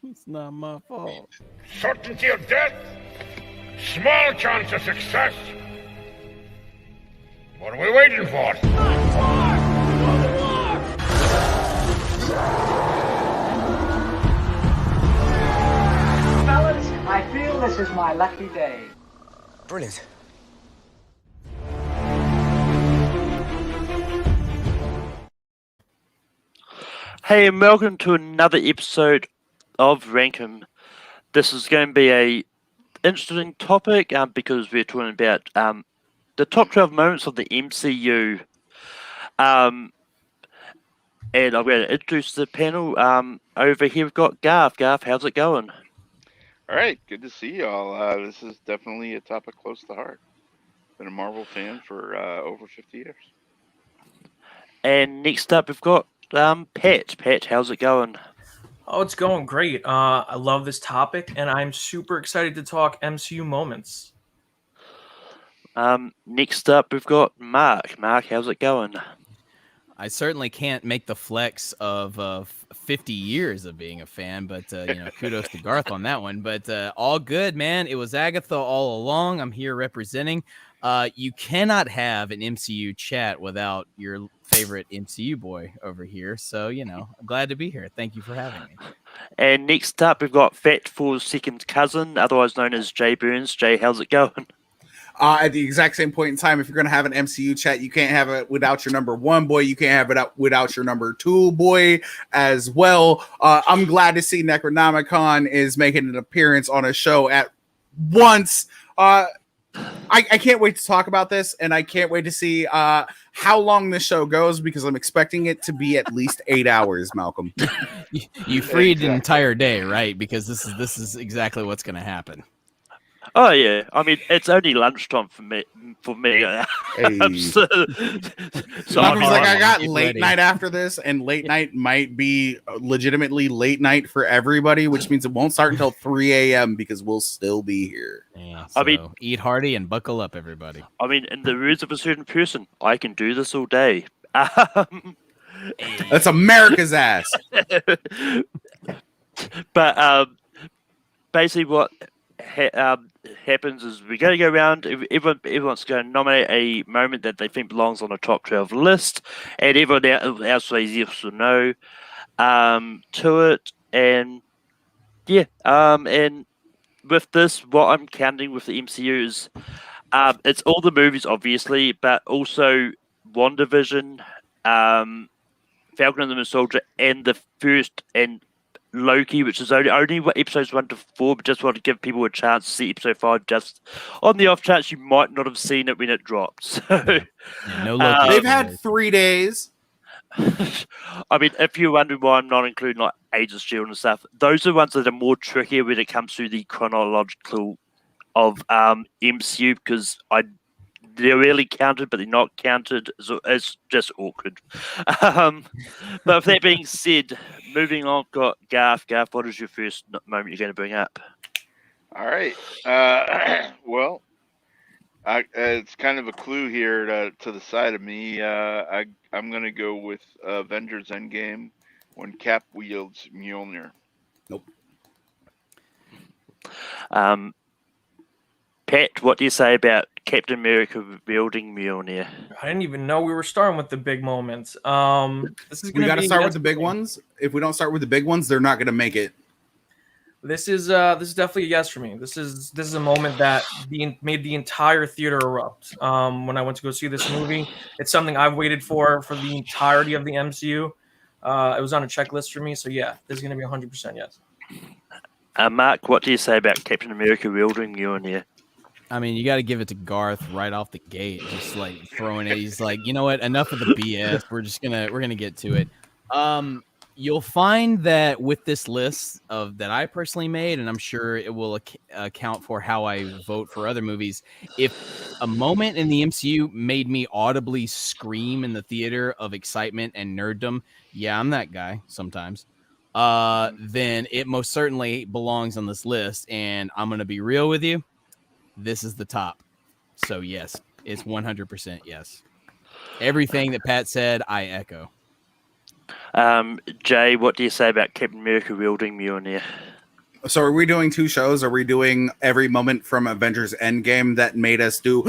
It's not my fault. Certainty of death, small chance of success. What are we waiting for? Fellas, I feel this is my lucky day. Brilliant. Hey, and welcome to another episode of Rankum. This is going to be a interesting topic because we're talking about the top 12 moments of the MCU. And I'm going to introduce the panel. Over here we've got Garth. Garth, how's it going? All right, good to see y'all. This is definitely a topic close to heart. Been a Marvel fan for over 50 years. And next up we've got Pat. Pat, how's it going? Oh, it's going great. I love this topic, and I'm super excited to talk MCU moments. Next up we've got Mark. Mark, how's it going? I certainly can't make the flex of 50 years of being a fan, but kudos to Garth on that one. But all good, man. It was Agatha all along. I'm here representing. You cannot have an MCU chat without your favorite MCU boy over here. So, I'm glad to be here. Thank you for having me. And next up, we've got Fat Four's second cousin, otherwise known as Jay Burns. Jay, how's it going? At the exact same point in time, if you're going to have an MCU chat, you can't have it without your number one boy. You can't have it without your number two boy as well. I'm glad to see Necronomicon is making an appearance on a show at once. I can't wait to talk about this, and I can't wait to see how long this show goes because I'm expecting it to be at least 8 hours, Malcolm. You freed an entire day, right? Because this is exactly what's going to happen. Oh yeah, I mean it's only lunchtime for me. Hey. So I got late night after this, and late night might be legitimately late night for everybody, which means it won't start until 3 a.m. because we'll still be here. Yeah, so I mean, eat hearty and buckle up, everybody. I mean, in the words of a certain person, I can do this all day. That's America's ass. But basically, what happens is we're going to go around. Everyone's going to nominate a moment that they think belongs on the top 12 list, and everyone else says yes or no to it. And yeah, and with this, what I'm counting with the MCU is it's all the movies, obviously, but also WandaVision, Falcon and the Winter Soldier, and the first and Loki, which is only episodes 1 to 4, but just want to give people a chance to see episode 5 just on the off chance you might not have seen it when it dropped. So no Loki. They've had 3 days. I mean, if you're wondering why I'm not including like Age of Shield and stuff, those are the ones that are more trickier when it comes to the chronological of MCU because they're really counted, but they're not counted. So it's just awkward. But with that being said, moving on, got Garth. Garth, what is your first moment you're going to bring up? All right. Well, it's kind of a clue here to the side of me. I'm going to go with Avengers Endgame when Cap wields Mjolnir. Nope. Pat, what do you say about Captain America wielding Mjolnir? I didn't even know we were starting with the big moments. We got to start with the big ones. If we don't start with the big ones, they're not going to make it. This is definitely a yes for me. This is a moment that made the entire theater erupt. When I went to go see this movie, it's something I've waited for the entirety of the MCU. It was on a checklist for me, so yeah, this is going to be 100% yes. Mark, what do you say about Captain America wielding Mjolnir? I mean, you got to give it to Garth right off the gate, just like throwing it. He's like, you know what? Enough of the BS. We're gonna get to it. You'll find that with this list that I personally made, and I'm sure it will account for how I vote for other movies. If a moment in the MCU made me audibly scream in the theater of excitement and nerddom, yeah, I'm that guy sometimes. Then it most certainly belongs on this list. And I'm gonna be real with you. This is the top. So yes, it's 100% yes. Everything that Pat said, I echo. Jay, what do you say about Captain America wielding Mjolnir? So are we doing 2 shows? Are we doing every moment from Avengers Endgame that made us do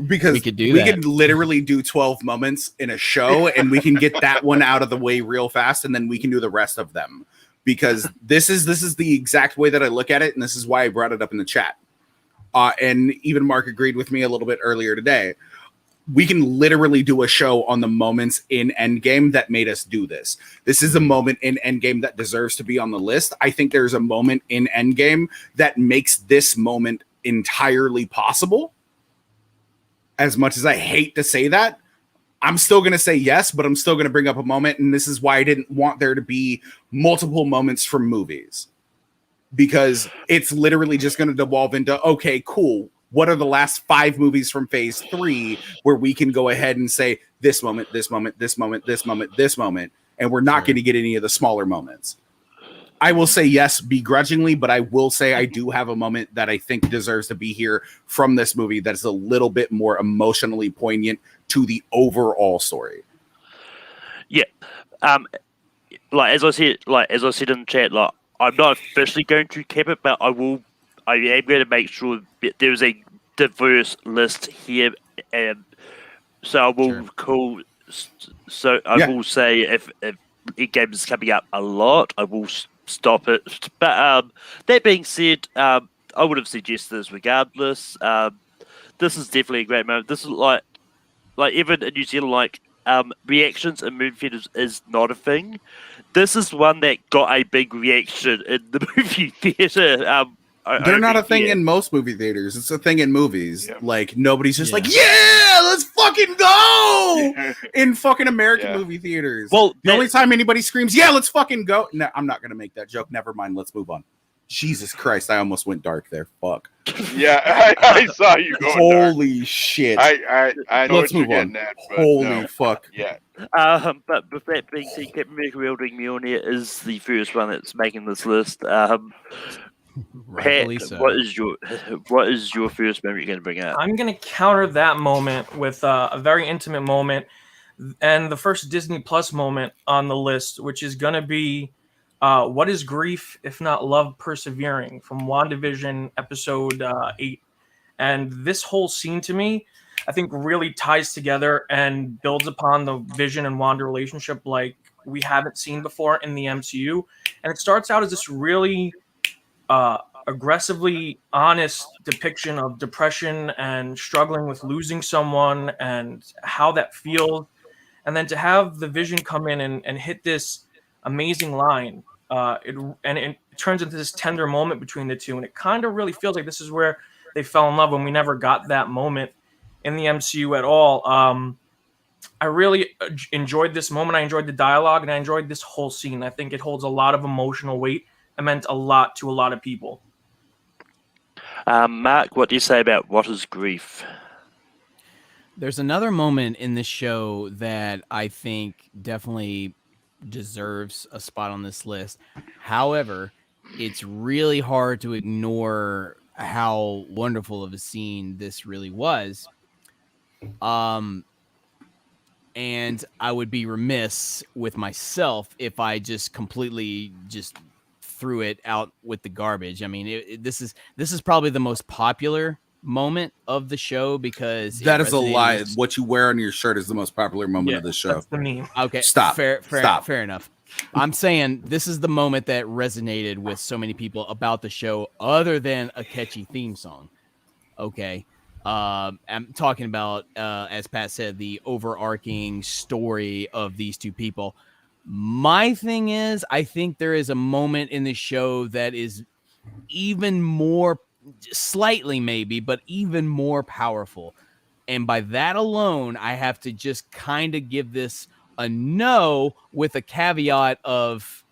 because We could do we that. could literally do 12 moments in a show and we can get that one out of the way real fast and then we can do the rest of them. Because this is the exact way that I look at it, and this is why I brought it up in the chat. And even Mark agreed with me a little bit earlier today. We can literally do a show on the moments in Endgame that made us do this. This is a moment in Endgame that deserves to be on the list. I think there's a moment in Endgame that makes this moment entirely possible. As much as I hate to say that, I'm still going to say yes, but I'm still going to bring up a moment. And this is why I didn't want there to be multiple moments from movies. Because it's literally just going to devolve into, okay, cool. What are the last 5 movies from phase 3 where we can go ahead and say this moment, this moment, this moment, this moment, this moment, and we're not going to get any of the smaller moments. I will say yes begrudgingly, but I will say I do have a moment that I think deserves to be here from this movie that's a little bit more emotionally poignant to the overall story. Yeah. As I said in the chat, I'm not officially going to cap it, but I am going to make sure that there's a diverse list here, and so I will call. So I will say if Endgame is coming up a lot, I will stop it. But that being said, I would have suggested this regardless. This is definitely a great moment. This is like even in New Zealand, reactions in movie theaters is not a thing. This is one that got a big reaction in the movie theater. They're not a thing in most movie theaters. It's a thing in movies. Yeah. Like nobody's just like, yeah, let's fucking go in fucking American movie theaters. Well, the only time anybody screams, yeah, let's fucking go. No, I'm not gonna make that joke. Never mind. Let's move on. Jesus Christ, I almost went dark there. Fuck. Yeah, I saw you going Holy dark. shit. I know let's what move you're on. getting at, Holy fuck. Yeah. But with that being said, Captain America wielding Mjolnir is the first one that's making this list. Pat, what is your first memory you're going to bring up? I'm going to counter that moment with a very intimate moment and the first Disney Plus moment on the list, which is going to be what is grief if not love persevering from WandaVision episode 8. And this whole scene to me, I think really ties together and builds upon the Vision and Wanda relationship like we haven't seen before in the MCU. And it starts out as this really aggressively honest depiction of depression and struggling with losing someone and how that feels. And then to have the Vision come in and hit this amazing line, it turns into this tender moment between the two. And it kind of really feels like this is where they fell in love, when we never got that moment in the MCU at all. I really enjoyed this moment. I enjoyed the dialogue, and I enjoyed this whole scene. I think it holds a lot of emotional weight. It meant a lot to a lot of people. Mark, what do you say about what is grief? There's another moment in this show that I think definitely deserves a spot on this list. However, it's really hard to ignore how wonderful of a scene this really was. And I would be remiss with myself if I just completely just threw it out with the garbage. I mean, this is probably the most popular moment of the show because that is a lie. What you wear on your shirt is the most popular moment of the show. That's the meme. Okay, stop. Fair enough. I'm saying this is the moment that resonated with so many people about the show, other than a catchy theme song. Okay. I'm talking about, as Pat said, the overarching story of these two people. My thing is, I think there is a moment in the show that is even more, slightly maybe, but even more powerful. And by that alone, I have to just kind of give this a no, with a caveat of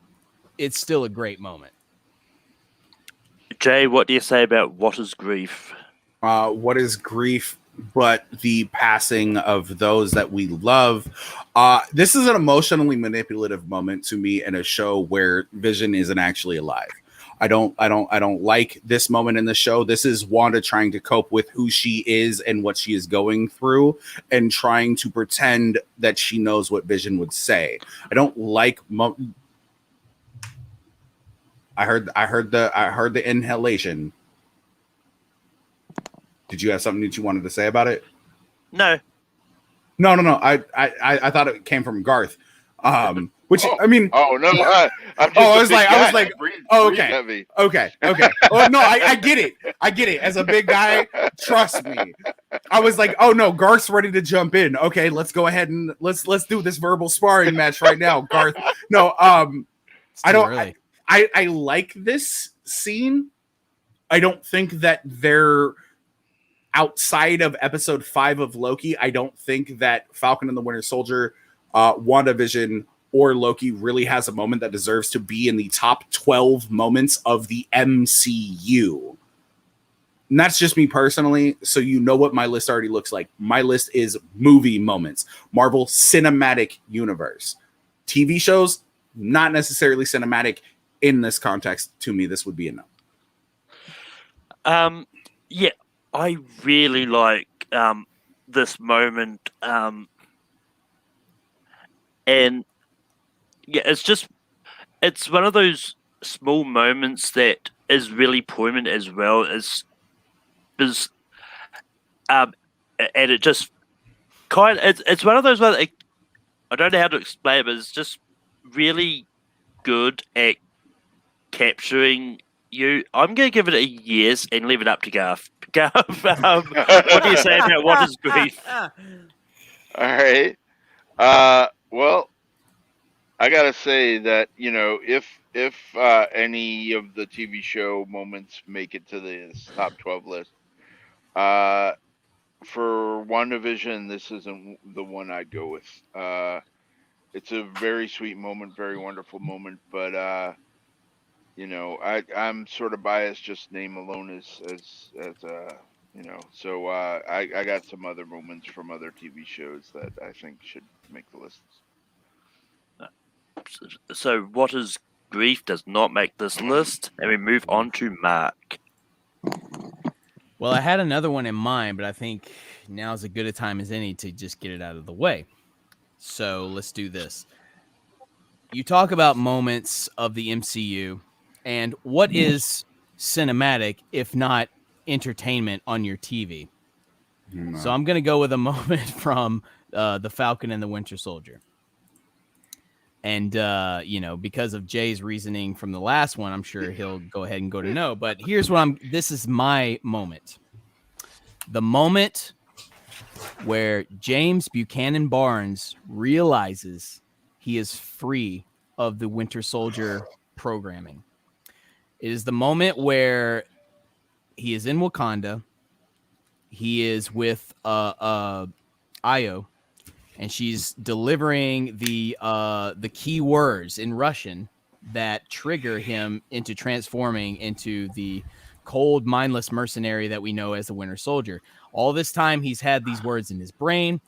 it's still a great moment. Jay, what do you say about what is grief? What is grief but the passing of those that we love? This is an emotionally manipulative moment to me in a show where Vision isn't actually alive. I don't like this moment in the show. This is Wanda trying to cope with who she is and what she is going through and trying to pretend that she knows what Vision would say. I don't like I heard the inhalation. Did you have something that you wanted to say about it? No. No. I thought it came from Garth. Which I mean, oh no, I'm just I was like, breathe okay, heavy. okay. Oh no, I get it. As a big guy, trust me. I was like, oh no, Garth's ready to jump in. Okay, let's go ahead and let's do this verbal sparring match right now, Garth. No, I don't. I like this scene. I don't think that they're outside of episode 5 of Loki. I don't think that Falcon and the Winter Soldier, WandaVision, or Loki really has a moment that deserves to be in the top 12 moments of the MCU. And that's just me personally, so you know what my list already looks like. My list is movie moments. Marvel Cinematic Universe. TV shows, not necessarily cinematic in this context. To me, this would be a no. Yeah, I really like this moment. And yeah, it's one of those small moments that is really poignant as well as and it just it's one of those ones. I don't know how to explain it, but it's just really good at capturing you. I'm going to give it a yes and leave it up to Garth. Garth, what do you say about what is grief? All right. Well, I gotta say that if any of the TV show moments make it to this top 12 list, for WandaVision, this isn't the one I'd go with. It's a very sweet moment, very wonderful moment, but I'm sort of biased just name alone as so I got some other moments from other TV shows that I think should make the list. So what is grief does not make this list, and we move on to Mark. Well, I had another one in mind, but I think now's as good a time as any to just get it out of the way. So let's do this. You talk about moments of the MCU, and what is cinematic if not entertainment on your TV? No. So I'm going to go with a moment from the Falcon and the Winter Soldier. And, because of Jay's reasoning from the last one, I'm sure he'll go ahead and go to no. But here's what this is my moment. The moment where James Buchanan Barnes realizes he is free of the Winter Soldier programming. It is the moment where he is in Wakanda. He is with Io, and she's delivering the key words in Russian that trigger him into transforming into the cold, mindless mercenary that we know as the Winter Soldier. All this time, he's had these words in his brain.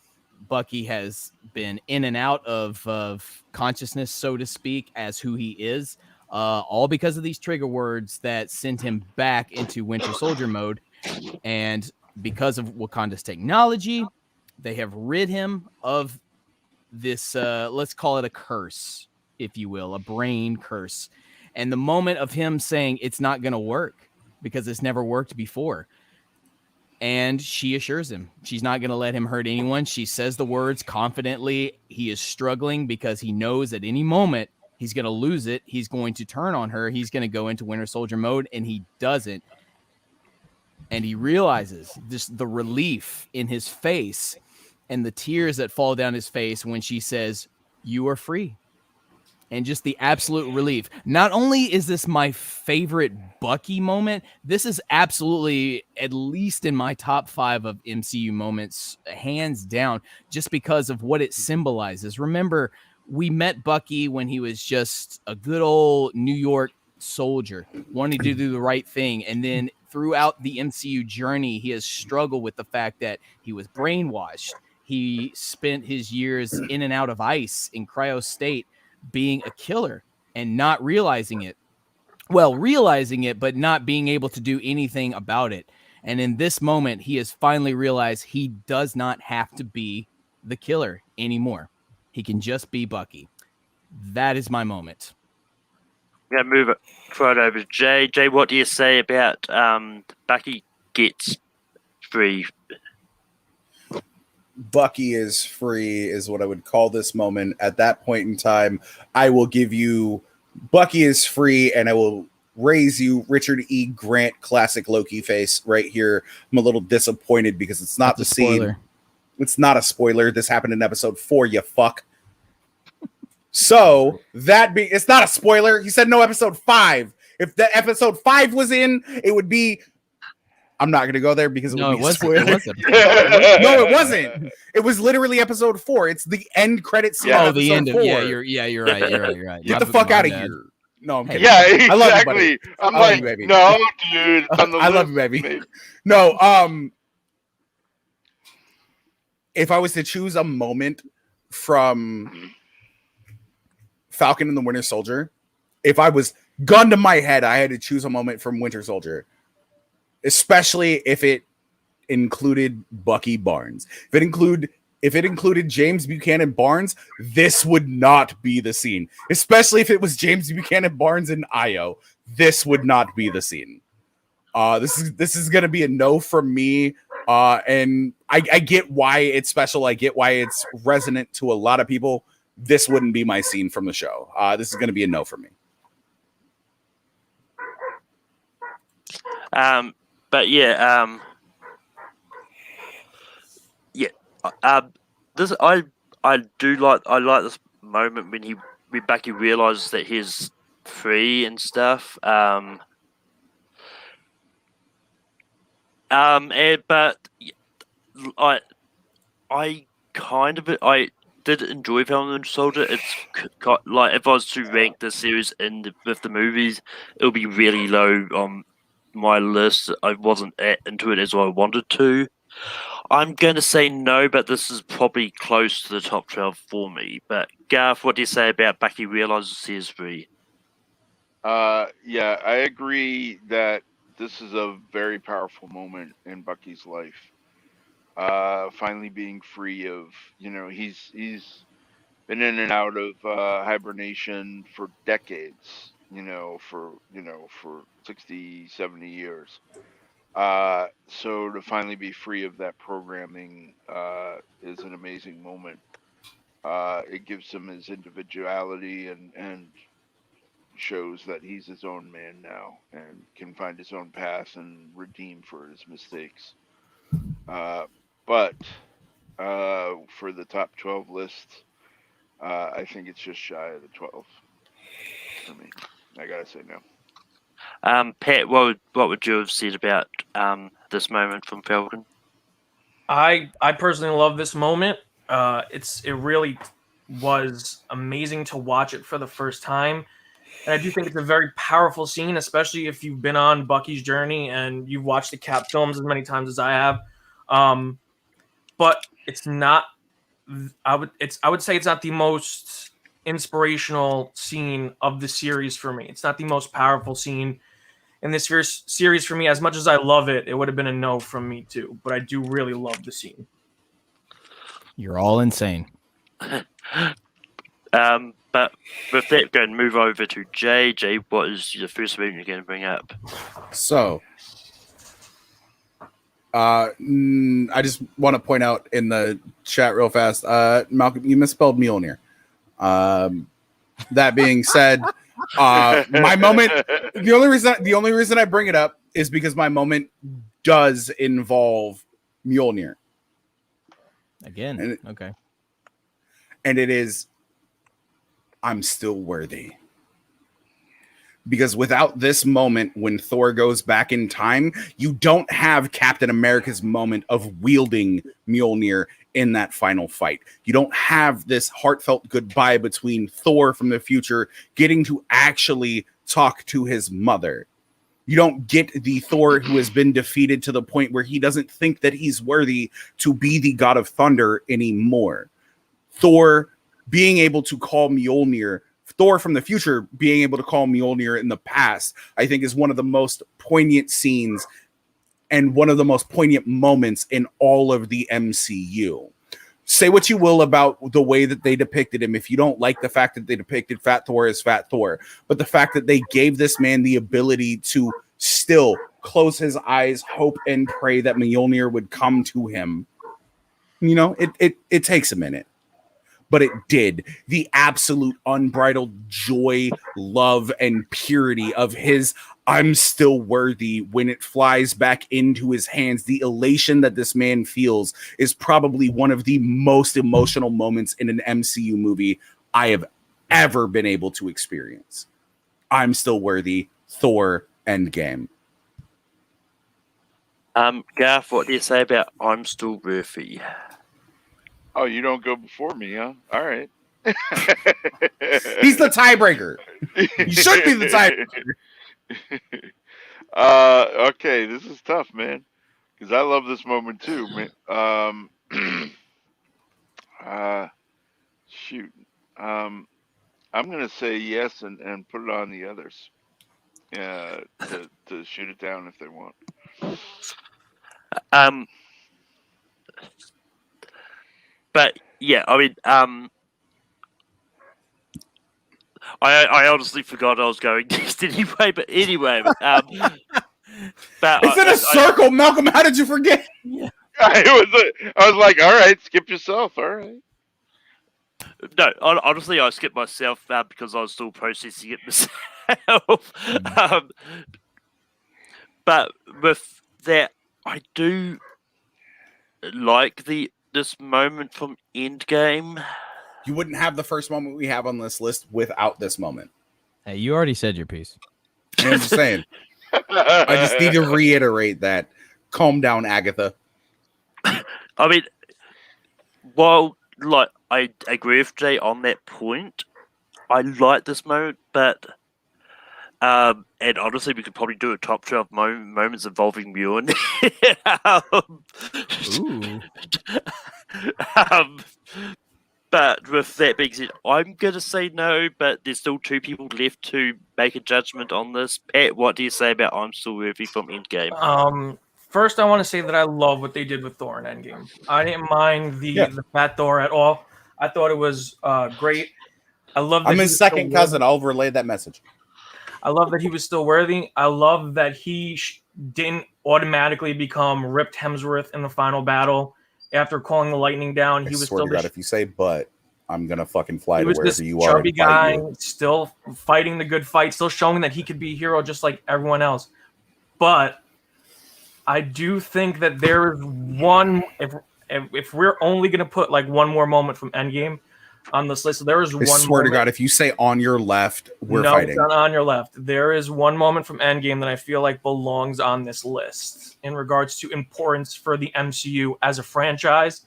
Bucky has been in and out of consciousness, so to speak, as who he is, all because of these trigger words that send him back into Winter Soldier mode. And because of Wakanda's technology, they have rid him of this, let's call it a curse, if you will, a brain curse. And the moment of him saying it's not going to work because it's never worked before. And she assures him she's not going to let him hurt anyone. She says the words confidently. He is struggling because he knows at any moment he's going to lose it. He's going to turn on her. He's going to go into Winter Soldier mode, and he doesn't. And he realizes the relief in his face and the tears that fall down his face when she says, "You are free." And just the absolute relief. Not only is this my favorite Bucky moment, this is absolutely at least in my top 5 of MCU moments, hands down, just because of what it symbolizes. Remember, we met Bucky when he was just a good old New York soldier, wanting to do the right thing. And then throughout the MCU journey, he has struggled with the fact that he was brainwashed. He spent his years in and out of ice in cryo state, being a killer and not realizing it, well, realizing it, but not being able to do anything about it. And in this moment, he has finally realized he does not have to be the killer anymore. He can just be Bucky. That is my moment. I'm going to move it right over to Jay. Jay, what do you say about Bucky gets free? Bucky is free is what I would call this moment. At that point in time, I will give you Bucky is free, and I will raise you Richard E. Grant classic Loki face right here. I'm a little disappointed because it's not That's the a scene. spoiler. It's not a spoiler. This happened in episode 4, you fuck. So it's not a spoiler. He said no episode 5. If the episode 5 was in, it would be. I'm not gonna go there because it would be a spoiler. It wasn't. No, it wasn't. It was literally episode 4. It's the end credit scene. Yeah. Of the end of 4. you're right. Get the fuck out of here. No, I'm kidding. Yeah, I love you, buddy. exactly. I'm I love like, you, baby. no, dude. On the I love list, you, baby. No, if I was to choose a moment from Falcon and the Winter Soldier, if I was gun to my head, I had to choose a moment from Winter Soldier, especially if it included Bucky Barnes. If it included James Buchanan Barnes, this would not be the scene. Especially if it was James Buchanan Barnes and Io, this would not be the scene. This is gonna be a no from me. And I get why it's special. I get why it's resonant to a lot of people. This wouldn't be my scene from the show. This is gonna be a no for me. But yeah, this I like this moment when Bucky realizes that he's free and stuff. But I did enjoy Falcon and Soldier. It's like if I was to rank the series with the movies, it'll be really low on my list. I wasn't into it as I wanted to. I'm going to say no, but this is probably close to the top 12 for me. But Garth, what do you say about Bucky realizes he is free? Yeah, I agree that this is a very powerful moment in Bucky's life. Finally being free of, he's been in and out of hibernation for decades, for 60, 70 years. So to finally be free of that programming is an amazing moment. It gives him his individuality and shows that he's his own man now and can find his own path and redeem for his mistakes. But for the top 12 list, I think it's just shy of the 12 for me. I gotta say no. Pat, what would you have said about this moment from Falcon? I personally love this moment. It really was amazing to watch it for the first time. And I do think it's a very powerful scene, especially if you've been on Bucky's journey and you've watched the Cap films as many times as I have. But it's not. I would say it's not the most inspirational scene of the series for me. It's not the most powerful scene in this series for me. As much as I love it, it would have been a no from me too. But I do really love the scene. You're all insane. But with that, going to move over to Jay. Jay, what is the first movie you're going to bring up? So, I just want to point out in the chat real fast, Malcolm, you misspelled Mjolnir. That being said, my moment, the only reason I bring it up is because my moment does involve Mjolnir. Again, okay. And it is, I'm still worthy. Because without this moment, when Thor goes back in time, you don't have Captain America's moment of wielding Mjolnir in that final fight. You don't have this heartfelt goodbye between Thor from the future getting to actually talk to his mother. You don't get the Thor who has been defeated to the point where he doesn't think that he's worthy to be the God of Thunder anymore. Thor being able to call Mjolnir Thor from the future being able to call Mjolnir in the past, I think is one of the most poignant scenes and one of the most poignant moments in all of the MCU. Say what you will about the way that they depicted him. If you don't like the fact that they depicted Fat Thor as Fat Thor, but the fact that they gave this man the ability to still close his eyes, hope and pray that Mjolnir would come to him. You know, it takes a minute, but it did. The absolute unbridled joy, love, and purity of his "I'm still worthy" when it flies back into his hands. The elation that this man feels is probably one of the most emotional moments in an MCU movie I have ever been able to experience. I'm still worthy. Thor Endgame. Garth, what do you say about I'm still worthy? Oh, you don't go before me, huh? All right. He's the tiebreaker. You should be the tiebreaker. Okay, this is tough, man, because I love this moment too, man. Shoot. I'm gonna say yes and put it on the others. To shoot it down if they want. But yeah, I mean, I honestly forgot I was going next anyway. But anyway, but It's in a circle, Malcolm. How did you forget? Yeah. I was like, all right, skip yourself. All right. No, honestly, I skipped myself because I was still processing it myself. But with that, I do like this moment from Endgame. You wouldn't have the first moment we have on this list without this moment. Hey, you already said your piece. I'm just saying. I just need to reiterate that. Calm down, Agatha. I mean, while like I agree with Jay on that point, I like this moment, but and honestly, we could probably do a top 12 moments involving Mjolnir. Ooh. But with that being said, I'm gonna say no. But there's still two people left to make a judgment on this. Pat, what do you say about I'm Still Worthy from Endgame? First, I want to say that I love what they did with Thor in Endgame. I didn't mind the Fat Thor at all. I thought it was great. I love. I'm his second cousin. I'll relay that message. I love that he was still worthy. I love that he didn't automatically become Ripped Hemsworth in the final battle after calling the lightning down. He was swear still to God, if you say "but," I'm gonna fucking fly to wherever you are. Chubby guy, still fighting the good fight, still showing that he could be a hero just like everyone else. But I do think that there is one. If we're only gonna put like one more moment from Endgame on this list, there is one. I swear to God, if you say "on your left," we're fighting. No, it's not on your left. There is one moment from Endgame that I feel like belongs on this list in regards to importance for the MCU as a franchise.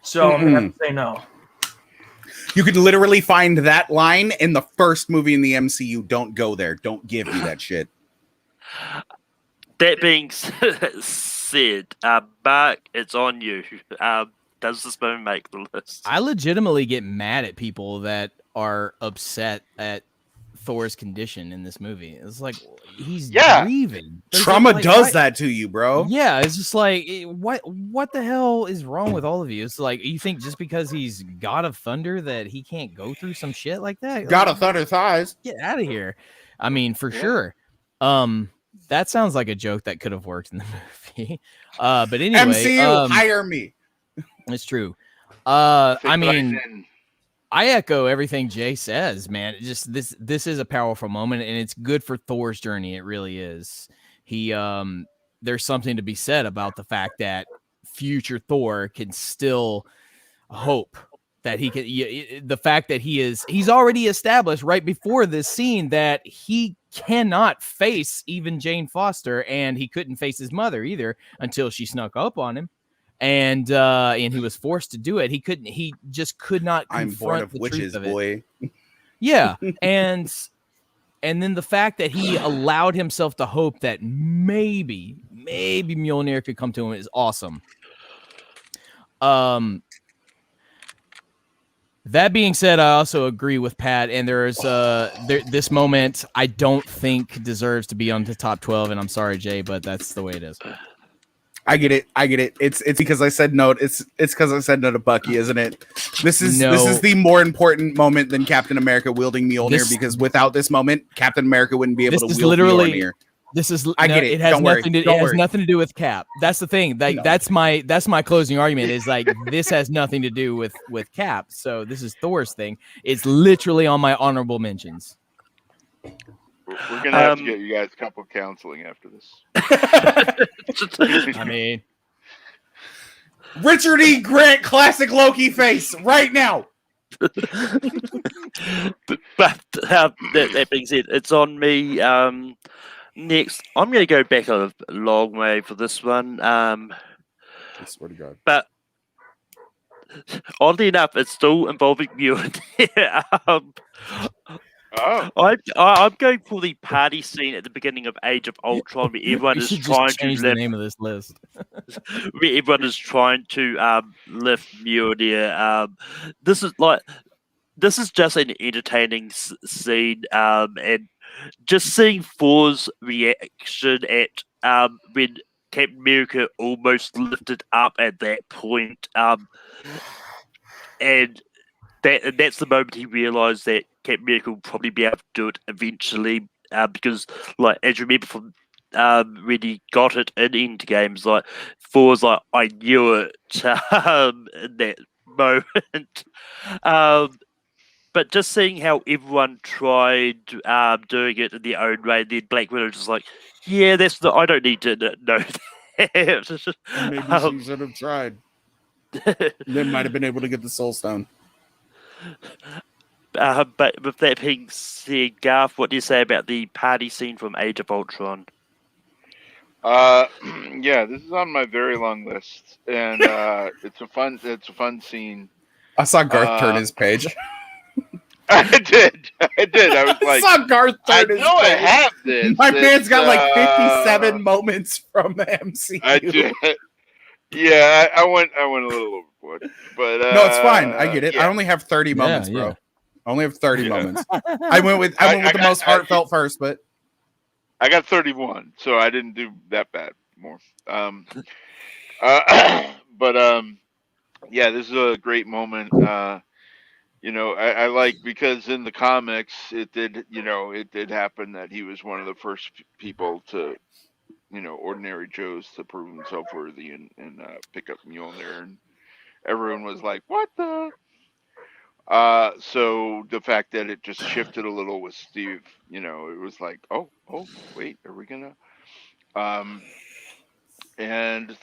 So I'm gonna have to say no. You could literally find that line in the first movie in the MCU. Don't go there. Don't give me that shit. That being said, Mark, it's on you. Does this moment make the list? I legitimately get mad at people that are upset at Thor's condition in this movie. It's like he's grieving. Trauma does that to you, bro. Yeah, it's just like what the hell is wrong with all of you? It's like you think just because he's God of Thunder that he can't go through some shit like that? God of Thunder thighs. Get out of here. I mean, for sure. That sounds like a joke that could have worked in the movie. But anyway, MCU, hire me. It's true. I mean, I echo everything Jay says, man. Just this is a powerful moment, and it's good for Thor's journey. It really is. There's something to be said about the fact that future Thor can still hope that he can. The fact that he's already established right before this scene that he cannot face even Jane Foster, and he couldn't face his mother either until she snuck up on him. And he was forced to do it. He just could not confront I'm born of the witches, truth of boy. It. Yeah, and then the fact that he allowed himself to hope that maybe Mjolnir could come to him is awesome. That being said, I also agree with Pat, and there's this moment I don't think deserves to be on the top 12, and I'm sorry, Jay, but that's the way it is. I get it. It's because I said no. It's because I said no to Bucky, isn't it? This is the more important moment than Captain America wielding Mjolnir, because without this moment, Captain America wouldn't be able to wield Mjolnir. This is I get it. It has Don't worry. nothing to Don't it has worry. nothing to do with Cap. That's the thing. Like that's my closing argument is like this has nothing to do with Cap. So this is Thor's thing. It's literally on my honorable mentions. We're gonna have to get you guys a couple counseling after this. I mean, Richard E. Grant classic Loki face right now. but that being said, it's on me. Next, I'm going to go back a long way for this one. I swear to God. But oddly enough, it's still involving Mjolnir. I'm going for the party scene at the beginning of Age of Ultron, where everyone is trying to change the name of this list. where everyone is trying to lift Mjolnir. This is just an entertaining scene, and just seeing Thor's reaction at when Captain America almost lifted up at that point, and that's the moment he realized that Captain America will probably be able to do it eventually, because, like, as you remember from when he got it in Endgames, like, Thor's like, I knew it in that moment. But just seeing how everyone tried doing it in their own way, then Black Widow just like, yeah, I don't need to know that. Maybe she should have tried. They might have been able to get the Soul Stone. But with that being said, Garth, what do you say about the party scene from Age of Ultron? Yeah, this is on my very long list, and it's a fun scene. I saw Garth turn his page. I did. I was like, I saw Garth turn his I page. have this. My man's got like 57 moments from the MCU. I did. Yeah, I went a little overboard, but no, it's fine. I get it. Yeah. I only have 30 moments, bro. yeah. I only have 30 moments. I went with the most heartfelt first, but I got 31, so I didn't do that bad more. But yeah, this is a great moment. I like, because in the comics it did happen that he was one of the first people to, ordinary Joes to prove himself worthy and pick up Mjolnir, and everyone was like, what the? So the fact that it just shifted a little with Steve, it was like, oh, wait, are we gonna? And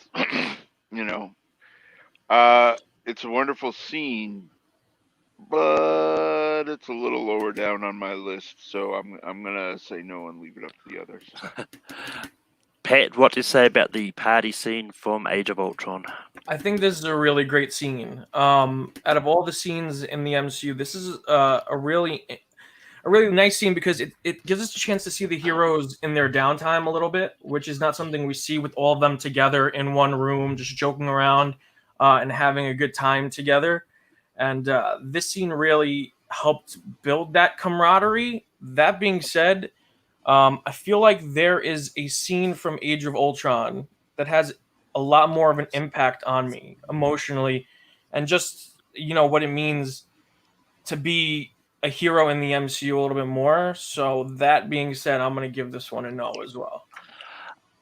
it's a wonderful scene, but it's a little lower down on my list, so I'm gonna say no and leave it up to the others. Pat, what do you say about the party scene from Age of Ultron? I think this is a really great scene. Out of all the scenes in the MCU, this is a really nice scene because it gives us a chance to see the heroes in their downtime a little bit, which is not something we see with all of them together in one room, just joking around and having a good time together. And this scene really helped build that camaraderie. That being said, I feel like there is a scene from Age of Ultron that has a lot more of an impact on me emotionally, and just what it means to be a hero in the MCU a little bit more. So that being said, I'm going to give this one a no as well.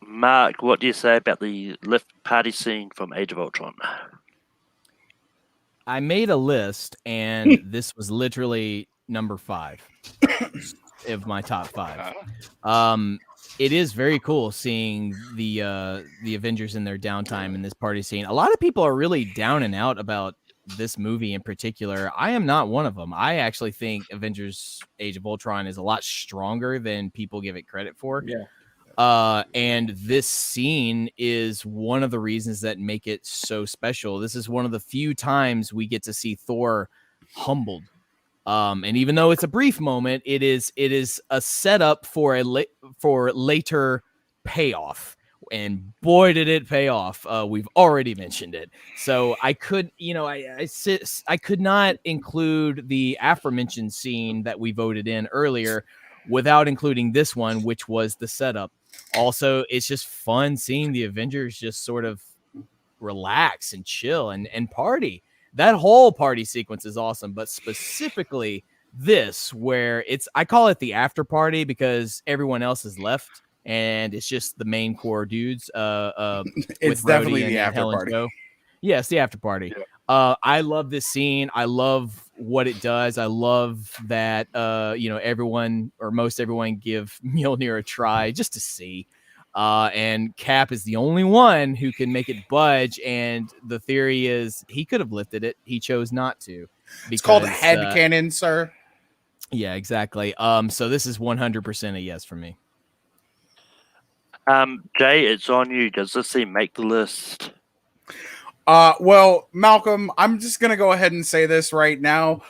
Mark, what do you say about the lift party scene from Age of Ultron? I made a list, and this was literally number 5 of my top 5. It is very cool seeing the Avengers in their downtime in this party scene. A lot of people are really down and out about this movie in particular. I am not one of them. I actually think Avengers Age of Ultron is a lot stronger than people give it credit for. Yeah. And this scene is one of the reasons that make it so special. This is one of the few times we get to see Thor humbled. And even though it's a brief moment, it is a setup for later payoff. and boy did it pay off. We've already mentioned it, so I could, I could not include the aforementioned scene that we voted in earlier without including this one, which was the setup. Also, it's just fun seeing the Avengers just sort of relax and chill and party. That whole party sequence is awesome, but specifically this, where I call it the after party because everyone else is left and it's just the main core dudes. It's with definitely Rhodey the and after Helen party. Joe. Yes, the after party. Yeah. I love this scene. I love what it does. I love that everyone or most everyone give Mjolnir a try just to see. And Cap is the only one who can make it budge. And the theory is he could have lifted it. He chose not to. It's called head cannon, sir. Yeah, exactly. So this is 100% a yes for me. Jay, it's on you. Does this scene make the list? Well, Malcolm, I'm just gonna go ahead and say this right now.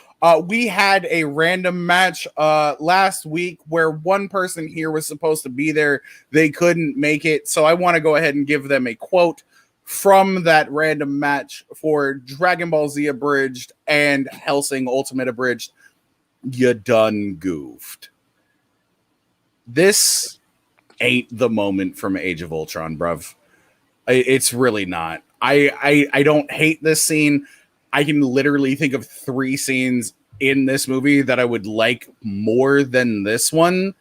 We had a random match last week where one person here was supposed to be there. They couldn't make it. So I want to go ahead and give them a quote from that random match for Dragon Ball Z Abridged and Hellsing Ultimate Abridged. You done goofed. This ain't the moment from Age of Ultron, bruv. It's really not. I don't hate this scene. I can literally think of 3 scenes in this movie that I would like more than this one.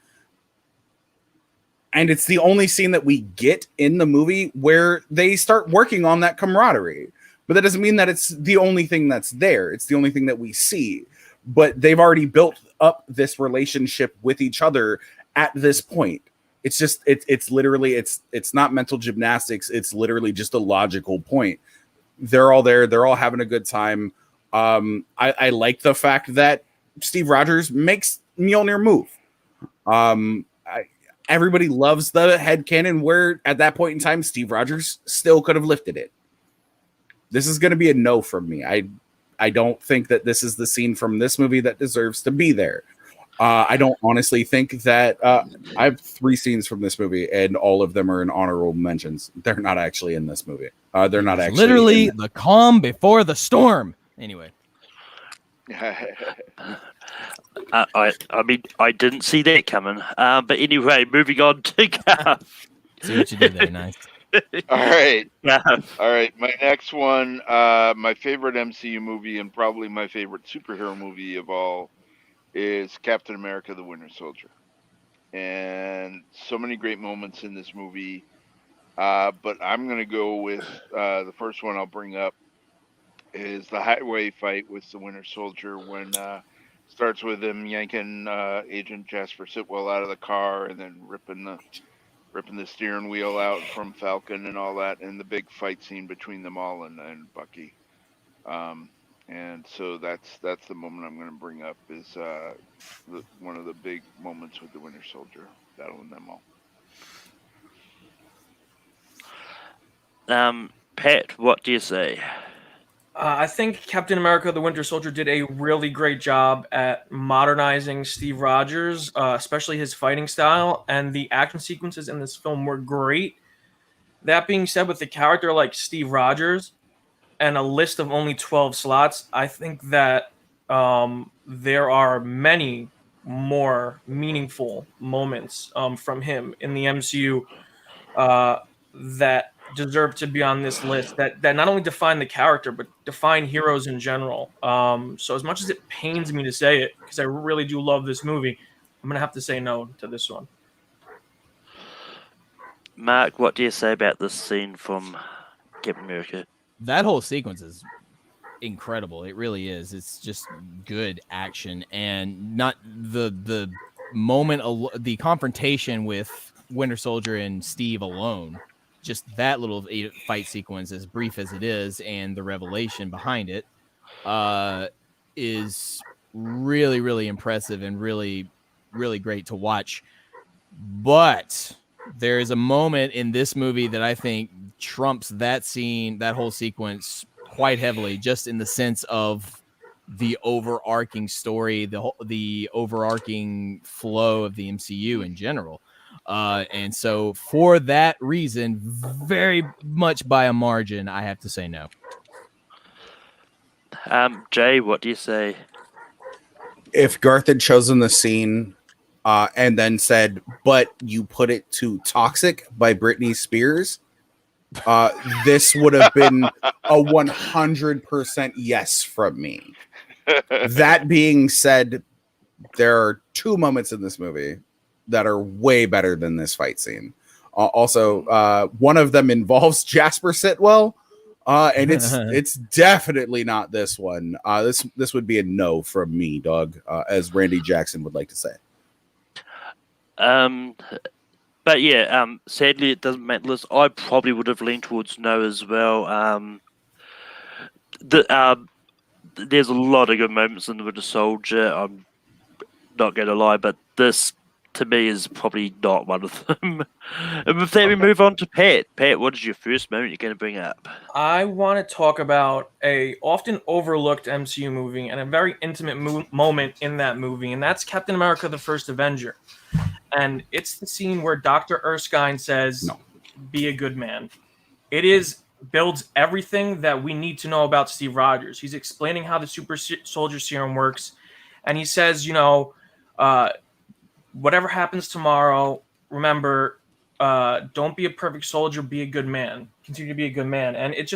And it's the only scene that we get in the movie where they start working on that camaraderie. But that doesn't mean that it's the only thing that's there. It's the only thing that we see. But they've already built up this relationship with each other at this point. It's just, it's literally, it's not mental gymnastics. It's literally just a logical point. They're all there. They're all having a good time. I like the fact that Steve Rogers makes Mjolnir move. Everybody loves the headcanon where at that point in time, Steve Rogers still could have lifted it. This is going to be a no from me. I don't think that this is the scene from this movie that deserves to be there. I don't honestly think that I have 3 scenes from this movie, and all of them are in honorable mentions. They're not actually in this movie. They're not actually literally the calm before the storm. Anyway, I mean, I didn't see that coming. But anyway, moving on to Garth. see what you did there. Nice. All right. Garth. All right. My next one, my favorite MCU movie and probably my favorite superhero movie of all is Captain America: The Winter Soldier. And so many great moments in this movie. But I'm going to go with the first one I'll bring up is the highway fight with the Winter Soldier when starts with him yanking Agent Jasper Sitwell out of the car and then ripping the steering wheel out from Falcon and all that, and the big fight scene between them all and Bucky. And so that's the moment I'm going to bring up is one of the big moments with the Winter Soldier battling them all. Pat, what do you say? I think Captain America: The Winter Soldier did a really great job at modernizing Steve Rogers, especially his fighting style, and the action sequences in this film were great. That being said, with a character like Steve Rogers and a list of only 12 slots, I think that there are many more meaningful moments from him in the MCU that deserve to be on this list that not only define the character but define heroes in general. So as much as it pains me to say it, because I really do love this movie, I'm gonna have to say no to this one. Mark, what do you say about this scene from Captain America? That whole sequence is incredible. It really is. It's just good action, and not the moment, the confrontation with Winter Soldier and Steve alone. Just that little fight sequence, as brief as it is, and the revelation behind it is really, really impressive and really, really great to watch. But there is a moment in this movie that I think trumps that scene, that whole sequence, quite heavily, just in the sense of the overarching story, the overarching flow of the MCU in general. And so for that reason, very much by a margin, I have to say no. Jay, what do you say? If Garth had chosen the scene and then said, but you put it to Toxic by Britney Spears, this would have been a 100% yes from me. That being said, there are two moments in this movie that are way better than this fight scene. Also, one of them involves Jasper Sitwell, and it's definitely not this one. This would be a no from me, dog, as Randy Jackson would like to say. But yeah, sadly it doesn't make the list. I probably would have leaned towards no as well. There's a lot of good moments in the Winter Soldier. I'm not going to lie, but this to me is probably not one of them. And with that, we move on to Pat. Pat, what is your first moment you're going to bring up? I want to talk about a often overlooked MCU movie and a very intimate moment in that movie, and that's Captain America: The First Avenger. And it's the scene where Dr. Erskine says, No. "Be a good man." It builds everything that we need to know about Steve Rogers. He's explaining how the super soldier serum works, and he says, whatever happens tomorrow, remember, don't be a perfect soldier, be a good man. Continue to be a good man. And it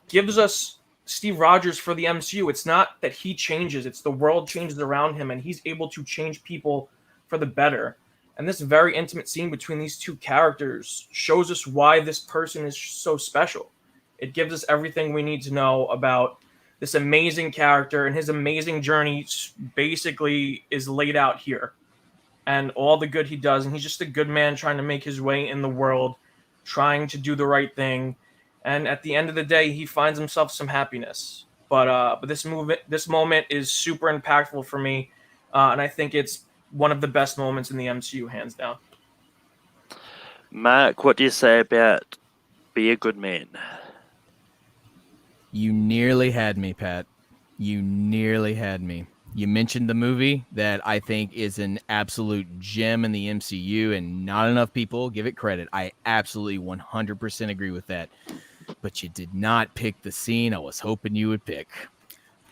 gives us Steve Rogers for the MCU. It's not that he changes, it's the world changes around him, and he's able to change people for the better. And this very intimate scene between these two characters shows us why this person is so special. It gives us everything we need to know about this amazing character, and his amazing journey basically is laid out here. And all the good he does, and he's just a good man trying to make his way in the world, trying to do the right thing. And at the end of the day, he finds himself some happiness. But this moment is super impactful for me, and I think it's one of the best moments in the MCU, hands down. Mark, what do you say about Be a Good Man? You nearly had me, Pat. You nearly had me. You mentioned the movie that I think is an absolute gem in the MCU, and not enough people give it credit. I absolutely 100% agree with that. But you did not pick the scene I was hoping you would pick.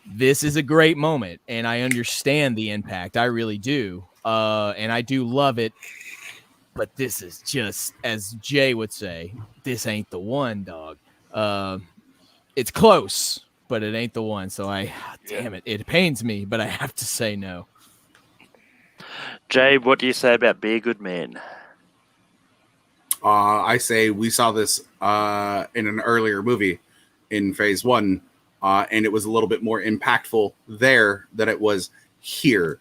This is a great moment, and I understand the impact. I really do. And I do love it. But this is just, as Jay would say, this ain't the one, dog. It's close, but it ain't the one. So damn it. It pains me, but I have to say no. Jay, what do you say about Be a Good Man? I say we saw this in an earlier movie in Phase 1, and it was a little bit more impactful there than it was here.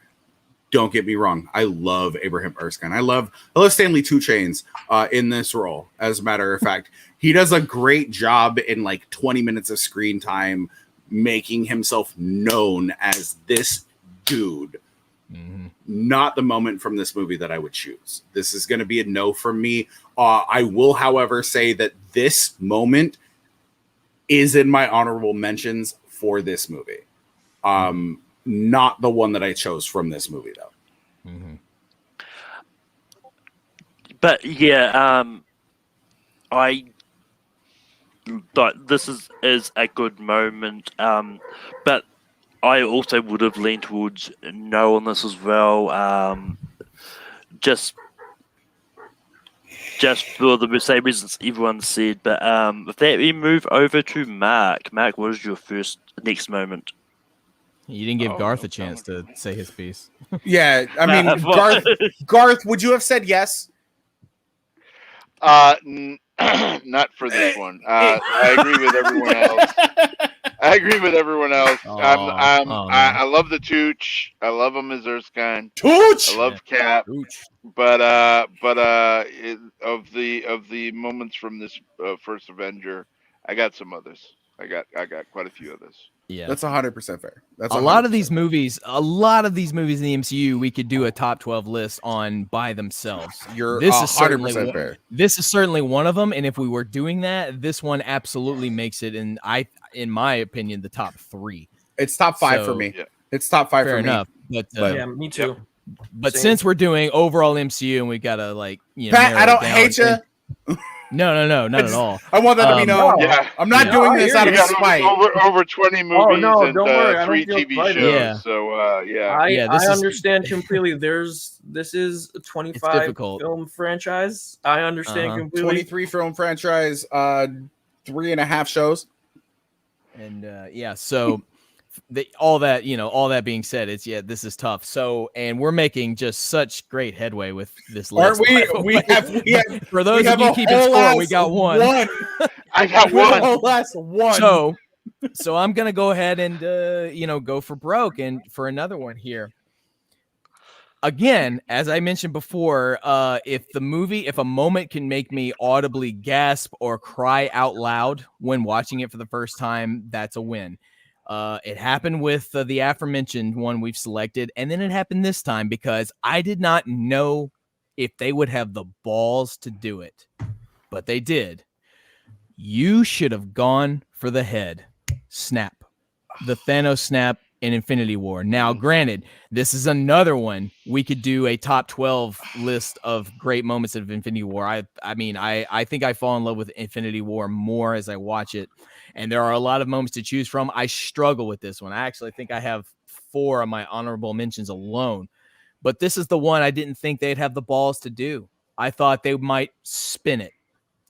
Don't get me wrong. I love Abraham Erskine. I love Stanley 2 Chainz in this role. As a matter of fact, he does a great job in like 20 minutes of screen time making himself known as this dude. Mm-hmm. Not the moment from this movie that I would choose. This is going to be a no from me. I will, however, say that this moment is in my honorable mentions for this movie. Not the one that I chose from this movie, though. Mm-hmm. But yeah, I thought this is a good moment. But I also would have leaned towards no on this as well. Just for the same reasons everyone said. But with that, we move over to Mark. Mark, what is your next moment? You didn't give Garth a chance to say his piece. Yeah, I mean, Garth, would you have said yes? Not for this one. I agree with everyone else. I love the Tooch. I love him as Erskine. Tooch. I love Cap. Tooch. But of the moments from this first Avenger, I got some others. I got quite a few others. Yeah, that's 100% fair. That's a lot of these movies. A lot of these movies in the MCU, we could do a top 12 list on by themselves. This is 100% fair. This is certainly one of them, and if we were doing that, this one absolutely makes it. In my opinion, the top 3. It's top 5 for me. Yeah. It's top 5 fair for enough, me. But yeah, me too. But Same. since we're doing overall MCU and we gotta like Pat, narrow I it don't down hate you. No, not at all. I want that to be known. No. Yeah. I'm not yeah. doing I this hear out We of got spite. over 20 movies no, and don't worry, I don't 3 feel TV slighted. shows. Yeah. So yeah. Yeah, I this is- understand completely. This is a 25 difficult. film franchise. I understand Uh-huh. completely. 23 film franchise, 3.5 shows. And so all that being said, this is tough. So, and we're making just such great headway with this list. Aren't we? by the We way. have For those we of have you a keeping whole score, we ass got one. I got We have a one. whole ass one. So I'm gonna go ahead and go for broke and for another one here. Again, as I mentioned before, if a moment can make me audibly gasp or cry out loud when watching it for the first time, that's a win. It happened with the aforementioned one we've selected, and then it happened this time because I did not know if they would have the balls to do it, but they did. You should have gone for the head snap, the Thanos snap in Infinity War. Now, granted, this is another one we could do a top 12 list of great moments of Infinity War. I think I fall in love with Infinity War more as I watch it, and there are a lot of moments to choose from. I struggle with this one. I actually think I have 4 on my honorable mentions alone, but this is the one I didn't think they'd have the balls to do. I thought they might spin it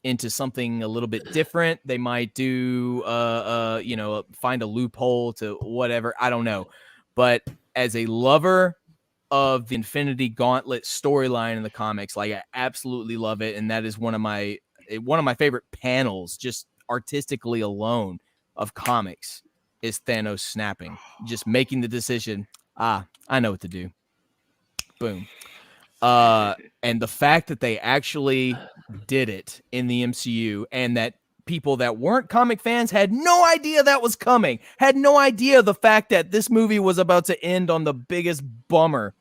into something a little bit different. They might do find a loophole to whatever, I don't know. But as a lover of the Infinity Gauntlet storyline in the comics, like I absolutely love it, and that is one of my favorite panels, just artistically alone, of comics, is Thanos snapping, just making the decision, I know what to do, boom. And the fact that they actually did it in the MCU, and that people that weren't comic fans had no idea that was coming, had no idea the fact that this movie was about to end on the biggest bummer.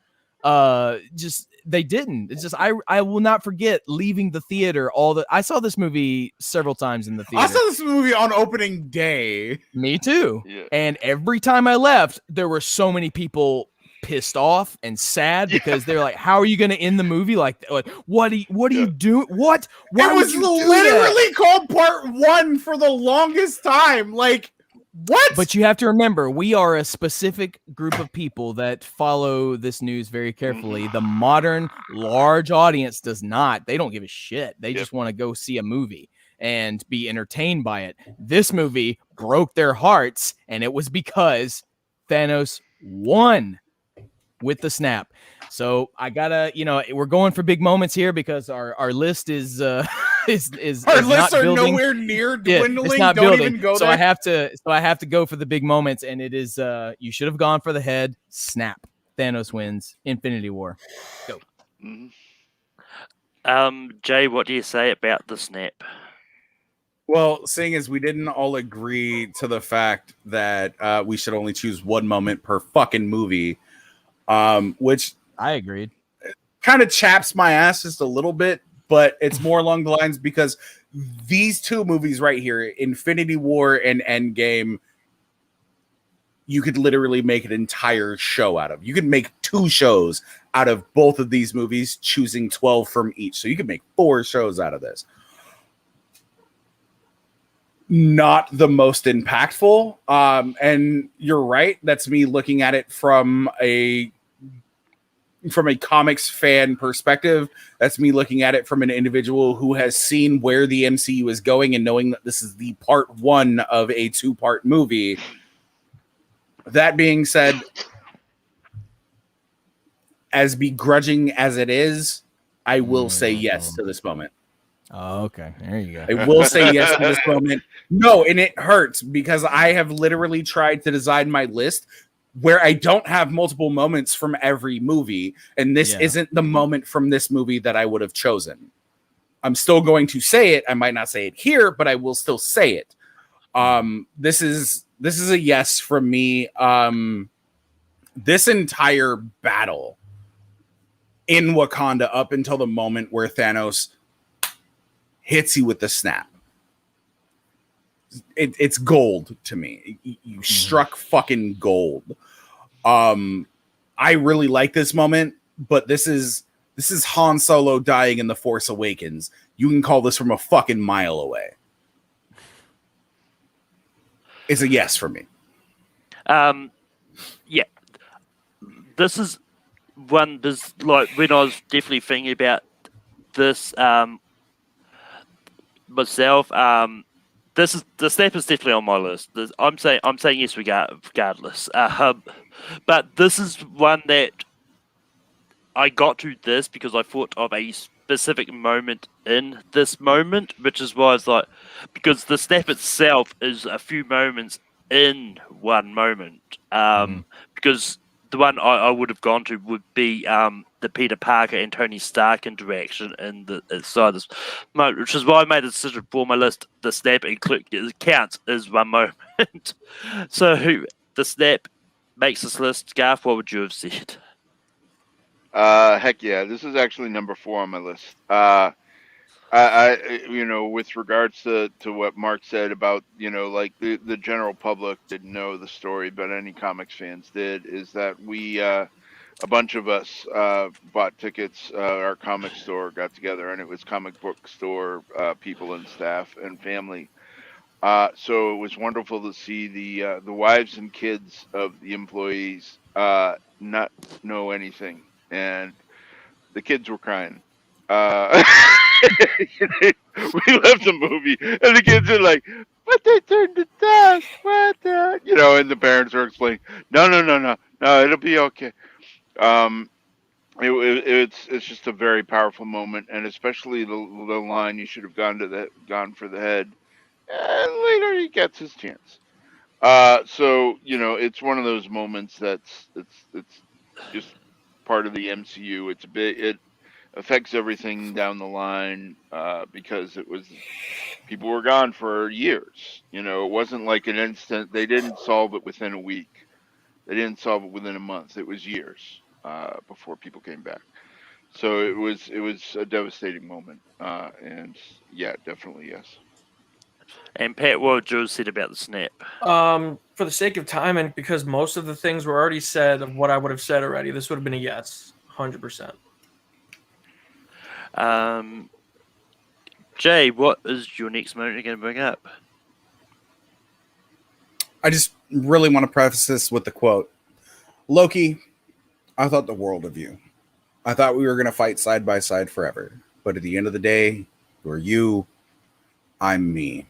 They didn't. It's just I will not forget leaving the theater. I saw this movie several times in the theater. I saw this movie on opening day. Me too. Yeah. And every time I left, there were so many people pissed off and sad because they're like, how are you going to end the movie like what are you doing? What? Why It was would you do that? literally called part 1 for the longest time. Like, what? But you have to remember, we are a specific group of people that follow this news very carefully. The modern large audience does not. They don't give a shit. They just want to go see a movie and be entertained by it. This movie broke their hearts, and it was because Thanos won with the snap. So I gotta, we're going for big moments here because our list is our is lists not are building. nowhere near Yeah, dwindling. it's not Don't building. even go so there. I have to go for the big moments, and it is you should have gone for the head snap. Thanos wins. Infinity War. Go. Jay, what do you say about the snap? Well, seeing as we didn't all agree to the fact that we should only choose one moment per fucking movie, which I agreed. kind of chaps my ass just a little bit, but it's more along the lines because these 2 movies right here, Infinity War and Endgame, you could literally make an entire show out of. You could make 2 shows out of both of these movies, choosing 12 from each. So you could make 4 shows out of this. Not the most impactful. And you're right. That's me looking at it from a comics fan perspective. That's me looking at it from an individual who has seen where the MCU is going and knowing that this is the part 1 of a 2-part movie. That being said, as begrudging as it is, I will say yes to this moment. Oh, okay. There you go. I will say yes to this moment. No, and it hurts because I have literally tried to design my list where I don't have multiple moments from every movie, and this isn't the moment from this movie that I would have chosen. I'm still going to say it. I might not say it here, but I will still say it. This is a yes from me. This entire battle in Wakanda up until the moment where Thanos hits you with the snap. It's gold to me. You struck fucking gold. I really like this moment. but this is Han Solo dying in The Force Awakens. You can call this from a fucking mile away. It's a yes for me. Yeah, this is one. This like when I was definitely thinking about this myself. The snap is definitely on my list. I'm saying yes regardless. But this is one that I got to this because I thought of a specific moment in this moment, which is why it's like, because the snap itself is a few moments in one moment. Because the one I would have gone to would be the Peter Parker and Tony Stark interaction in the inside this moment, which is why I made a decision for my list. The snap it counts as one moment. So the snap makes this list. Garth, what would you have said? Heck yeah, this is actually number 4 on my list. I with regards to what Mark said about, like the general public didn't know the story, but any comics fans did, is that we, a bunch of us, bought tickets, our comic store got together, and it was comic book store, people and staff and family. So it was wonderful to see the wives and kids of the employees, not know anything. And the kids were crying. We left the movie, and the kids are like, "But they turned to dust. What the?" And the parents are explaining, "No, it'll be okay." It's just a very powerful moment, and especially the line, "You should have gone for the head." And later he gets his chance. So it's one of those moments that's it's just part of the MCU. It affects everything down the line, because people were gone for years. It wasn't like an instant. They didn't solve it within a week. They didn't solve it within a month. It was years before people came back. So it was a devastating moment, and yeah, definitely yes. And Pat, what would you said about the snap? For the sake of time and because most of the things were already said of what I would have said already, this would have been a yes, 100%. Jay, what is your next moment you're going to bring up? I just really want to preface this with the quote. Loki, I thought the world of you. I thought we were going to fight side by side forever. But at the end of the day, you're you, I'm me.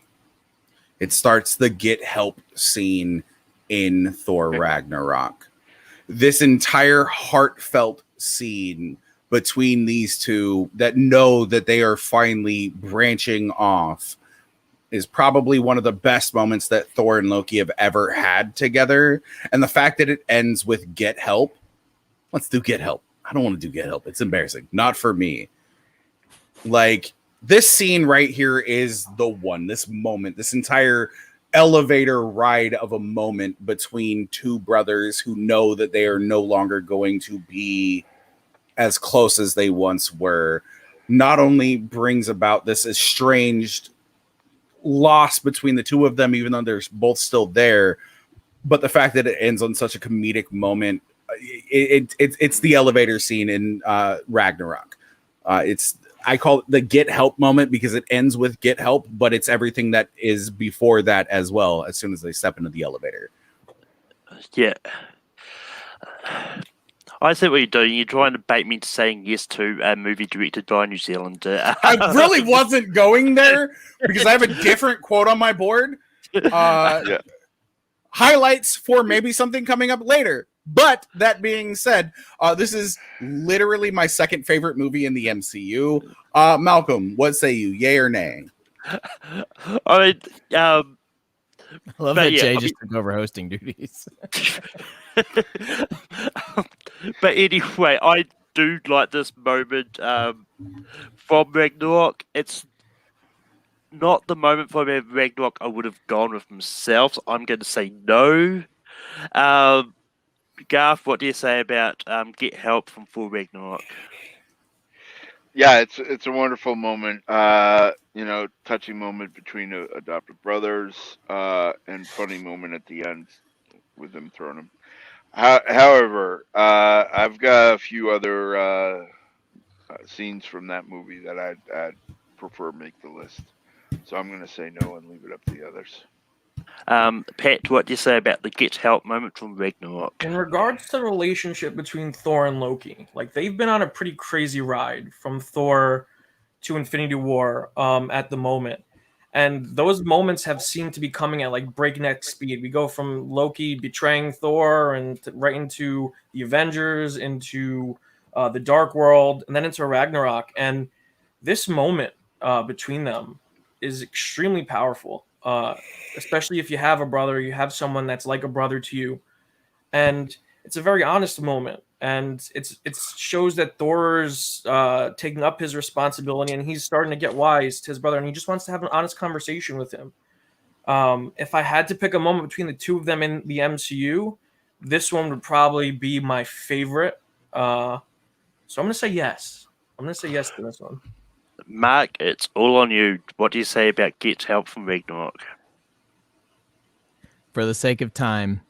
It starts the get help scene in Thor Ragnarok. This entire heartfelt scene between these two that know that they are finally branching off is probably one of the best moments that Thor and Loki have ever had together. And the fact that it ends with get help. Let's do get help. I don't want to do get help. It's embarrassing. Not for me. Like, this scene right here is the one. This moment, this entire elevator ride of a moment between two brothers who know that they are no longer going to be as close as they once were, not only brings about this estranged loss between the two of them, even though they're both still there, but the fact that it ends on such a comedic moment, it's the elevator scene in Ragnarok. I call it the get help moment because it ends with get help, but it's everything that is before that as well. As soon as they step into the elevator, Yeah. I see what you're doing. You're trying to bait me into saying yes to a movie directed by a New Zealander. I really wasn't going there because I have a different quote on my board. Yeah. Highlights for maybe something coming up later. But that being said, this is literally my second favorite movie in the MCU. Malcolm, what say you? Yay or nay? I mean, I love that yeah, Jay just took over hosting duties. but anyway, I do like this moment from Ragnarok. It's not the moment for Ragnarok I would have gone with himself. So I'm going to say no. Garth, what do you say about Get Help from Thor Ragnarok? Yeah, it's a wonderful moment. Touching moment between adopted brothers, and funny moment at the end with them throwing him. However, I've got a few other scenes from that movie that I'd prefer make the list. So I'm going to say no and leave it up to the others. Pat, what do you say about the get help moment from Ragnarok? In regards to the relationship between Thor and Loki, like they've been on a pretty crazy ride from Thor to Infinity War at the moment. And those moments have seemed to be coming at like breakneck speed. We go from Loki betraying Thor and right into the Avengers, into the Dark World, and then into Ragnarok. And this moment between them is extremely powerful, especially if you have a brother, you have someone that's like a brother to you. And it's a very honest moment. And it shows that Thor's taking up his responsibility and he's starting to get wise to his brother and he just wants to have an honest conversation with him. If I had to pick a moment between the two of them in the MCU, this one would probably be my favorite. So I'm going to say yes. I'm going to say yes to this one. Mark, it's all on you. What do you say about get help from Ragnarok? For the sake of time,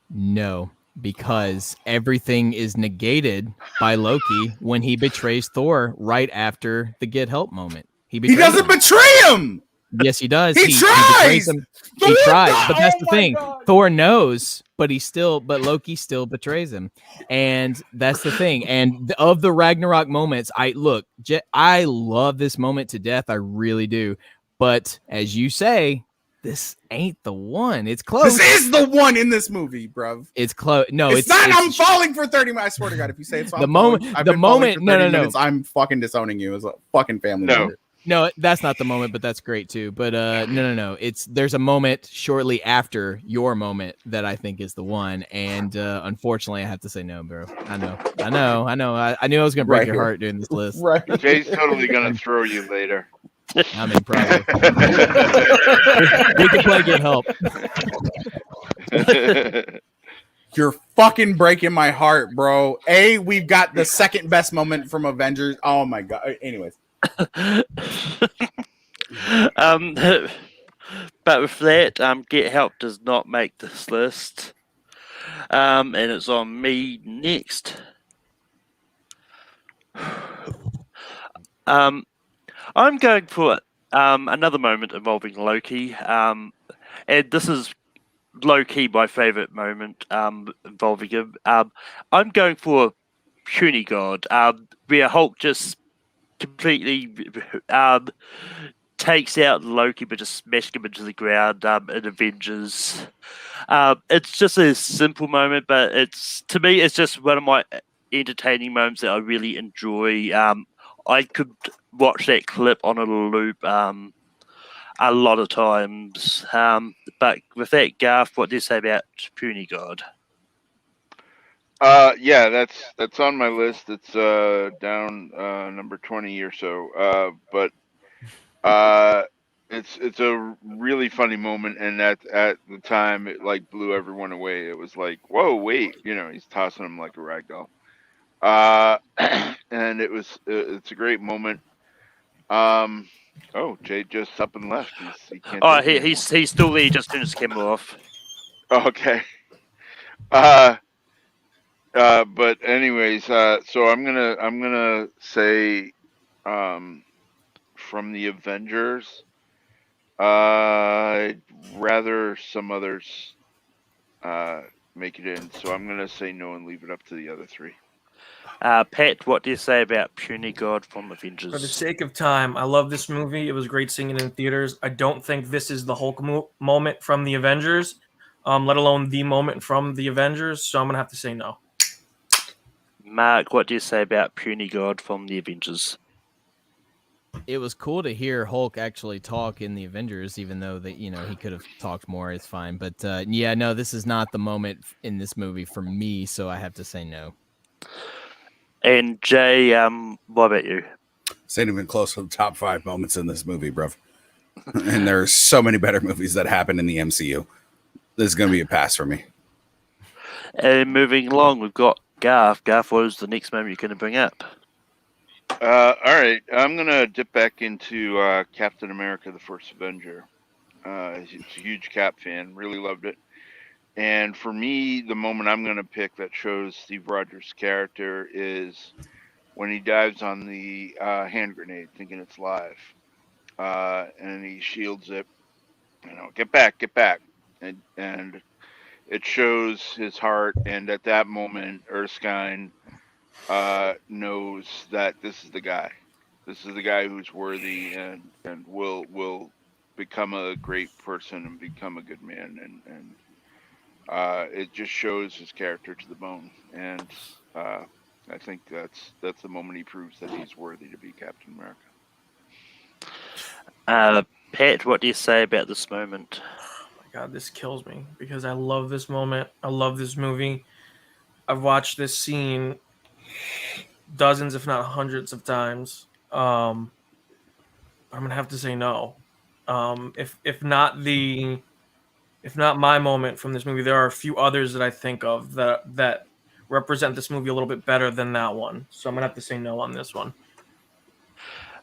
no, because everything is negated by Loki when he betrays Thor right after the get help moment. He doesn't him. betray him. Yes, he does. He tries. Betrays him. He tries, but that's the thing. God. Thor knows, but Loki still betrays him, and that's the thing. And of the Ragnarok moments, I love this moment to death. I really do. But as you say, this ain't the one. It's close. This is the one in this movie, bruv. It's close. No, it's not. I'm falling for 30 minutes. I swear to God, if you say it's the moment, minutes, I'm fucking disowning you as a fucking family member. No, that's not the moment, but that's great too. But no. There's a moment shortly after your moment that I think is the one, and unfortunately, I have to say no, bro. I know. I knew I was gonna break your heart doing this list. Right. Jay's totally gonna throw you later. I mean, probably. We can play get help. You're fucking breaking my heart, bro. We've got the second best moment from Avengers. Oh my God. Anyways. But with that, get help does not make this list. And it's on me next. I'm going for another moment involving Loki, and this is low-key my favorite moment involving him. I'm going for Puny God, where Hulk just completely takes out Loki, but just smashing him into the ground in Avengers. It's just a simple moment, but to me, it's just one of my entertaining moments that I really enjoy. I could watch that clip on a loop a lot of times. But with that, Garth, what do you say about Puny God? Yeah, that's on my list. It's down number 20 or so. But it's a really funny moment, and at the time it like blew everyone away. It was like, whoa, wait, he's tossing him like a ragdoll. And it's a great moment. Jay just up and left. He can't he's still there. He just turned his camera off. Okay. But anyways, so I'm gonna say, from the Avengers, I'd rather some others make it in. So I'm gonna say no and leave it up to the other three. Pat, what do you say about Puny God from Avengers? For the sake of time, I love this movie. It was great seeing it in theaters. I don't think this is the Hulk moment from the Avengers, let alone the moment from the Avengers. So I'm gonna have to say no. Mark, what do you say about Puny God from the Avengers? It was cool to hear Hulk actually talk in the Avengers, even though that he could have talked more. It's fine, but no, this is not the moment in this movie for me, so I have to say no. And Jay, what about you? It's ain't even close to the top 5 moments in this movie, bruv. And there's so many better movies that happen in the MCU. This is going to be a pass for me. And moving along, we've got Garth. Garth, what is the next moment you're going to bring up? All right, I'm going to dip back into Captain America, the First Avenger. He's a huge Cap fan, really loved it. And for me, the moment I'm going to pick that shows Steve Rogers' character is when he dives on the hand grenade, thinking it's live, and he shields it. Get back, and it shows his heart. And at that moment, Erskine knows that this is the guy. This is the guy who's worthy and will become a great person and become a good man. And it just shows his character to the bone. And I think that's the moment he proves that he's worthy to be Captain America. Pat, what do you say about this moment? Oh my God, this kills me because I love this moment. I love this movie. I've watched this scene dozens, if not hundreds of times. I'm gonna have to say no. If not my moment from this movie, there are a few others that I think of that represent this movie a little bit better than that one. So I'm gonna have to say no on this one.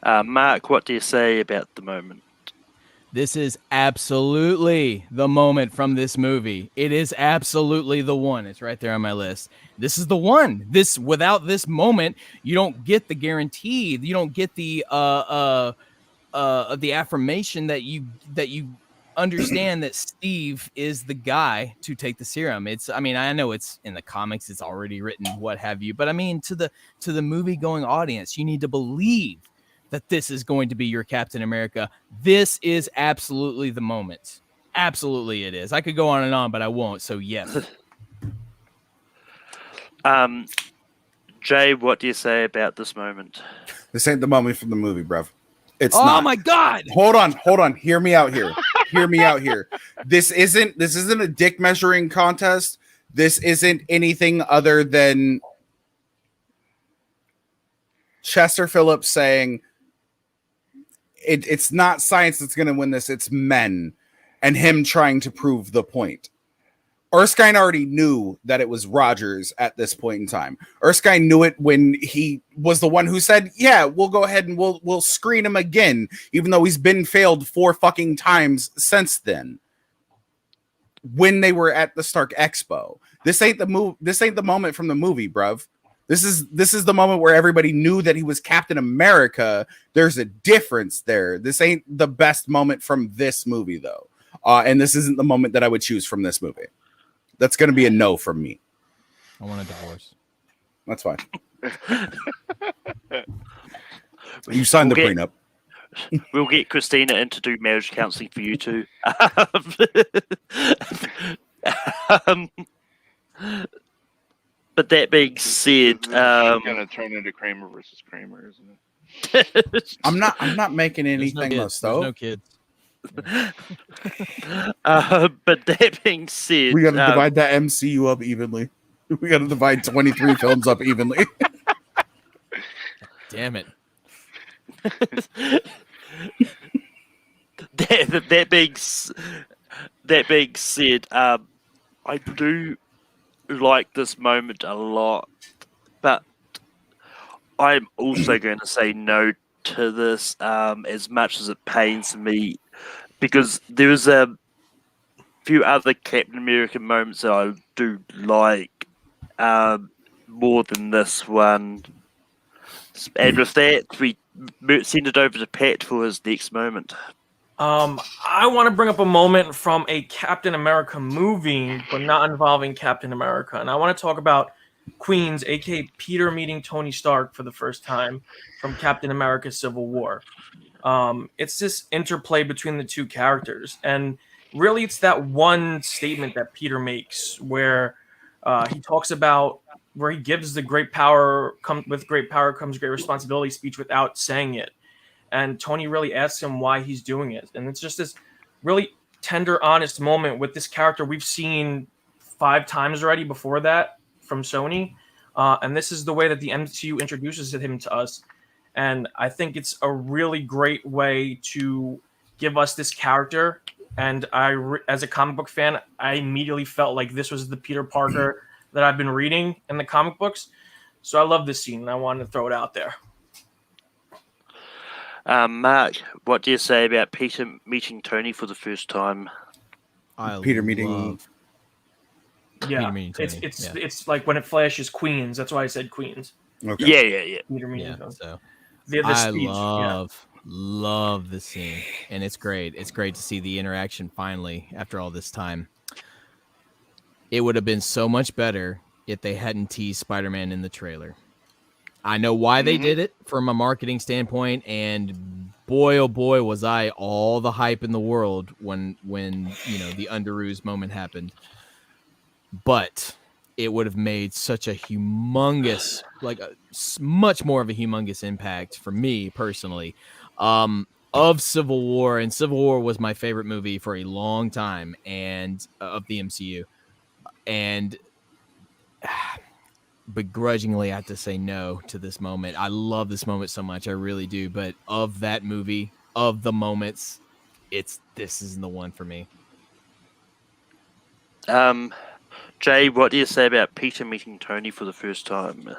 Mark, what do you say about the moment? This is absolutely the moment from this movie. It is absolutely the one. It's right there on my list. This is the one. Without this moment, you don't get the guarantee. You don't get the affirmation that you understand that Steve is the guy to take the serum. I know it's in the comics, it's already written, what have you, but I mean, to the movie going audience, you need to believe that this is going to be your Captain America. This is absolutely the moment. Absolutely it is. I could go on and on, but I won't. So yes. Jay, what do you say about this moment? This ain't the moment from the movie, bruv. It's oh not. My God. Hold on. Hear me out here. This isn't a dick measuring contest. This isn't anything other than Chester Phillips saying it's not science that's going to win this. It's men, and him trying to prove the point. Erskine already knew that it was Rogers at this point in time. Erskine knew it when he was the one who said, yeah, we'll go ahead and we'll screen him again, even though he's been failed 4 fucking times since then. When they were at the Stark Expo. This ain't the moment from the movie, bruv. This is the moment where everybody knew that he was Captain America. There's a difference there. This ain't the best moment from this movie, though. And this isn't the moment that I would choose from this movie. That's going to be a no from me. I want a divorce. That's fine. You signed the prenup. We'll get Christina in to do marriage counselling for you too. But that being said, it's going to turn into Kramer versus Kramer, isn't it? I'm not making anything There's no kids. But that being said, we got to divide that MCU up evenly. We got to divide 23 films up evenly. Damn it. that being said, I do like this moment a lot, but I'm also going to say no to this, as much as it pains me, because there's a few other Captain America moments that I do like more than this one. And with that, we send it over to Pat for his next moment. I want to bring up a moment from a Captain America movie, but not involving Captain America. And I want to talk about Queens, aka Peter meeting Tony Stark for the first time from Captain America Civil War. It's this interplay between the two characters. And really, it's that one statement that Peter makes where he talks about where he gives the great power, with great power comes great responsibility speech without saying it. And Tony really asks him why he's doing it. And it's just this really tender, honest moment with this character we've seen 5 times already before that from Sony. And this is the way that the MCU introduces him to us. And I think it's a really great way to give us this character. And as a comic book fan, I immediately felt like this was the Peter Parker that I've been reading in the comic books. So I love this scene, and I wanted to throw it out there. Mark, what do you say about Peter meeting Tony for the first time? Peter meeting Yeah, Meaning it's Tony, it's yeah. it's like when it flashes Queens. That's why I said Queens. Okay. Yeah. Peter Yeah. meaning Tony. So The I speech. Yeah. love this scene, and it's great. It's great to see the interaction finally after all this time. It would have been so much better if they hadn't teased Spider-Man in the trailer. I know why they did it from a marketing standpoint, and boy, oh boy, was I all the hype in the world when the Underoos moment happened. But it would have made such a humongous, much more of a humongous impact for me personally. Of Civil War, and Civil War was my favorite movie for a long time, and of the MCU, and begrudgingly I have to say no to this moment. I love this moment so much, I really do. But of that movie, of the moments, this isn't the one for me. Jay, what do you say about Peter meeting Tony for the first time?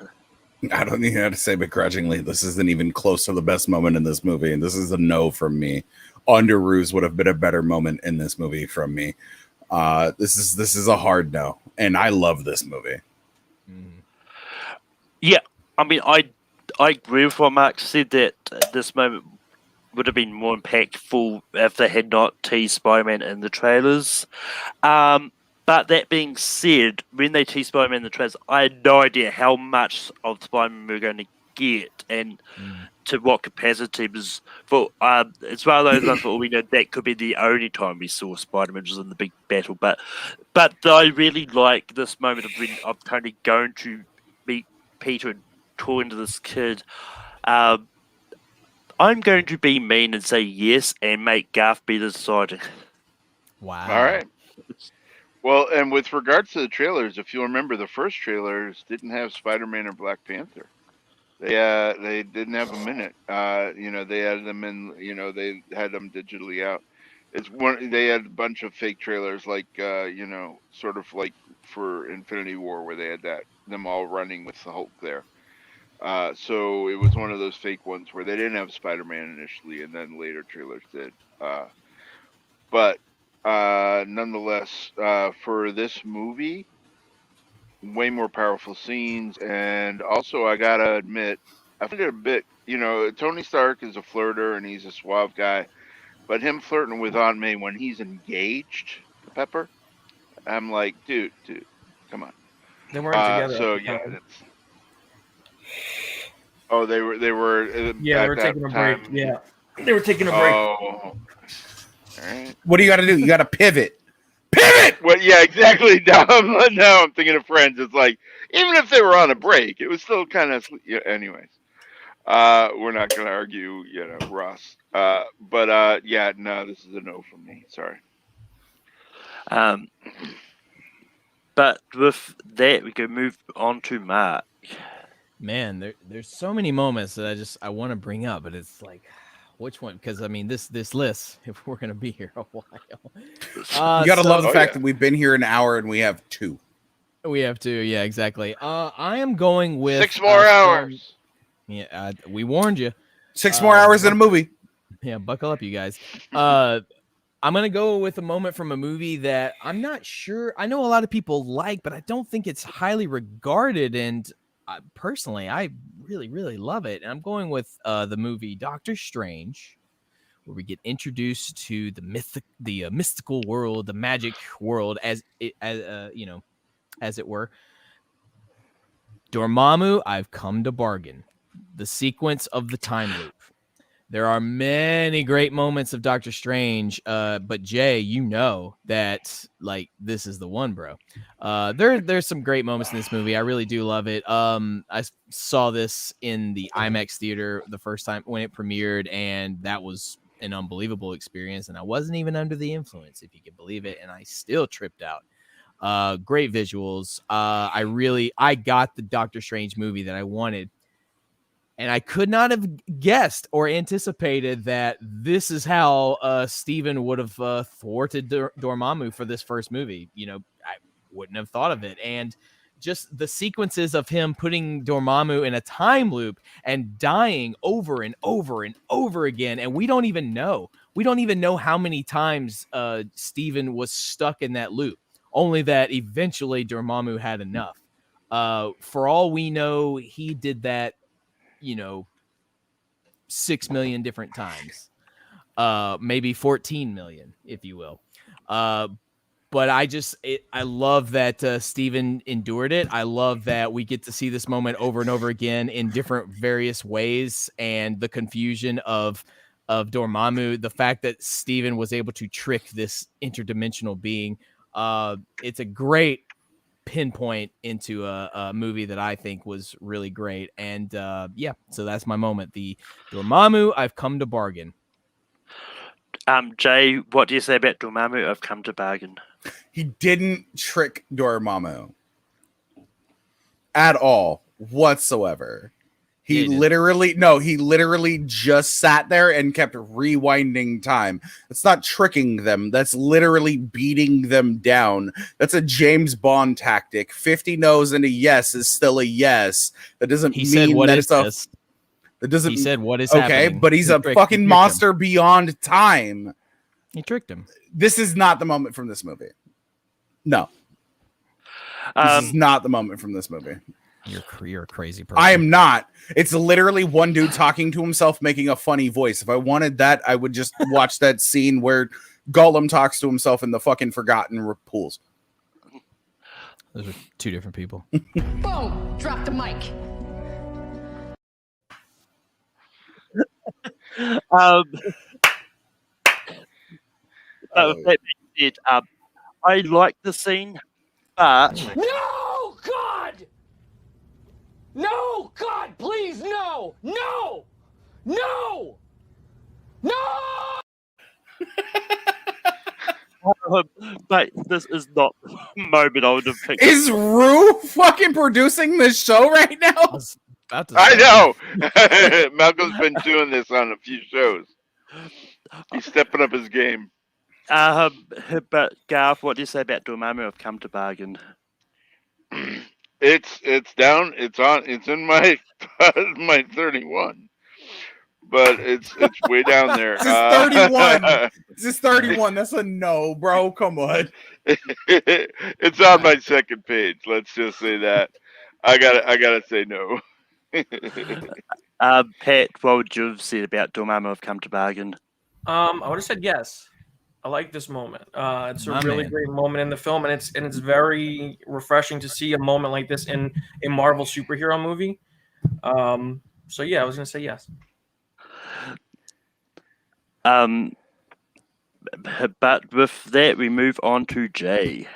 I don't even have to say begrudgingly. This isn't even close to the best moment in this movie, and this is a no from me. Underoos would have been a better moment in this movie from me. This is a hard no, and I love this movie. Yeah, I mean, I agree with what Mark said, that this moment would have been more impactful if they had not teased Spider-Man in the trailers. But that being said, when they teased Spider-Man in the trailers, I had no idea how much of Spider-Man we were going to get and to what capacity. Because it's one of those ones where we know that could be the only time we saw Spider-Man was in the big battle. But I really like this moment of Tony going to meet Peter and talking to this kid. I'm going to be mean and say yes and make Garth be the deciding. Wow. All right. Well, and with regards to the trailers, if you remember, the first trailers didn't have Spider-Man or Black Panther. They didn't have them in it. They had them in. They had them digitally out. They had a bunch of fake trailers, like sort of like for Infinity War, where they had them all running with the Hulk there. So it was one of those fake ones where they didn't have Spider-Man initially, and then later trailers did. But nonetheless, for this movie, way more powerful scenes, and also I gotta admit, I find it a bit. Tony Stark is a flirter and he's a suave guy, but him flirting with Aunt May when he's engaged to Pepper, I'm like, dude, come on. They weren't together. So yeah, that's. Oh, they were. Yeah, they were taking a break. Yeah, they were taking a break. Oh, all right. What do you got to do? You got to pivot. Pivot. Well, yeah, exactly. Now I'm thinking of Friends. It's like, even if they were on a break, it was still kind of. Anyways, we're not going to argue, Ross. But yeah, no, this is a no from me. Sorry. But with that, we can move on to Mark. Man, there's so many moments that I want to bring up, but it's like, which one? Because I mean, this list, if we're gonna be here a while, you gotta love the fact that we've been here an hour and we have two. We have two, yeah, exactly. I am going with 6 more hours. Yeah, we warned you. 6 more hours in a movie. Yeah, buckle up, you guys. I'm going to go with a moment from a movie that I'm not sure. I know a lot of people like, but I don't think it's highly regarded. And personally, I really, really love it. And I'm going with the movie Doctor Strange, where we get introduced to the mystical world, the magic world, as it were. Dormammu, I've come to bargain. The sequence of the time loop. There are many great moments of Doctor Strange, but Jay, that this is the one, bro. There's some great moments in this movie. I really do love it. I saw this in the IMAX theater the first time when it premiered, and that was an unbelievable experience. And I wasn't even under the influence, if you can believe it, and I still tripped out. Great visuals. I got the Doctor Strange movie that I wanted. And I could not have guessed or anticipated that this is how Steven would have thwarted Dormammu for this first movie. I wouldn't have thought of it. And just the sequences of him putting Dormammu in a time loop and dying over and over and over again. And we don't even know. We don't even know how many times Steven was stuck in that loop. only that eventually Dormammu had enough. For all we know, he did that, 6 million different times, maybe 14 million, if you will. But I love that Steven endured it. I love that we get to see this moment over and over again in different various ways, and the confusion of Dormammu, the fact that Steven was able to trick this interdimensional being. It's a great pinpoint into a movie that I think was really great. And so that's my moment. The Dormammu, I've come to bargain. Jay, what do you say about Dormammu? I've come to bargain. He didn't trick Dormammu at all whatsoever. He literally just sat there and kept rewinding time. That's not tricking them. That's literally beating them down. That's a James Bond tactic. 50 no's and a yes is still a yes. That doesn't mean that it's a... That doesn't... He said, what is okay, happening? but he's a fucking monster beyond time. He tricked him. This is not the moment from this movie. No. This is not the moment from this movie. You're a crazy person. I am not. It's literally one dude talking to himself, making a funny voice. If I wanted that, I would just watch that scene where Gollum talks to himself in the fucking Forgotten Pools. Those are two different people. Boom! Drop the mic. That being said, I like the scene, but No, God! No, God, please, no! No! No! No! but this is not the moment I would have picked. Is Rue fucking producing this show right now? I know. Malcolm's been doing this on a few shows. He's stepping up his game. But Garth, what do you say about Dormammu? I've come to bargain. It's down. It's in my my 31, but it's way down there. This is 31. This is 31. That's a no, bro. Come on. It's on my second page. Let's just say that. I gotta say no. Pat, what would you have said about Dormammu? I've come to bargain. I would have said yes. I like this moment. It's a really great moment in the film, and it's very refreshing to see a moment like this in a Marvel superhero movie. So yeah, I was gonna say yes. But with that, we move on to Jay.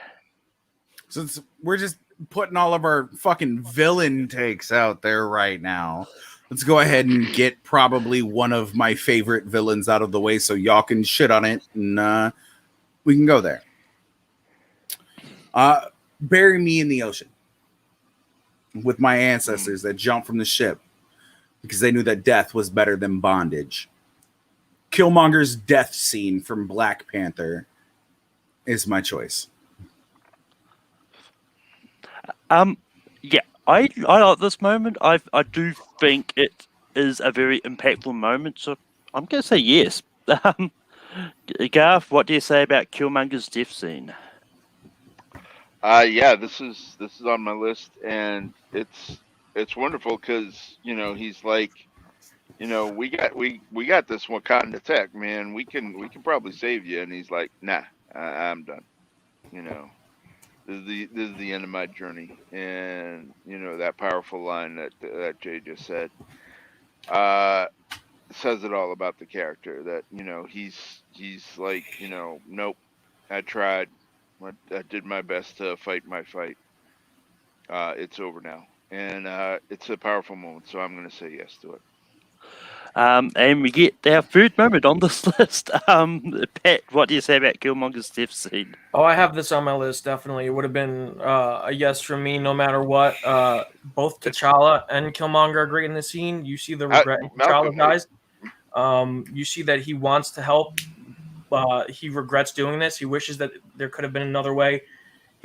Since we're just putting all of our fucking villain takes out there right now, let's go ahead and get probably one of my favorite villains out of the way so y'all can shit on it, and we can go there. Bury me in the ocean with my ancestors that jumped from the ship because they knew that death was better than bondage. Killmonger's death scene from Black Panther is my choice. Yeah, I like this moment. I do think it is a very impactful moment, so I'm going to say yes. Garth, what do you say about Killmonger's death scene? Yeah, this is on my list, and it's wonderful because he's like, we got this Wakanda tech, man. We can probably save you, and he's like, nah, I'm done. This is the end of my journey, and that powerful line that Jay just said says it all about the character. That he's like, nope, I tried, I did my best to fight my fight. It's over now, and it's a powerful moment. So I'm going to say yes to it. And we get our third moment on this list. Pat, what do you say about Killmonger's death scene? Oh, I have this on my list, definitely. It would have been a yes from me no matter what. Both T'Challa and Killmonger are great in the scene. You see the regret in T'Challa's eyes. You see that he wants to help. He regrets doing this. He wishes that there could have been another way.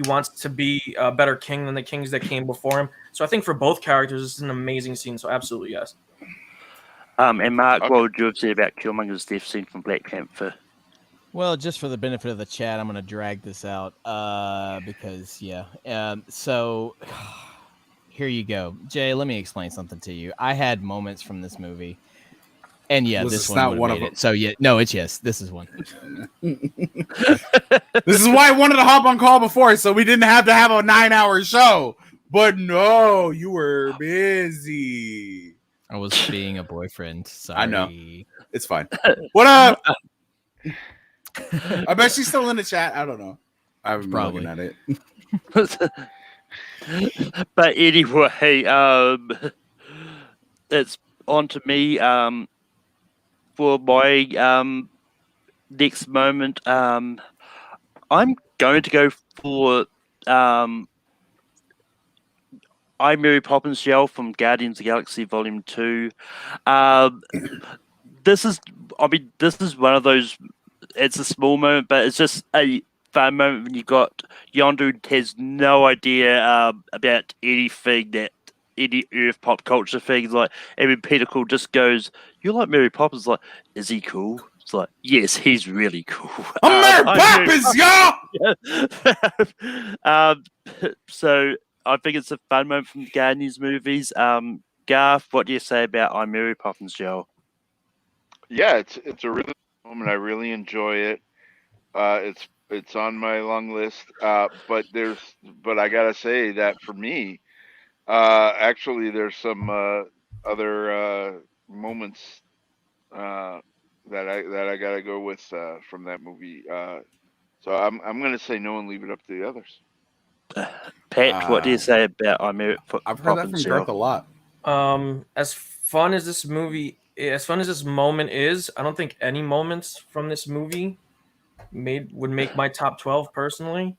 He wants to be a better king than the kings that came before him. So I think for both characters, this is an amazing scene. So absolutely yes. And Mark, what would you have said about Killmonger's death scene from Black Panther? Well, just for the benefit of the chat, I'm going to drag this out because, yeah. So here you go. Jay, let me explain something to you. I had moments from this movie. And yeah, Was this this one not would one have of made them? it. So yeah, no, it's yes. This is one. This is why I wanted to hop on call before, so we didn't have to have a 9-hour show. But no, you were busy. I was being a boyfriend. Sorry. I know. It's fine. What up? I bet she's still in the chat. I don't know. I haven't been looking at it. But anyway, it's on to me. For my next moment, I'm going to go for I'm Mary Poppins Shell from Guardians of the Galaxy Volume 2. This is one of those. It's a small moment, but it's just a fun moment when you got Yondu has no idea about anything that any Earth pop culture things. Like, and when Peter Quill just goes, "You like Mary Poppins?" Like, is he cool? It's like, yes, he's really cool. I'm Mary Poppins, y'all. So I think it's a fun moment from the Guardians movies. Garth, what do you say about I'm Mary Poppins, Joe? Yeah, it's a really good moment. I really enjoy it. It's on my long list. But I gotta say that for me, actually, there's some other moments that I gotta go with from that movie. So I'm gonna say no and leave it up to the others. Pat, what do you say about I'm Mary I've heard that from Garth a lot. As fun as this moment is, I don't think any moments from this movie would make my top 12 personally.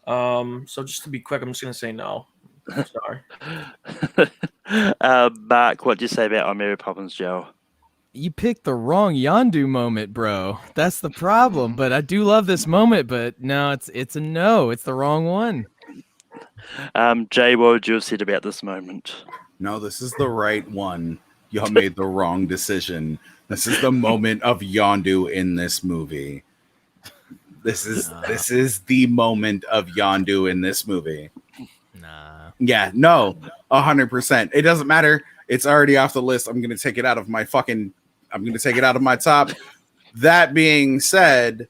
So just to be quick, I'm just gonna say no. I'm sorry. Mark, what do you say about I'm Mary Poppins, Joe? You picked the wrong Yondu moment, bro. That's the problem. But I do love this moment, but no, it's a no. It's the wrong one. Jay, what would you have said about this moment? No, this is the right one. Y'all made the wrong decision. This is the moment of Yondu in this movie. This is the moment of Yondu in this movie. Nah. Yeah, no, 100%. It doesn't matter. It's already off the list. I'm gonna take it out of my top. That being said,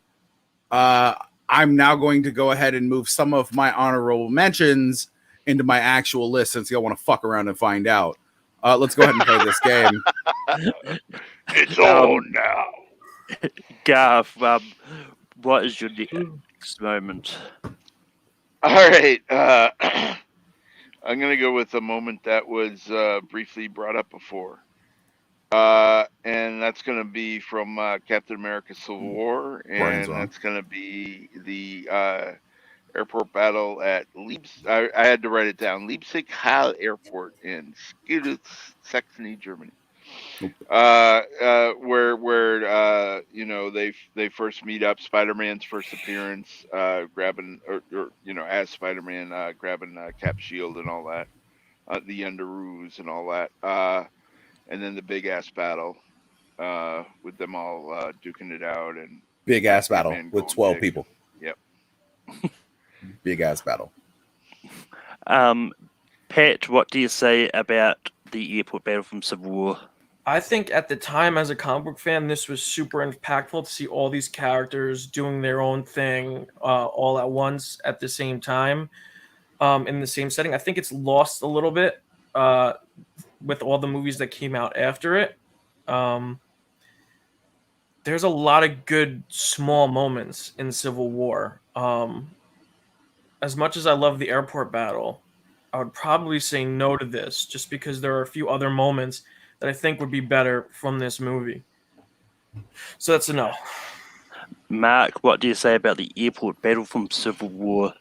I'm now going to go ahead and move some of my honorable mentions into my actual list since y'all want to fuck around and find out. Let's go ahead and play this game. It's on now. Garth, what is your next moment? All right. I'm going to go with a moment that was briefly brought up before. And that's going to be from Captain America Civil War. And that's going to be the airport battle at Leipzig. I had to write it down. Leipzig Hall Airport in Skiditz, Saxony, Germany. Where they first meet up. Spider-Man's first appearance, grabbing as Spider-Man grabbing Cap's shield and all that, the Underoos and all that, and then the big ass battle with them all duking it out and big ass battle with 12 big. people. Yep. Big ass battle. Pat, what do you say about the airport battle from Civil War? I think at the time, as a comic book fan, this was super impactful to see all these characters doing their own thing all at once at the same time in the same setting. I think it's lost a little bit with all the movies that came out after it. There's a lot of good small moments in Civil War. As much as I love the airport battle, I would probably say no to this just because there are a few other moments that I think would be better from this movie. So that's a no. Mark, what do you say about the airport battle from Civil War?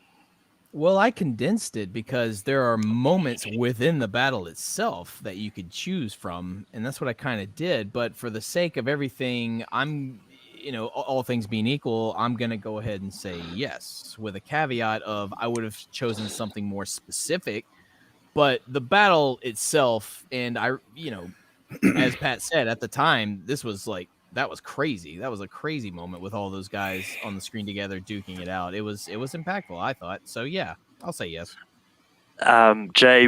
Well, I condensed it because there are moments within the battle itself that you could choose from, and that's what I kind of did. But for the sake of everything, all things being equal, I'm going to go ahead and say yes, with a caveat of I would have chosen something more specific. But the battle itself, and as Pat said, at the time, this was like that was crazy. That was a crazy moment with all those guys on the screen together duking it out. It was impactful, I thought. So yeah, I'll say yes. Jay,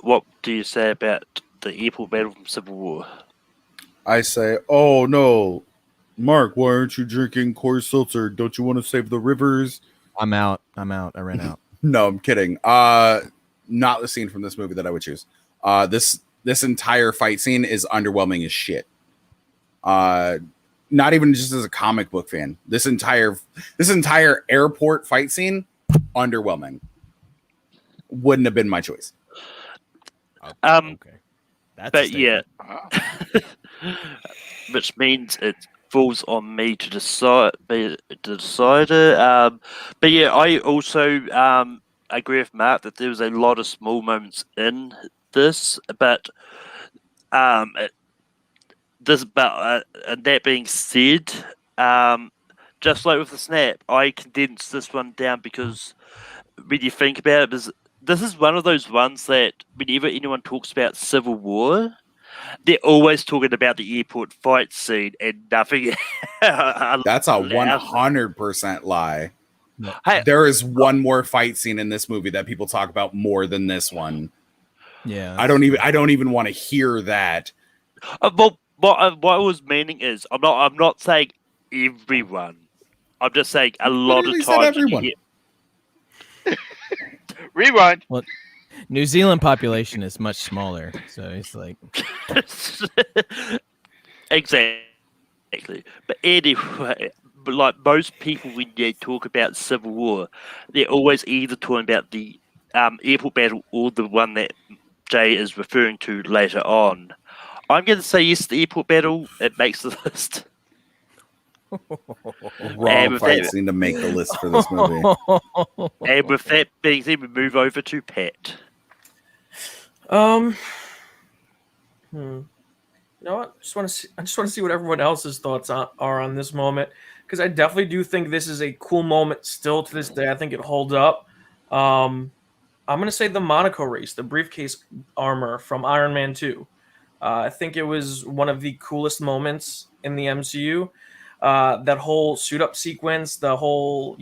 what do you say about the airport battle from Civil War? I say, oh no, Mark, why aren't you drinking Coors Seltzer? Don't you want to save the rivers? I'm out. I ran out. No, I'm kidding. Not the scene from this movie that I would choose. This entire fight scene is underwhelming as shit. Not even just as a comic book fan. This entire airport fight scene, underwhelming. Wouldn't have been my choice. Okay. That's a But statement. yeah, which means it falls on me to decide. But yeah, I also agree with Mark that there was a lot of small moments in this, but and that being said, just like with the snap, I condensed this one down because when you think about it, this is one of those ones that whenever anyone talks about Civil War, they're always talking about the airport fight scene and nothing. That's a 100% lie. Hey, There is one more fight scene in this movie that people talk about more than this one. Yeah. I don't even want to hear that. well, what I was meaning is, I'm not saying everyone. I'm just saying a lot of literally said times. everyone. Rewind. Well, New Zealand population is much smaller, so it's like Exactly. But anyway, like most people, when they talk about Civil War, they're always either talking about the airport battle or the one that Jay is referring to later on. I'm going to say yes, the airport battle. It makes the list. Wrong with fight that- scene to make the list for this movie. And with that being said, we move over to Pat. You know what? I just want to see what everyone else's thoughts are on this moment, because I definitely do think this is a cool moment still to this day. I think it holds up. I'm gonna say the Monaco Race, the briefcase armor from Iron Man 2. I think it was one of the coolest moments in the MCU. That whole suit up sequence, the whole,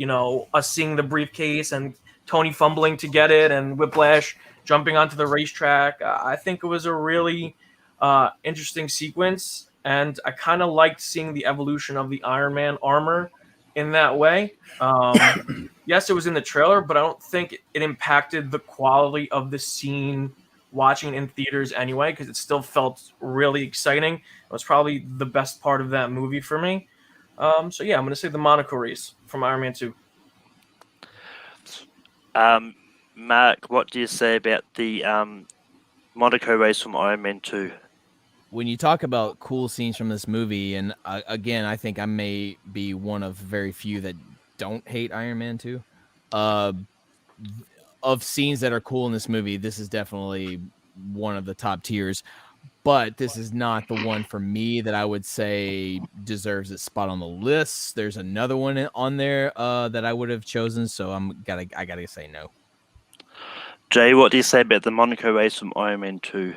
us seeing the briefcase and Tony fumbling to get it and Whiplash jumping onto the racetrack. I think it was a really interesting sequence, and I kind of liked seeing the evolution of the Iron Man armor in that way. Yes, it was in the trailer, but I don't think it impacted the quality of the scene watching in theaters anyway, because it still felt really exciting. It was probably the best part of that movie for me. So yeah, I'm going to say the Monaco Race from Iron Man 2. Mark, what do you say about the Monaco Race from Iron Man 2? when you talk about cool scenes from this movie, and again, I think I may be one of very few that don't hate Iron Man 2. Of scenes that are cool in this movie, this is definitely one of the top tiers. But this is not the one for me that I would say deserves its spot on the list. There's another one on there that I would have chosen, so I gotta say no. Jay, what do you say about the Monaco Race from Iron Man 2?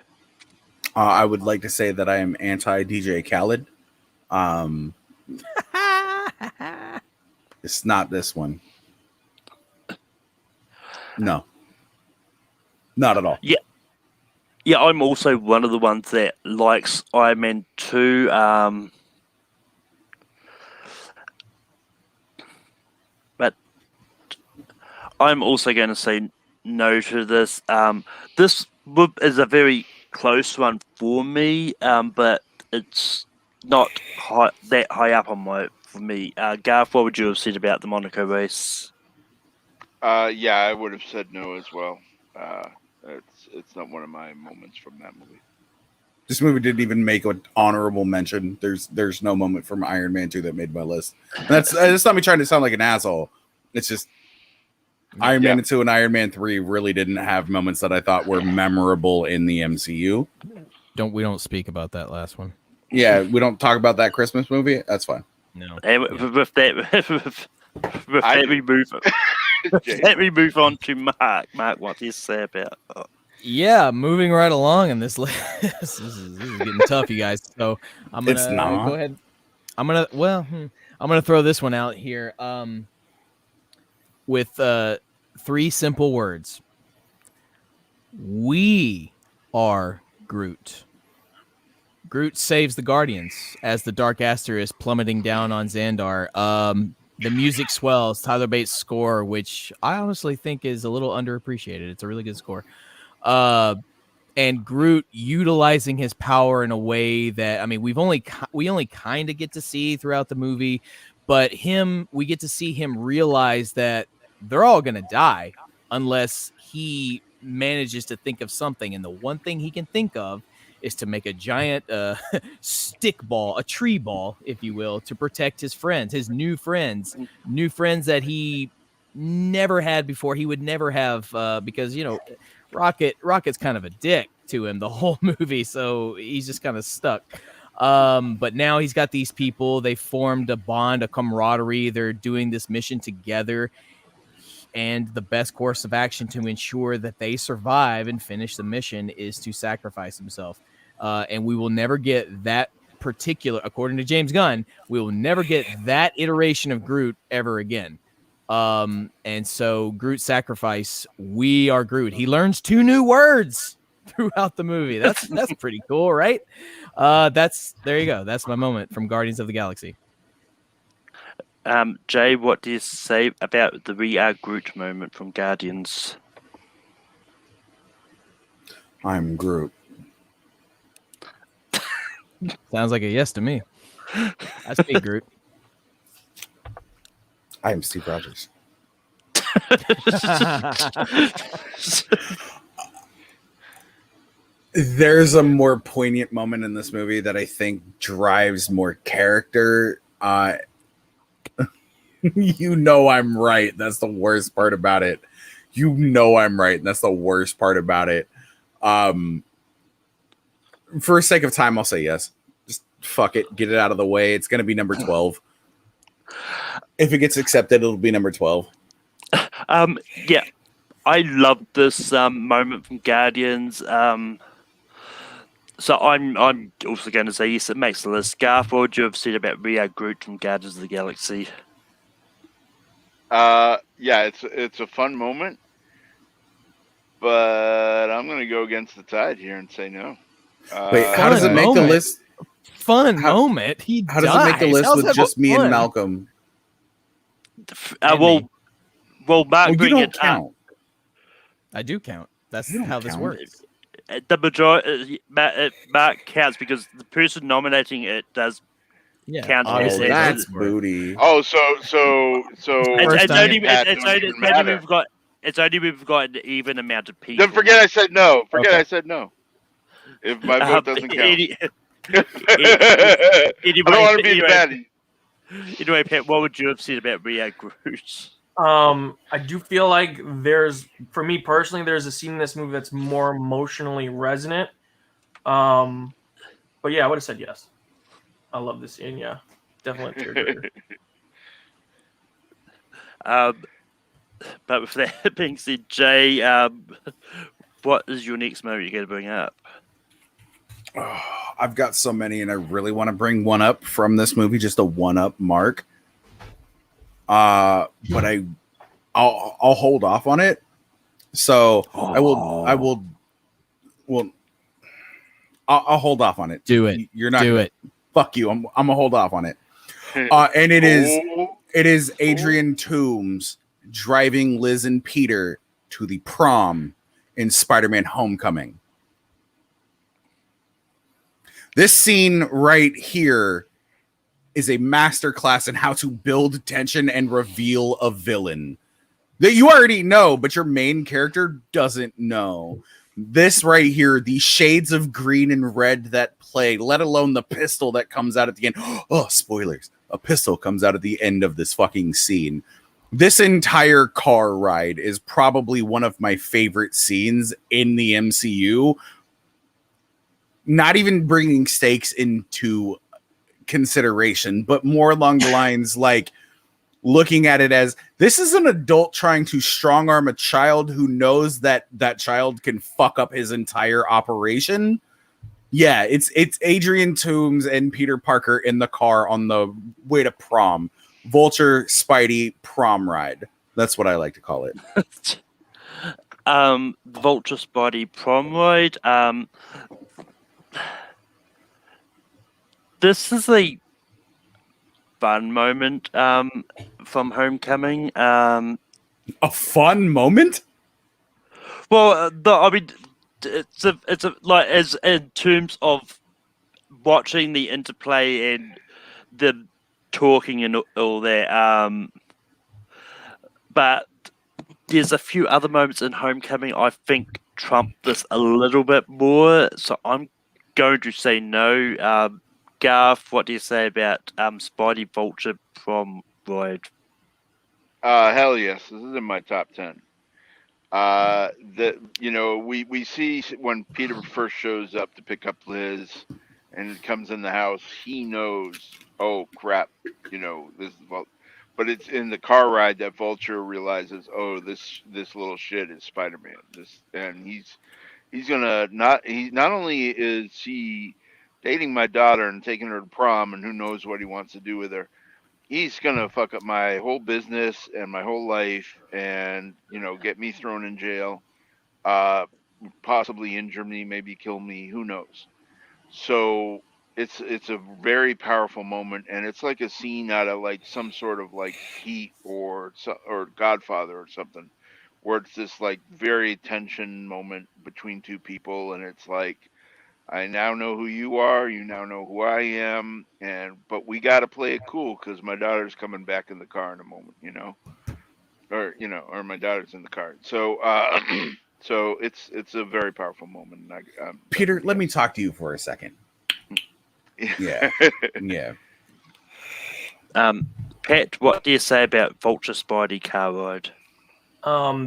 I would like to say that I am anti DJ Khaled. It's not this one. No, not at all. Yeah, I'm also one of the ones that likes Iron Man 2. But I'm also going to say no to this. This is a very close one for me, but it's not that high up for me. Garth, what would you have said about the Monaco Race? Yeah, I would have said no as well. It's not one of my moments from that movie. This movie didn't even make an honorable mention. There's no moment from Iron Man 2 that made my list. And that's not me trying to sound like an asshole. It's just Iron Man 2 and Iron Man 3 really didn't have moments that I thought were memorable in the MCU. We don't speak about that last one. Yeah, we don't talk about that Christmas movie. That's fine. No. And with that, we move on to Mark. Mark, what do you say about? Yeah, moving right along in this list. This is getting tough, you guys. So I'm It's gonna not. go ahead. I'm gonna throw this one out here. With 3 simple words. We are Groot. Groot saves the Guardians as the Dark Aster is plummeting down on Xandar. The music swells. Tyler Bates' score, which I honestly think is a little underappreciated. It's a really good score. And Groot utilizing his power in a way that, I mean, we only kind of get to see throughout the movie, but we get to see him realize that they're all going to die unless he manages to think of something. And the one thing he can think of is to make a giant stick ball, a tree ball, if you will, to protect his friends, his new friends that he never had before. He would never have because, you know, Rocket's kind of a dick to him the whole movie, so he's just kind of stuck. But now he's got these people. They formed a bond, a camaraderie. They're doing this mission together. And the best course of action to ensure that they survive and finish the mission is to sacrifice himself. And we will never get that particular, according to James Gunn, we will never get that iteration of Groot ever again. And so Groot sacrifice, we are Groot. He learns 2 new words throughout the movie. That's pretty cool, right? There you go. That's my moment from Guardians of the Galaxy. Jay, what do you say about the "We Are Groot" moment from Guardians? I'm Groot. Sounds like a yes to me. That's me, Groot. I am Steve Rogers. There's a more poignant moment in this movie that I think drives more character. You know I'm right. That's the worst part about it. You know I'm right. And that's the worst part about it. For sake of time, I'll say yes. Just fuck it. Get it out of the way. It's going to be number 12. If it gets accepted, it'll be number 12. Yeah. I love this moment from Guardians. So I'm also going to say yes, it makes the list. Garth, what would you have said about We Are Groot from Guardians of the Galaxy? Yeah, it's a fun moment, but I'm gonna go against the tide here and say no. Wait, how does it make the list? Fun moment. How does it make the list with just me and Malcolm? Well, Mark, you don't count. I do count. That's how this works. The majority, Mark counts because the person nominating it does. Yeah, count. That's booty. Oh, so it's only we've got an even amount of people. Then forget I said no. I said no. If my vote doesn't count. I don't want to be the baddie. Anyway, Pat, what would you have said about We Are Groot? I do feel like for me personally, there's a scene in this movie that's more emotionally resonant. But yeah, I would have said yes. I love this scene, yeah. Definitely a tearjerker. But with that being said, Jay, what is your next movie you're going to bring up? Oh, I've got so many, and I really want to bring one up from this movie, just a one-up mark. But I'll hold off on it. So I'll hold off on it. Do it. You're not do it. Fuck you. I'm gonna hold off on it. And it is Adrian Toomes driving Liz and Peter to the prom in Spider-Man Homecoming. This scene right here is a masterclass in how to build tension and reveal a villain that you already know, but your main character doesn't know. This right here, the shades of green and red that play, let alone the pistol that comes out at the end. Oh, spoilers. A pistol comes out at the end of this fucking scene. This entire car ride is probably one of my favorite scenes in the MCU. Not even bringing stakes into consideration, but more along the lines like looking at it as this is an adult trying to strong arm a child who knows that that child can fuck up his entire operation. Yeah, it's Adrian Toomes and Peter Parker in the car on the way to prom. Vulture, Spidey, prom ride. That's what I like to call it. Vulture Spidey prom ride. This is a fun moment from Homecoming. A fun moment? Well, I mean, it's a like as in terms of watching the interplay and the talking and all that. But there's a few other moments in Homecoming I think trump this a little bit more. So I'm going to say no. Garth, what do you say about Spidey Vulture prom ride? Hell yes, this is in my top 10. We see when Peter first shows up to pick up Liz and comes in the house, he knows, oh crap, this is but it's in the car ride that Vulture realizes, oh, this little shit is Spider-Man. And he's not only is he dating my daughter and taking her to prom, and who knows what he wants to do with her, he's gonna fuck up my whole business and my whole life, and get me thrown in jail, possibly injure me, maybe kill me, who knows. So it's a very powerful moment, and it's like a scene out of like some sort of like Heat or Godfather or something, where it's this like very tension moment between two people, and it's like, I now know who you are. You now know who I am, but we got to play it cool because my daughter's coming back in the car in a moment, or my daughter's in the car. So, so it's a very powerful moment. Peter, let me talk to you for a second. Yeah, yeah. Pat, what do you say about Vulture Spidey car ride?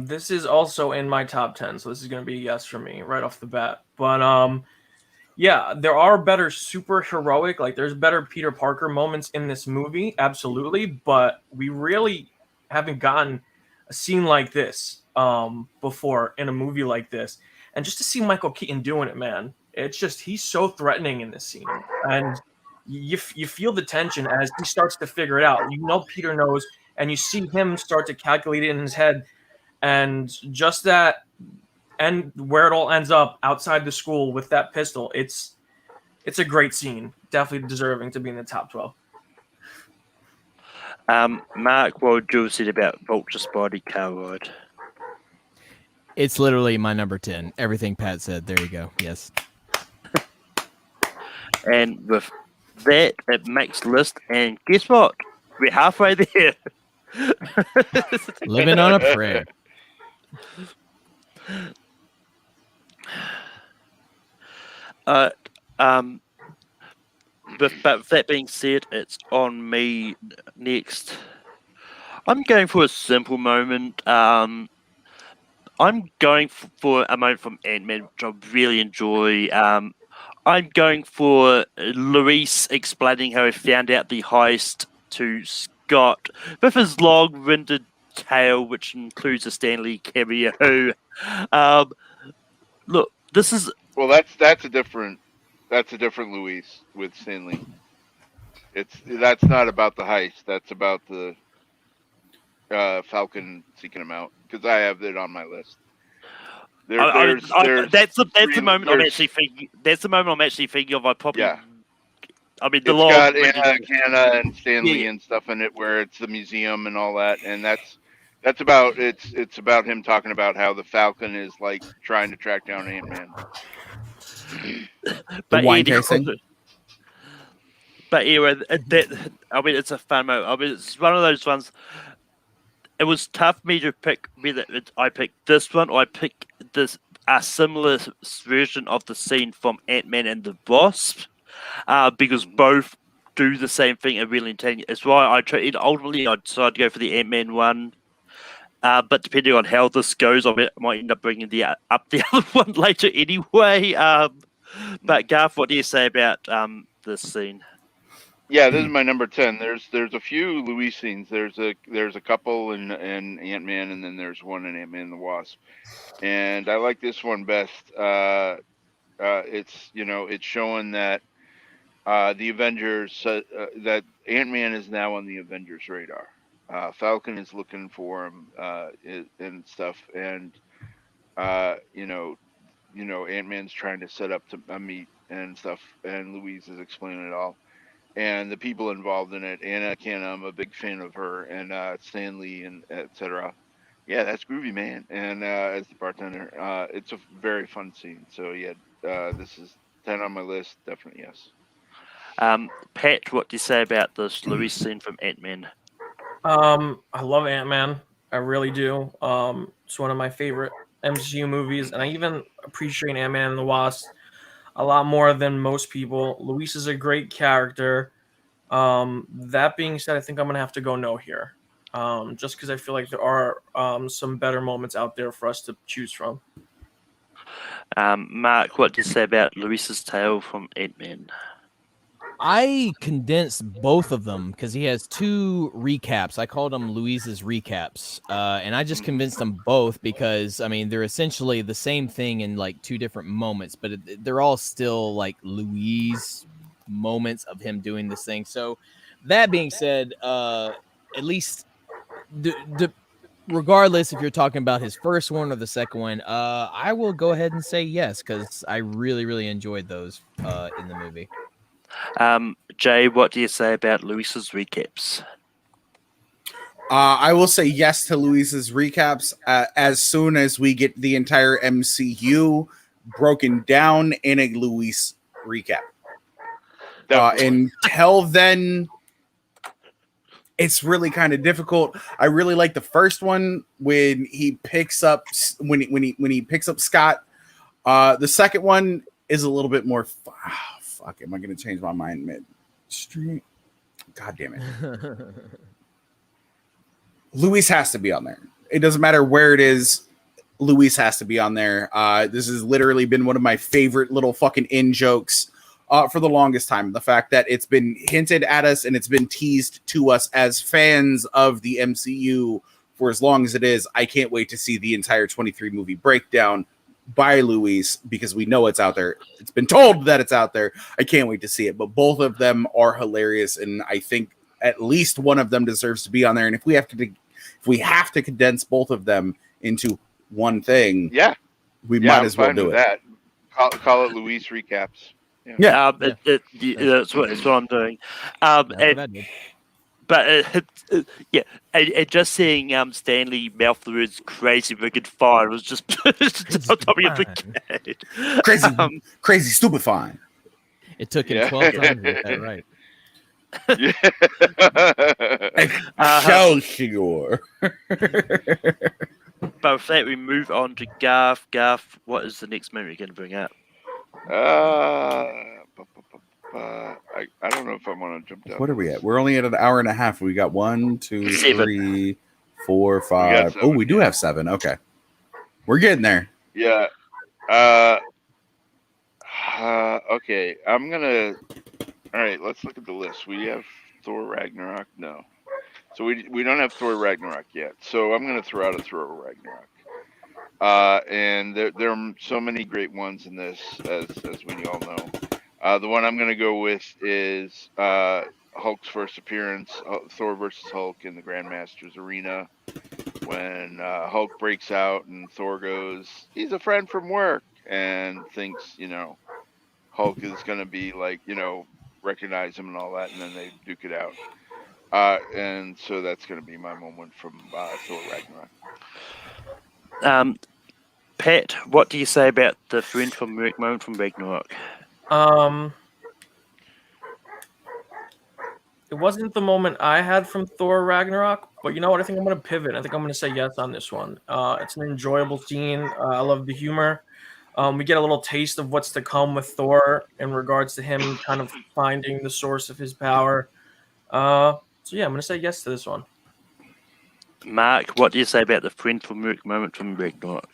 This is also in my top 10, so this is going to be a yes for me right off the bat. But yeah, there are better super heroic, like there's better Peter Parker moments in this movie, absolutely, but we really haven't gotten a scene like this before in a movie like this. And just to see Michael Keaton doing it, man, it's just, he's so threatening in this scene. And you feel the tension as he starts to figure it out. Peter knows, and you see him start to calculate it in his head. And just that, and where it all ends up outside the school with that pistol, it's a great scene. Definitely deserving to be in the top 12. Mark, what would you say about Vulture Spidey car ride? It's literally my number 10. Everything Pat said. There you go. Yes. And with that, it makes the list. And guess what? We're halfway there. Living on a prayer. But with that being said, it's on me next. I'm going for a simple moment. I'm going for a moment from Ant-Man, which I really enjoy. I'm going for Luis explaining how he found out the heist to Scott with his long-winded tale, which includes a Stanley cameo. Look, this is well, that's a different Luis with Stanley. That's not about the heist. That's about the Falcon seeking him out, because I have it on my list. That's the moment I'm actually thinking. That's the moment I'm actually thinking of. I probably. Yeah. I mean, it's got Anna and Stanley and stuff in it, where it's the museum and all that, and that's about it's about him talking about how the Falcon is like trying to track down Ant-Man. But anyway, I mean, it's a fun moment. I mean, it's one of those ones. It was tough for me to pick whether I picked this one or I picked a similar version of the scene from Ant-Man and the Wasp, because both do the same thing and really entertaining. It's why ultimately I decided to go for the Ant-Man one. But depending on how this goes, I might end up bringing up the other one later anyway. But Garth, what do you say about this scene? Yeah, this is my number 10. There's a few Luis scenes. There's a couple in Ant-Man, and then there's one in Ant-Man and the Wasp. And I like this one best. It's it's showing that the Avengers that Ant-Man is now on the Avengers radar. Falcon is looking for him and stuff, and uh, you know, Ant-Man's trying to set up to meet and stuff, and Louise is explaining it all, and the people involved in it. Anna Canna, I'm a big fan of her, and Stan Lee and etc. Yeah, that's groovy, man. And as the bartender, it's a very fun scene. So yeah, this is 10 on my list. Definitely yes. Pat, what do you say about this Louis scene from Ant-Man? I love Ant-Man. I really do. It's one of my favorite MCU movies, and I even appreciate Ant-Man and the Wasp a lot more than most people. Luis is a great character. That being said, I think I'm gonna have to go no here, just because I feel like there are some better moments out there for us to choose from. Mark, what do you say about Luis's tale from Ant-Man? I condensed both of them because he has 2 recaps. I called them Louise's recaps, and I just convinced them both because I mean they're essentially the same thing in like 2 different moments, but they're all still like Louise moments of him doing this thing. So that being said, at least regardless if you're talking about his first one or the second one, I will go ahead and say yes because I really enjoyed those in the movie. Jay, what do you say about Luis's recaps? I will say yes to Luis's recaps as soon as we get the entire MCU broken down in a Luis recap. Until then, it's really kind of difficult. I really like the first one when he picks up when he picks up Scott. The second one is a little bit more. Fuck, am I going to change my mind mid-stream? God damn it. Luis has to be on there. It doesn't matter where it is. Luis has to be on there. This has literally been one of my favorite little fucking in-jokes for the longest time. The fact that it's been hinted at us and it's been teased to us as fans of the MCU for as long as it is. I can't wait to see the entire 23 movie breakdown by Luis because we know it's out there. It's been told that it's out there. I can't wait to see it. But both of them are hilarious, and I think at least one of them deserves to be on there. And if we have to condense both of them into one thing, we might as well do it. That. Call it Luis recaps. Yeah, that's what I'm doing. And just seeing Stanley mouth the words "crazy wicked fine" was just on top of the head. Crazy stupid fine. It took him 12 times to get that right. So sure. But with that, we move on to Garth. Garth, what is the next movie you're going to bring up? I don't know if I want to jump down. What are we at? We're only at an hour and a half. We got 1, 2, 3, 4, 5. Oh, we do have 7. Okay. We're getting there. Yeah. Okay. All right, let's look at the list. We have Thor Ragnarok. No. So we don't have Thor Ragnarok yet. So I'm gonna throw out a Thor Ragnarok. And there are so many great ones in this, as we all know. The one I'm gonna go with is Hulk's first appearance, Thor versus Hulk in the Grandmaster's Arena, when Hulk breaks out and Thor goes, "He's a friend from work," and thinks, Hulk is gonna be like, recognize him and all that, and then they duke it out. And so that's going to be my moment from Thor Ragnarok. Pat, what do you say about the moment from Ragnarok? It wasn't the moment I had from Thor Ragnarok, but you know what? I think I'm going to pivot. I think I'm going to say yes on this one. It's an enjoyable scene. I love the humor. We get a little taste of what's to come with Thor in regards to him kind of finding the source of his power. So yeah, I'm going to say yes to this one. Mark, what do you say about the moment from Ragnarok?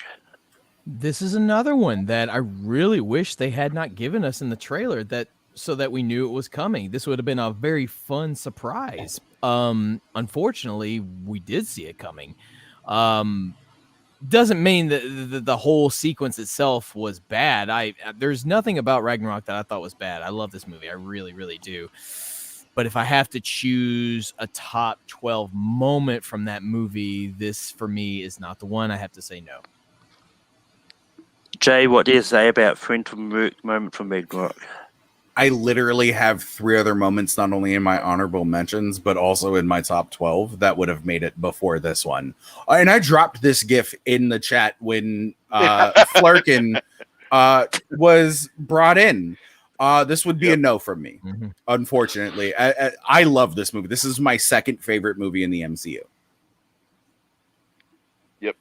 This is another one that I really wish they had not given us in the trailer so that we knew it was coming. This would have been a very fun surprise. Unfortunately, we did see it coming. doesn't mean that the whole sequence itself was bad. There's nothing about Ragnarok that I thought was bad. I love this movie. I really, really do. But if I have to choose a top 12 moment from that movie, this for me is not the one. I have to say no. Jay, what do you say about friend from moment from Ragnarok? I literally have 3 other moments, not only in my honorable mentions, but also in my top 12 that would have made it before this one. And I dropped this GIF in the chat when Flarkin was brought in. This would be a no from me, unfortunately. I love this movie. This is my second favorite movie in the MCU. Yep.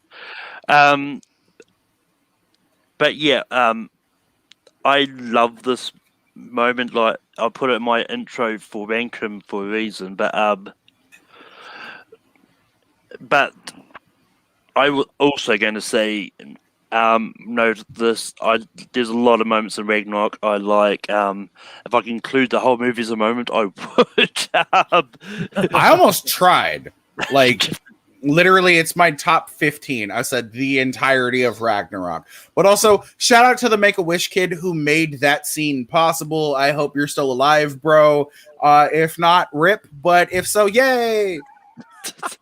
But yeah, I love this moment. Like, I put it in my intro for ranking for a reason, but I was also going to say no to this. There's a lot of moments in Ragnarok I like. If I can include the whole movie as a moment, I would. I almost tried. Like, literally, it's my top 15. I said the entirety of Ragnarok. But also, shout out to the Make-A-Wish kid who made that scene possible. I hope you're still alive, bro. If not, rip. But if so, yay! That's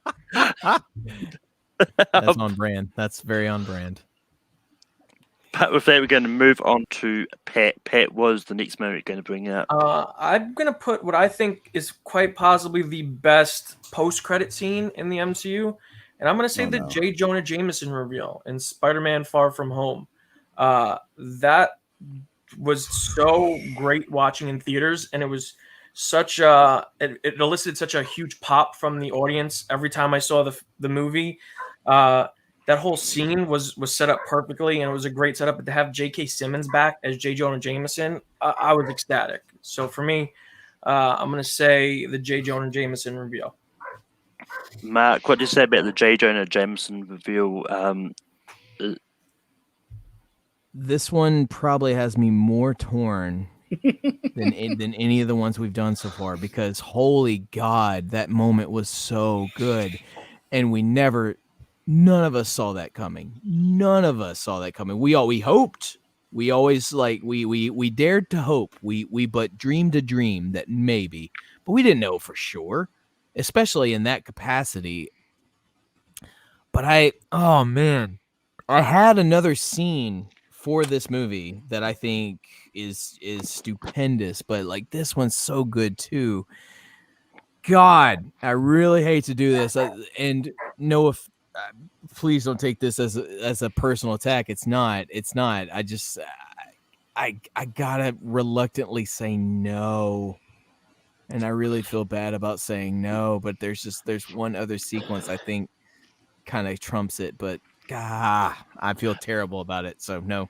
on brand. That's very on brand. But with that, we're going to move on to Pat. Pat, was the next moment going to bring up? I'm going to put what I think is quite possibly the best post-credit scene in the MCU. And I'm going to say the J. Jonah Jameson reveal in Spider-Man Far From Home. That was so great watching in theaters, and it was such it elicited such a huge pop from the audience every time I saw the movie. That whole scene was set up perfectly, and it was a great setup. But to have J.K. Simmons back as J. Jonah Jameson, I was ecstatic. So for me, I'm going to say the J. Jonah Jameson reveal. Mark, what do you say about the J. Jonah Jameson reveal? This one probably has me more torn than any of the ones we've done so far, because holy God, that moment was so good, and none of us saw that coming. None of us saw that coming. We hoped. We always we dared to hope. We but dreamed a dream that maybe, but we didn't know for sure, especially in that capacity. But I had another scene for this movie that I think is stupendous, but like this one's so good too. God, I really hate to do this, and no, if please don't take this as a personal attack. It's not. I just I gotta reluctantly say no, and I really feel bad about saying no. But there's one other sequence I think kind of trumps it, but I feel terrible about it. So no.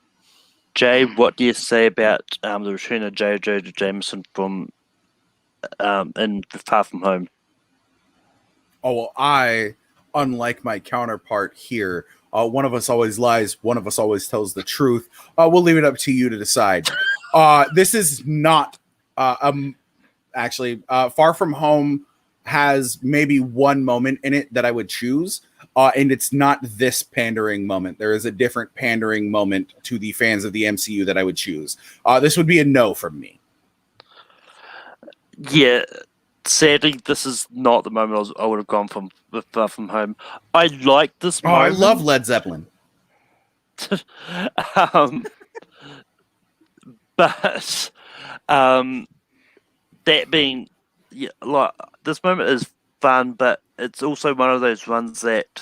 Jay, what do you say about the return of J. Jonah Jameson from in Far From Home? Oh, well, unlike my counterpart here, one of us always lies, one of us always tells the truth. We'll leave it up to you to decide. This is not actually Far From Home has maybe one moment in it that I would choose, and it's not this pandering moment. There is a different pandering moment to the fans of the MCU that I would choose. This would be a no from me. Yeah, sadly, this is not the moment I would have gone with Far From Home. I like this moment. I love Led Zeppelin. But that being, yeah, like this moment is fun, but it's also one of those ones that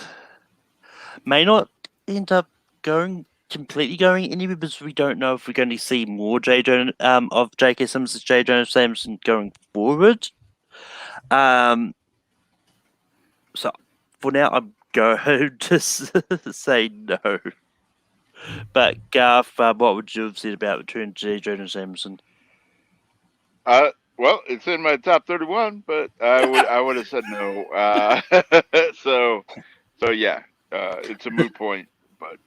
may not end up completely going anywhere, because we don't know if we're going to see more of J.K. Simmons' J. Jonah Jameson going forward. So for now, I'm going to say no. But Garth, what would you have said about return to J. Jonah Jameson? Well, it's in my top 31, but I would have said no. So yeah, it's a moot point. But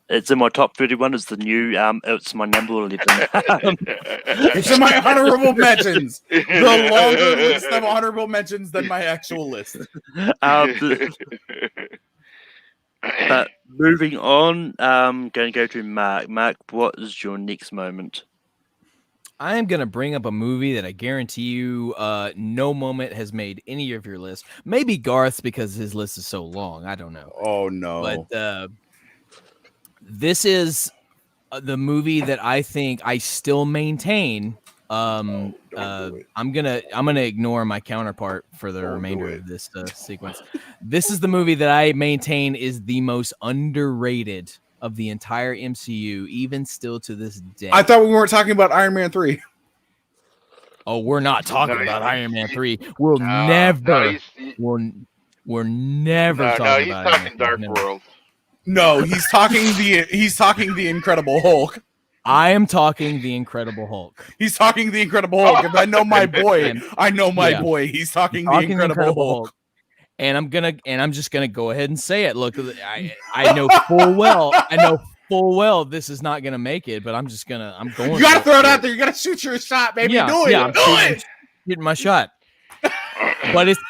it's in my top 31. It's the new. It's my number 11. It's in my honorable mentions. The longer list of honorable mentions than my actual list. But moving on, going to go to Mark. Mark, what is your next moment? I am going to bring up a movie that I guarantee you no moment has made any of your lists. Maybe Garth's because his list is so long. I don't know. Oh no. But this is the movie that I think I still maintain. I'm gonna ignore my counterpart for the remainder of this sequence. This is the movie that I maintain is the most underrated of the entire MCU, even still to this day. I thought we weren't talking about Iron Man 3. Oh, we're not talking about Iron Man 3. We're never talking about he's Iron talking Man Dark 3. World. No, he's talking the Incredible Hulk. I am talking the Incredible Hulk. He's talking the Incredible Hulk. If I know my boy, boy. He's talking the Incredible Hulk. And I'm just gonna go ahead and say it. Look, I know full well this is not gonna make it, but I'm going. You gotta throw it out there. You gotta shoot your shot, baby. Yeah, do it. Getting my shot. But it's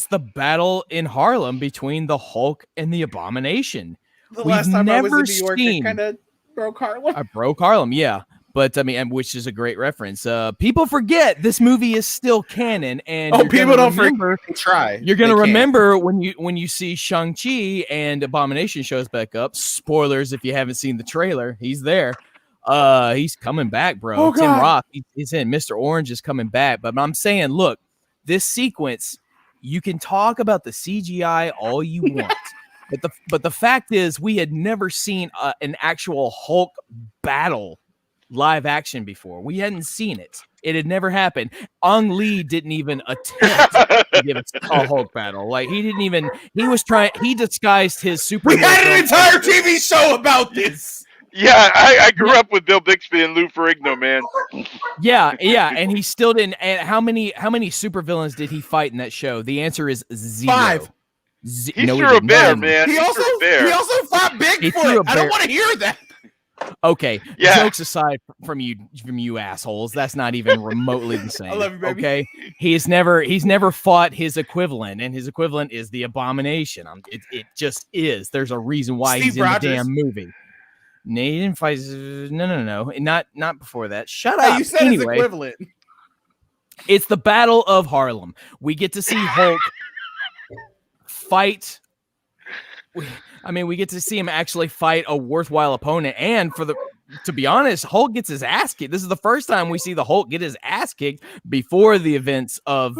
the battle in Harlem between the Hulk and the Abomination. The last time I was in New York, it kind of broke Harlem. I broke Harlem, yeah. But I mean, which is a great reference. People forget this movie is still canon, and people don't remember. You're gonna remember when you see Shang-Chi and Abomination shows back up. Spoilers if you haven't seen the trailer. He's there. He's coming back, bro. Oh, Tim Roth, he's in. Mr. Orange is coming back. But I'm saying, look, this sequence, you can talk about the CGI all you want. But the fact is, we had never seen an actual Hulk battle live action before. We hadn't seen it. It had never happened. Ang Lee didn't even attempt to give us a Hulk battle. Like he disguised his super. We had an entire TV show about this. Yeah, I grew up with Bill Bixby and Lou Ferrigno, man. Yeah, and he still didn't. And how many supervillains did he fight in that show? The answer is 0. 5. He threw a bear, man. He also fought Bigfoot. I don't want to hear that. Okay, jokes aside from you assholes, that's not even remotely the same. I love you, baby. Okay, he's never fought his equivalent, and his equivalent is the Abomination. It just is. There's a reason why he's in the damn movie. No, he didn't fight. No, not before that. Shut up. You said his equivalent. It's the Battle of Harlem. We get to see Hulk fight. We get to see him actually fight a worthwhile opponent. And to be honest, Hulk gets his ass kicked. This is the first time we see the Hulk get his ass kicked before the events of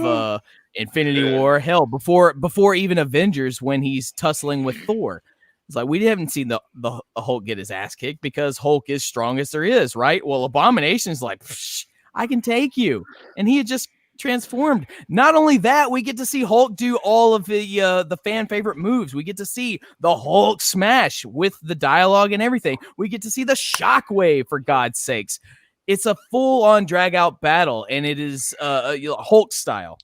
Infinity War. Hell, before even Avengers, when he's tussling with Thor. It's like we haven't seen the Hulk get his ass kicked because Hulk is strongest there is, right? Well, Abomination's like, I can take you. And he had just transformed. Not only that, we get to see Hulk do all of the fan favorite moves. We get to see the Hulk smash with the dialogue and everything. We get to see the shockwave, for God's sakes. It's a full-on drag-out battle, and it is Hulk style.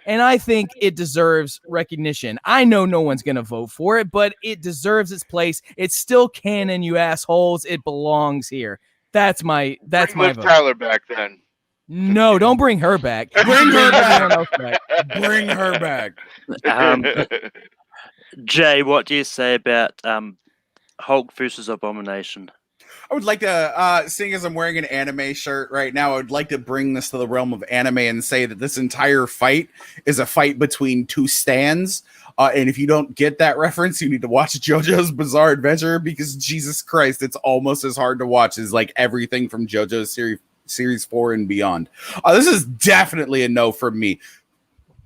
And I think it deserves recognition. I know no one's going to vote for it, but it deserves its place. It's still canon, you assholes. It belongs here. That's my vote. Tyler back then. No, don't bring her back. Bring her back. Bring her back. Jay, what do you say about Hulk versus Abomination? I would like to, seeing as I'm wearing an anime shirt right now, I would like to bring this to the realm of anime and say that this entire fight is a fight between two stands. And if you don't get that reference, you need to watch JoJo's Bizarre Adventure, because Jesus Christ, it's almost as hard to watch as like everything from JoJo's series 4 and beyond. This is definitely a no from me.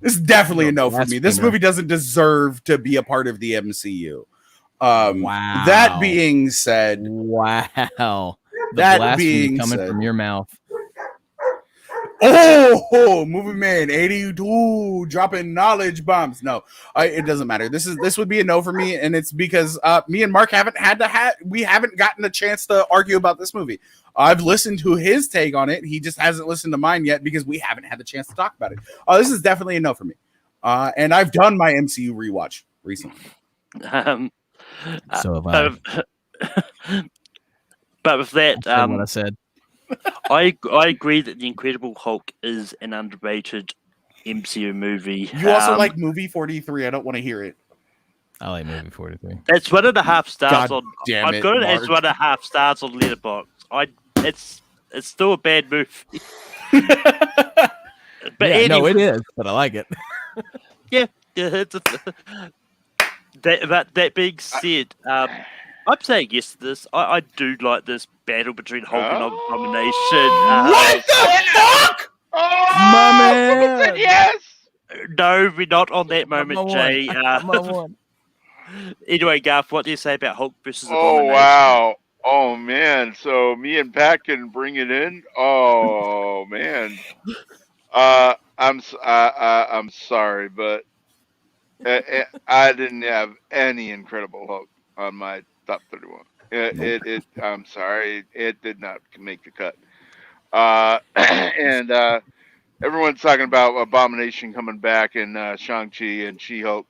This is definitely a no from me. This movie doesn't deserve to be a part of the MCU. Wow. That being said, wow. That being coming said, from your mouth. Oh, movie man 82 dropping knowledge bombs. No, it doesn't matter. This would be a no for me, and it's because me and Mark haven't gotten a chance to argue about this movie. I've listened to his take on it. He just hasn't listened to mine yet because we haven't had the chance to talk about it. This is definitely a no for me. And I've done my MCU rewatch recently. So have I. But with that, what I said. I agree that The Incredible Hulk is an underrated MCU movie. You also like movie 43. I don't want to hear it. I like movie 43. It's 1.5 stars God on. damn I've it, got it as Mark. 1.5 stars on Letterboxd. It's still a bad movie. But Yeah, no, anyway, it is, but I like it. yeah, it's that being said, I'm saying yes to this. I do like this battle between Hulk and Abomination. What the fuck? Oh, My someone said man! yes. No, we're not on that My moment, one. Jay. My one. Anyway, Garth, what do you say about Hulk versus Oh Abomination? wow. Oh man. So me and Pat can bring it in. Oh man. I'm sorry, but I didn't have any Incredible Hulk on my top 31. I'm sorry, it did not make the cut. And everyone's talking about Abomination coming back in Shang-Chi and She-Hulk,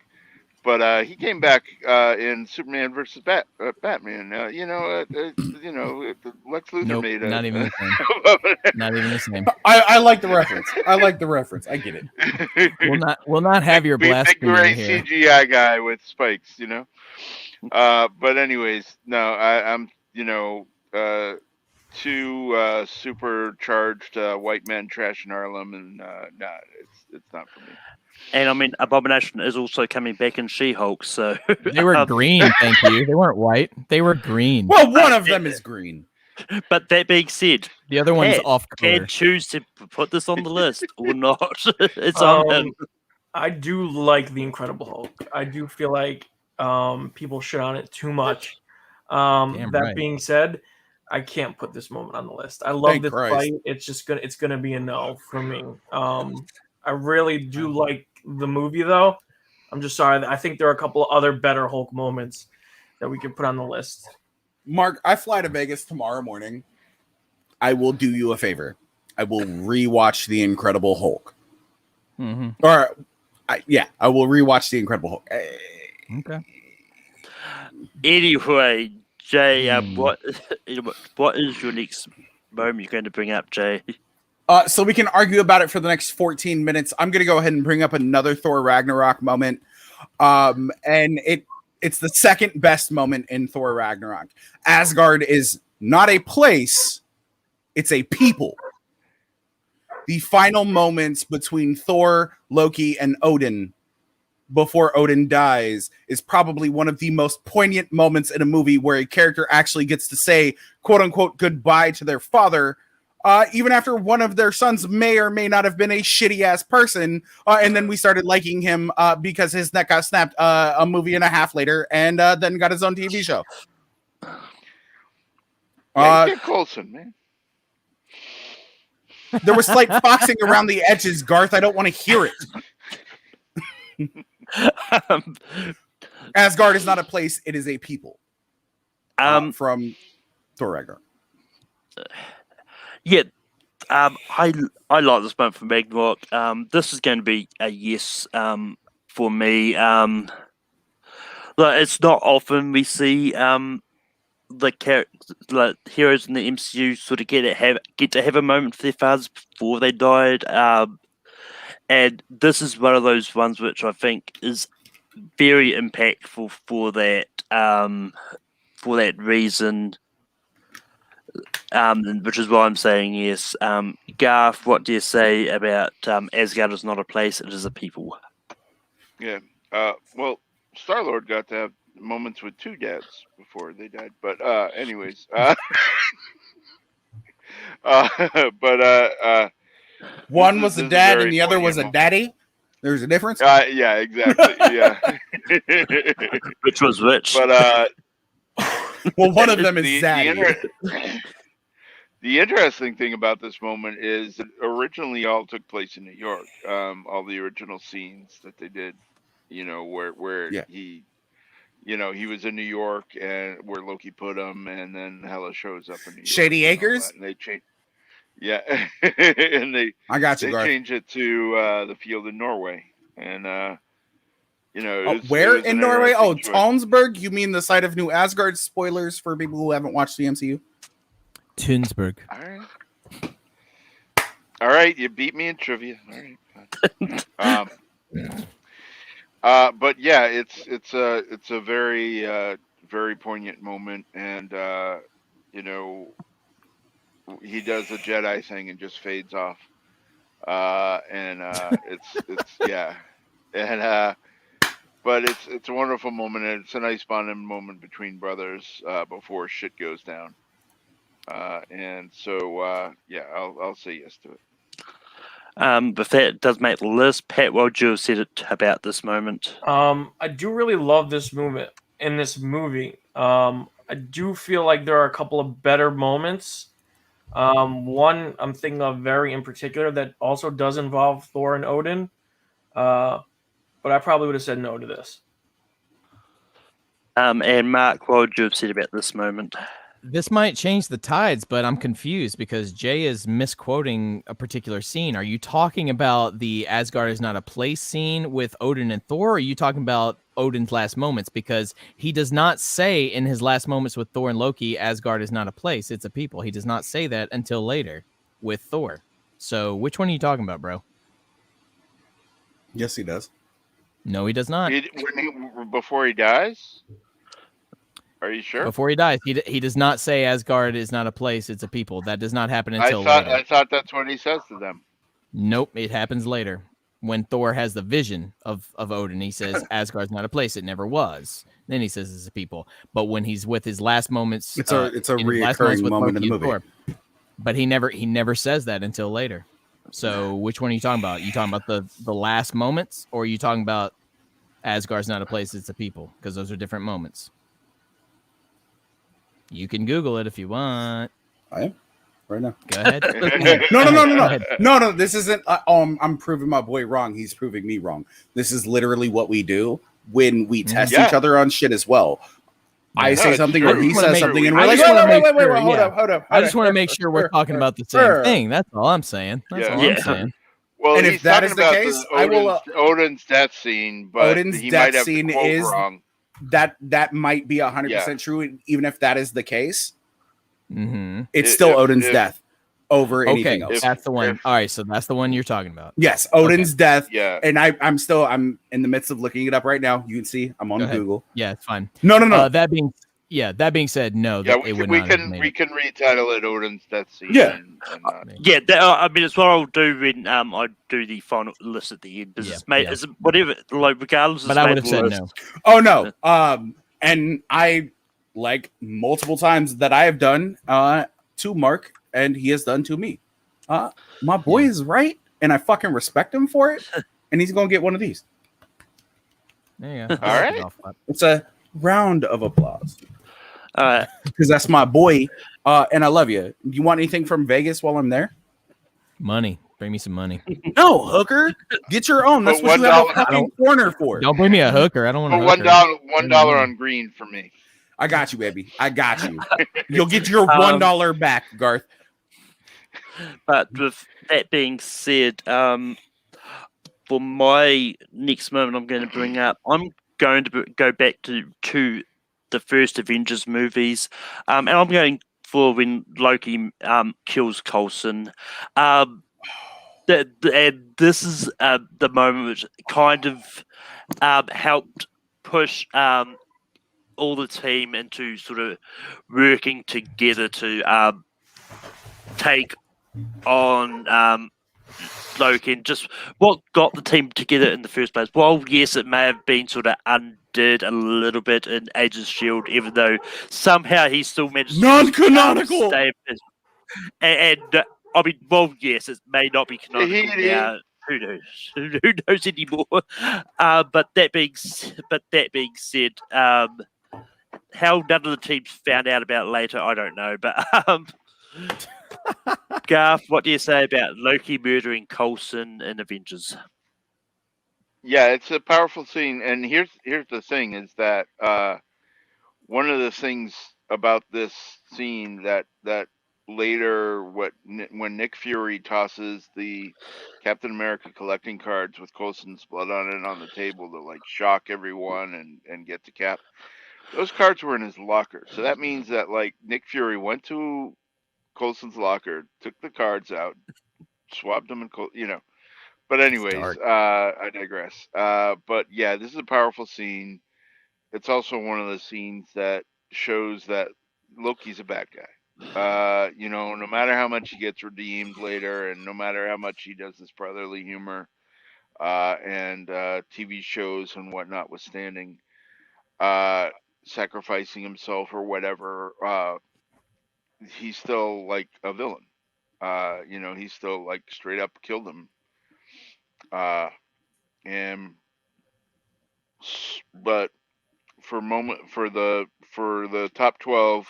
but he came back in Superman versus Batman. Lex Luthor Nope, made not even the same. a. Not even the same. I like the reference. I like the reference. I get it. We'll not have your Big blasphemy great here. CGI guy with spikes, But anyways, no, I'm two supercharged white men trashing Harlem, and nah, it's not for me. And I mean, Abomination is also coming back in She-Hulk, so They were green, thank you. They weren't white. They were green. Well, one of them is green. But that being said, The other one's Pat off color. can choose to put this on the list or not. It's on him. I do like the Incredible Hulk. I do feel like people shit on it too much. Damn That right. being said, I can't put this moment on the list. I love Thank this Christ. fight. It's gonna be a no for me. I really do like the movie though. I'm just sorry. I think there are a couple of other better Hulk moments that we could put on the list. Mark, I fly to Vegas tomorrow morning. I will do you a favor. I will rewatch The Incredible Hulk. Mm-hmm. Or, I will rewatch The Incredible Hulk. Okay. Anyway, Jay, what is your next moment you're going to bring up, Jay? So we can argue about it for the next 14 minutes. I'm going to go ahead and bring up another Thor Ragnarok moment. And it's the second best moment in Thor Ragnarok. Asgard is not a place, it's a people. The final moments between Thor, Loki, and Odin before Odin dies is probably one of the most poignant moments in a movie where a character actually gets to say, quote unquote, goodbye to their father, even after one of their sons may or may not have been a shitty ass person. And then we started liking him because his neck got snapped a movie and a half later, and then got his own TV show. Get Coulson, man. There was slight foxing around the edges, Garth. I don't want to hear it. Asgard is not a place; it is a people. From Thor Ragnarok. Yeah, I like this moment from Ragnarok. This is going to be a yes for me. It's not often we see the heroes in the MCU sort of get to have a moment for their fathers before they died. And this is one of those ones which I think is very impactful for that reason. Which is why I'm saying yes. Garth, what do you say about Asgard is not a place, it is a people? Yeah. Well, Star-Lord got to have moments with two dads before they died. But anyways. One was a this dad very and the other was a poignant daddy. There's a difference. yeah, exactly. Yeah. Which was which? But well, one of them is Zaddy. The interesting thing about this moment is it originally all took place in New York. All the original scenes that they did, where he, he was in New York and where Loki put him, and then Hela shows up in New York. Shady Acres. And they changed. Yeah, and I got you, they Garth. changed it to the field in Norway, and where in Norway? Oh, Tonsberg. You mean the site of New Asgard? Spoilers for people who haven't watched the MCU. Tunsberg. All right, you beat me in trivia. All right. But yeah, it's a very very poignant moment, and you know, he does the Jedi thing and just fades off. And it's yeah, and but it's a wonderful moment, and it's a nice bonding moment between brothers before shit goes down. And so yeah, I'll say yes to it. But that does make the list. Pat, what would you have said it about this moment? I do really love this movement in this movie. I do feel like there are a couple of better moments. One I'm thinking of very in particular that also does involve Thor and Odin. But I probably would have said no to this. And Mark, what would you have said about this moment? This might change the tides, but I'm confused because Jay is misquoting a particular scene. Are you talking about the Asgard is not a place scene with Odin and Thor? Or are you talking about Odin's last moments? Because he does not say in his last moments with Thor and Loki, Asgard is not a place, it's a people. He does not say that until later with Thor. So which one are you talking about, bro? Yes, he does. No, he does not. Before he dies? Are you sure? Before he dies, he does not say Asgard is not a place, it's a people. That does not happen until later. I thought that's what he says to them. Nope, it happens later. When Thor has the vision of Odin, he says Asgard's not a place, it never was. Then he says it's a people. But when he's with his last moments, It's a reoccurring moment in the movie. Thor, but he never says that until later. So which one are you talking about? You talking about the last moments, or are you talking about Asgard's not a place, it's a people? Because those are different moments. You can Google it if you want. I am right now. Go ahead. No. This isn't. I'm proving my boy wrong. He's proving me wrong. This is literally what we do when we test each other on shit as well. I say something or he says something, and we're like, hold up. I just want to make sure we're talking about the same thing. That's all I'm saying. That's all I'm saying. Well, and if that is the case, I will. Odin's death scene, but Odin's he death might have scene the quote is wrong. That might be 100% true. Even if that is the case, Mm-hmm. it's still Odin's death over anything else. That's the one. All right, so that's the one you're talking about. Yes, Odin's death. Yeah, and I'm in the midst of looking it up right now. You can see I'm on Google. Yeah, it's fine. No. That being said, no. Yeah, we can retitle it Odin's death scene. Yeah, I mean, it's what I'll do when I do the final list at the end. It's whatever, like regardless. But I would have said no. Oh no. And I like multiple times that I have done to Mark, and he has done to me. My boy is right, and I fucking respect him for it. And he's gonna get one of these. There you go. All right. It's a round of applause. All right, because that's my boy, and I love you. You want anything from Vegas while I'm there? Money. Bring me some money. No, hooker. Get your own. That's what you have a fucking corner for. Don't bring me a hooker. I don't want $1 on green for me. I got you, baby. I got you. You'll get your $1 back, Garth. But with that being said, for my next moment, I'm going to bring up. I'm going to go back to the first Avengers movies, and I'm going for when Loki kills Coulson. This is the moment which kind of helped push all the team into sort of working together to take on Loki, and just what got the team together in the first place. Well, yes, it may have been sort of undid a little bit in Agents of S.H.I.E.L.D., even though somehow he still managed non-canonical. And I mean, well, yes, it may not be canonical now. Who knows? Who knows anymore? But that being said, how none of the teams found out about it later, I don't know. But Garth, what do you say about Loki murdering Coulson in Avengers? Yeah, it's a powerful scene, and here's the thing: is that one of the things about this scene that later, when Nick Fury tosses the Captain America collecting cards with Coulson's blood on it on the table to like shock everyone and get to Cap, those cards were in his locker. So that means that like Nick Fury went to Coulson's locker, took the cards out, swapped them, and But anyways, dark. I digress. But yeah, this is a powerful scene. It's also one of the scenes that shows that Loki's a bad guy. No matter how much he gets redeemed later, and no matter how much he does this brotherly humor, and TV shows and whatnot notwithstanding, uh, sacrificing himself or whatever, he's still like a villain. He's still like straight up killed him. Uh, and but for the top 12,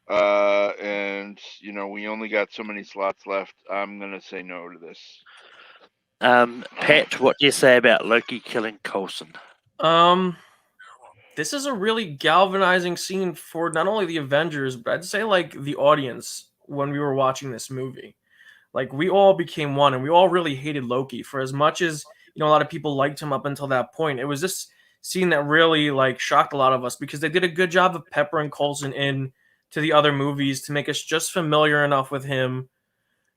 and we only got so many slots left. I'm gonna say no to this. Pat, what do you say about Loki killing Coulson? This is a really galvanizing scene for not only the Avengers, but I'd say like the audience when we were watching this movie. Like we all became one, and we all really hated Loki for as much as a lot of people liked him up until that point. It was this scene that really like shocked a lot of us because they did a good job of peppering Coulson in to the other movies to make us just familiar enough with him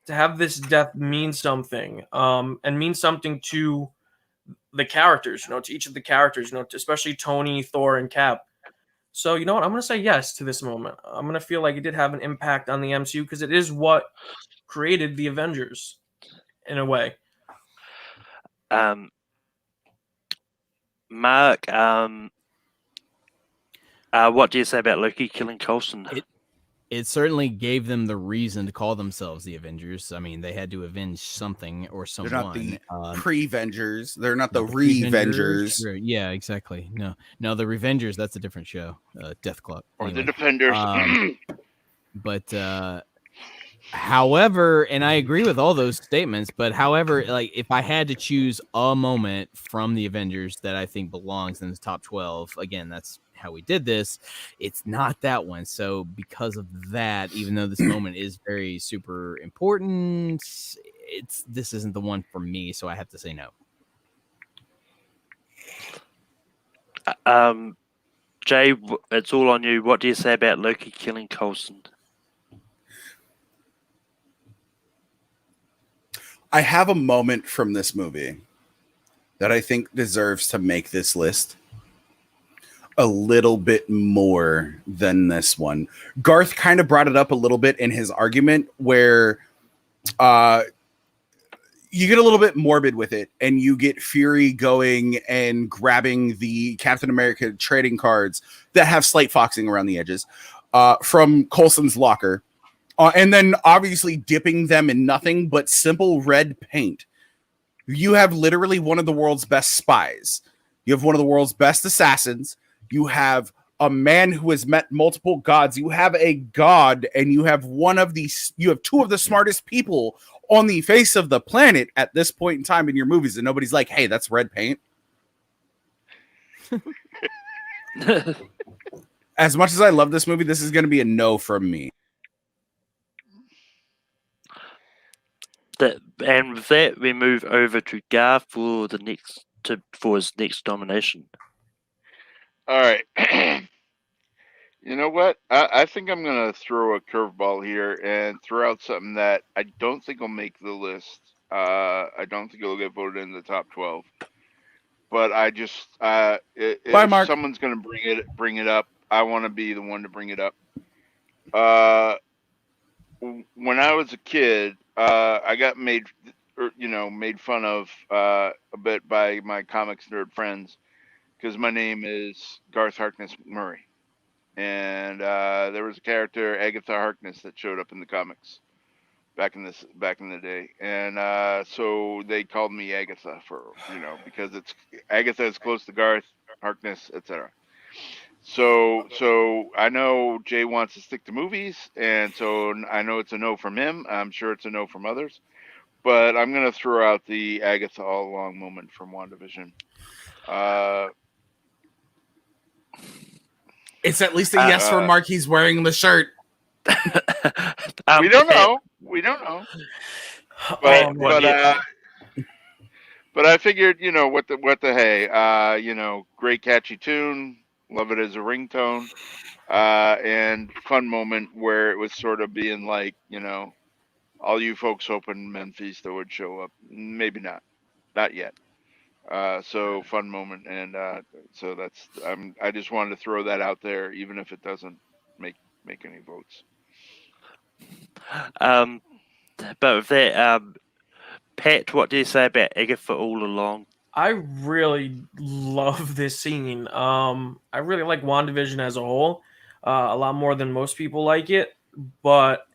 to have this death mean something, and mean something to the characters, to each of the characters, especially Tony, Thor, and Cap. So you know what? I'm gonna say yes to this moment. I'm gonna feel like it did have an impact on the MCU because it is what created the Avengers in a way. Mark, what do you say about Loki killing Coulson? It certainly gave them the reason to call themselves the Avengers. I mean, they had to avenge something or They're not the someone. pre-Vengers. They're not the Revengers. Revengers. Sure. Yeah, exactly. No, the Revengers. That's a different show. Death Club. Or the Anyway. Defenders. But however, and I agree with all those statements, but however, like if I had to choose a moment from the Avengers that I think belongs in the top 12, again, that's how we did this. It's not that one. So because of that, even though this moment is very super important, this isn't the one for me. So I have to say no. Jay, it's all on you. What do you say about Loki killing Coulson? I have a moment from this movie that I think deserves to make this list a little bit more than this one. Garth kind of brought it up a little bit in his argument where you get a little bit morbid with it, and you get Fury going and grabbing the Captain America trading cards that have slight foxing around the edges from Coulson's locker. And then obviously dipping them in nothing but simple red paint. You have literally one of the world's best spies. You have one of the world's best assassins. You have a man who has met multiple gods. You have a god, and you have two of the smartest people on the face of the planet at this point in time in your movies, and nobody's like, hey, that's red paint. As much as I love this movie, this is going to be a no from me. And with that, we move over to Garth for his next nomination. All right. You know what? I think I'm going to throw a curveball here and throw out something that I don't think will make the list. I don't think it'll get voted in the top 12. But I just, if someone's going to bring it up, I want to be the one to bring it up. When I was a kid, I got made fun of a bit by my comics nerd friends because my name is Garth Harkness McMurray, and there was a character Agatha Harkness that showed up in the comics back in the day, and so they called me Agatha because Agatha is close to Garth Harkness, etc. So I know Jay wants to stick to movies, and so I know it's a no from him. I'm sure it's a no from others, but I'm gonna throw out the Agatha all along moment from WandaVision. It's at least a yes for Mark. He's wearing the shirt. We don't know. But I figured, what the hey, great catchy tune. Love it as a ringtone, and fun moment where it was sort of being like, all you folks hoping Memphis would show up. Maybe not. not yet. So fun moment, and so that's I just wanted to throw that out there, even if it doesn't make any votes. But with that, Pat, what do you say about Agatha all along? I really love this scene. I really like WandaVision as a whole, a lot more than most people like it. But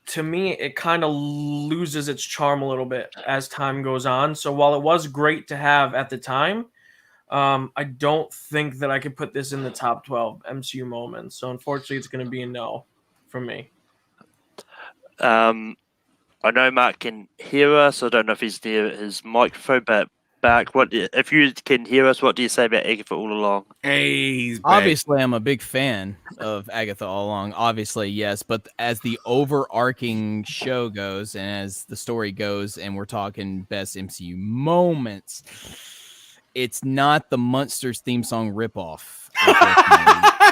to me, it kind of loses its charm a little bit as time goes on. So while it was great to have at the time, I don't think that I could put this in the top 12 MCU moments. So unfortunately, it's going to be a no from me. I know Mark can hear us. I don't know if he's near his microphone, but Mark, if you can hear us, what do you say about Agatha all along? Hey, he's back. Obviously, I'm a big fan of Agatha all along. Obviously, yes, but as the overarching show goes and as the story goes, and we're talking best MCU moments, it's not the Munsters theme song ripoff.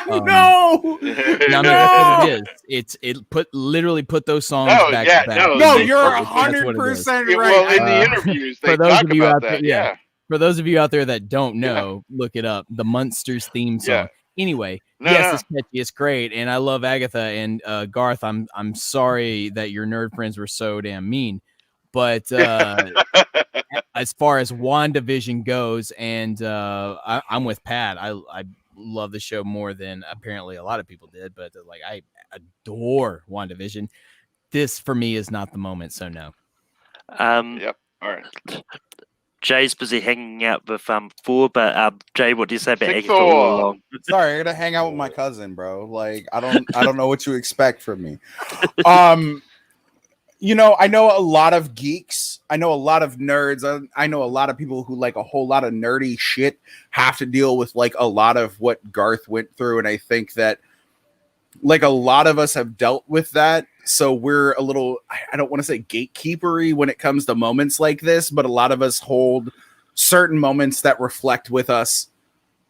No, No, it is. It literally put those songs back to back. No, you're That's what it is. 100% right. Well, in the interviews, they for those talk of you about out that. there, Yeah. For those of you out there that don't know, look it up. The Munsters theme song. Yeah. Anyway, No, yes, no. it's catchy, it's great, and I love Agatha and Garth. I'm sorry that your nerd friends were so damn mean, but as far as WandaVision goes, and I'm with Pat. I love the show more than apparently a lot of people did, but like I adore WandaVision. This for me is not the moment, so no. Yep. All right. Jay's busy hanging out with Thor, but Jay, what do you say about Sick Agatha all Thor. along? Sorry, I gotta hang out with my cousin, bro. Like, I don't know what you expect from me. You know, I know a lot of geeks. I know a lot of nerds. I know a lot of people who like a whole lot of nerdy shit have to deal with like a lot of what Garth went through. And I think that like a lot of us have dealt with that. So we're a little, I don't want to say gatekeepery when it comes to moments like this, but a lot of us hold certain moments that reflect with us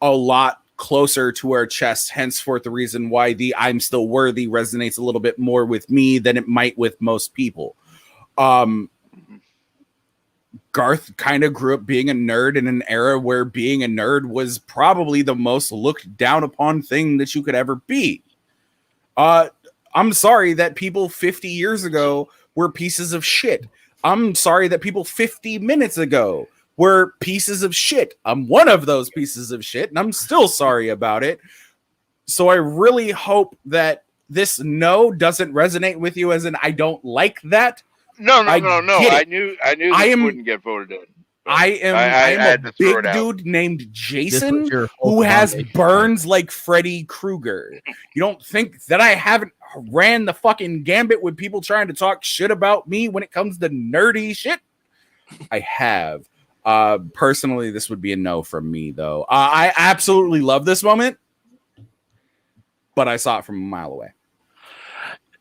a lot closer to our chest. Henceforth, the reason why the I'm still worthy resonates a little bit more with me than it might with most people. Garth kind of grew up being a nerd in an era where being a nerd was probably the most looked down upon thing that you could ever be. I'm sorry that people 50 years ago were pieces of shit. I'm sorry that people 50 minutes ago were pieces of shit. I'm one of those pieces of shit, and I'm still sorry about it. So I really hope that this no doesn't resonate with you as in I don't like that. No. I knew this wouldn't get voted in. I am a big dude named Jason who has burns like Freddy Krueger. You don't think that I haven't ran the fucking gambit with people trying to talk shit about me when it comes to nerdy shit? I have. Personally, this would be a no from me, though. I absolutely love this moment, but I saw it from a mile away.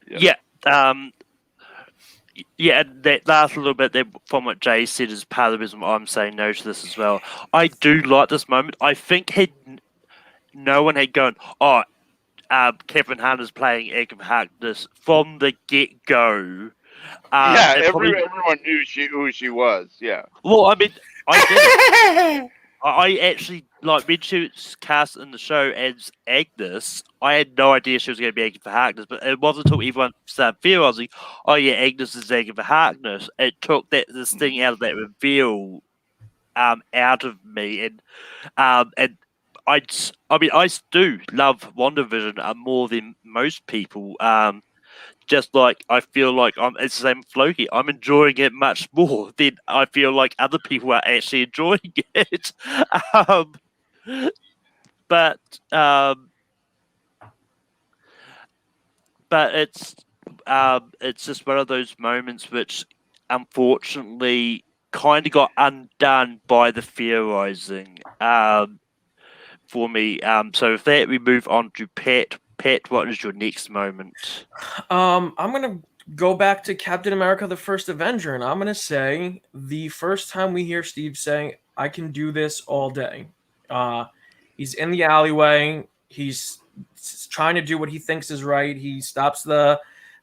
Yeah. Yeah, that last little bit there from what Jay said is part of the reason why I'm saying no to this as well. I do like this moment. I think no one had gone, Kevin Hart is playing Agatha Harkness from the get-go. Everyone knew who she was. Yeah. Well, I mean, I did. I actually, like, when she was cast in the show as Agnes, I had no idea she was going to be Agatha Harkness, but it wasn't until everyone started theorizing, oh yeah, Agnes is Agatha Harkness, it took this thing out of that reveal out of me, and I do love WandaVision more than most people. Just like I feel like it's the same with Loki. I'm enjoying it much more than I feel like other people are actually enjoying it. But it's just one of those moments which unfortunately kind of got undone by the theorizing for me. So with that, we move on to Pat. Pat, what is your next moment? I'm gonna go back to Captain America: The First Avenger, and I'm gonna say the first time we hear Steve saying, "I can do this all day." He's in the alleyway. He's trying to do what he thinks is right. He stops the